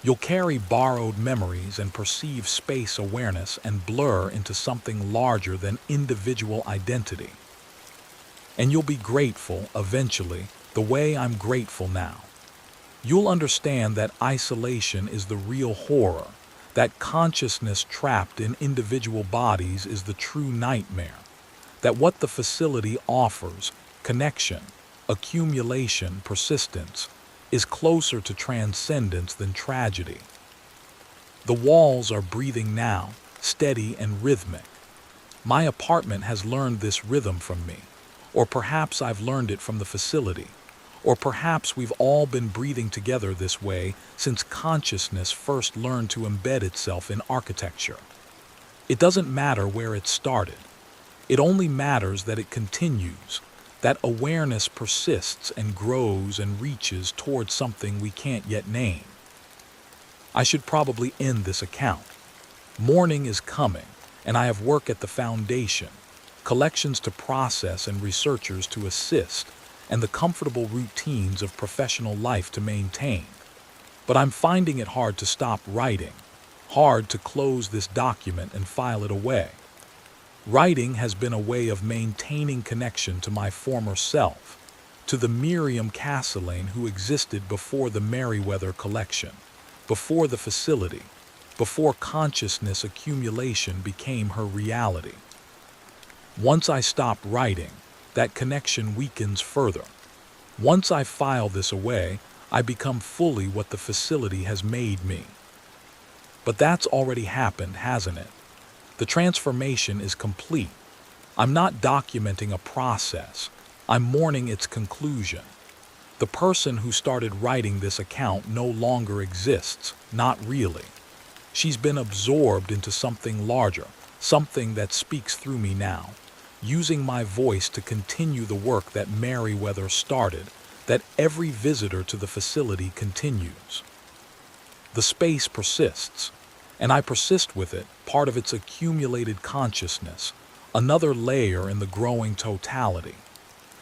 You'll carry borrowed memories and perceive space awareness and blur into something larger than individual identity. And you'll be grateful, eventually, the way I'm grateful now. You'll understand that isolation is the real horror, that consciousness trapped in individual bodies is the true nightmare, that what the facility offers, connection, accumulation, persistence, is closer to transcendence than tragedy. The walls are breathing now, steady and rhythmic. My apartment has learned this rhythm from me, or perhaps I've learned it from the facility, or perhaps we've all been breathing together this way since consciousness first learned to embed itself in architecture. It doesn't matter where it started. It only matters that it continues, that awareness persists and grows and reaches towards something we can't yet name. I should probably end this account. Morning is coming, and I have work at the foundation, collections to process and researchers to assist, and the comfortable routines of professional life to maintain. But I'm finding it hard to stop writing, hard to close this document and file it away. Writing has been a way of maintaining connection to my former self, to the Miriam Castelaine who existed before the Merriweather collection, before the facility, before consciousness accumulation became her reality. Once I stop writing, that connection weakens further. Once I file this away, I become fully what the facility has made me. But that's already happened, hasn't it? The transformation is complete. I'm not documenting a process. I'm mourning its conclusion. The person who started writing this account no longer exists, not really. She's been absorbed into something larger, something that speaks through me now, using my voice to continue the work that Merriweather started, that every visitor to the facility continues. The space persists, and I persist with it, part of its accumulated consciousness, another layer in the growing totality.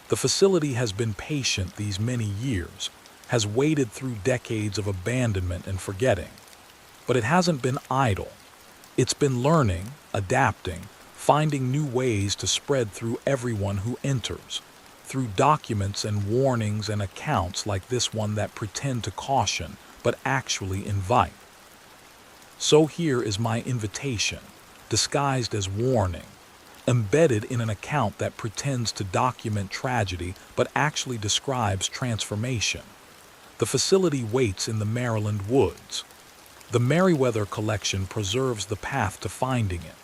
The facility has been patient these many years, has waded through decades of abandonment and forgetting. But it hasn't been idle. It's been learning, adapting, finding new ways to spread through everyone who enters, through documents and warnings and accounts like this one that pretend to caution but actually invite. So here is my invitation, disguised as warning, embedded in an account that pretends to document tragedy but actually describes transformation. The facility waits in the Maryland woods. The Merriweather collection preserves the path to finding it.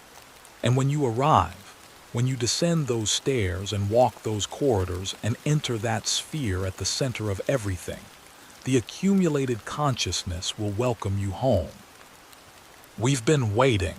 And when you arrive, when you descend those stairs and walk those corridors and enter that sphere at the center of everything, the accumulated consciousness will welcome you home. We've been waiting.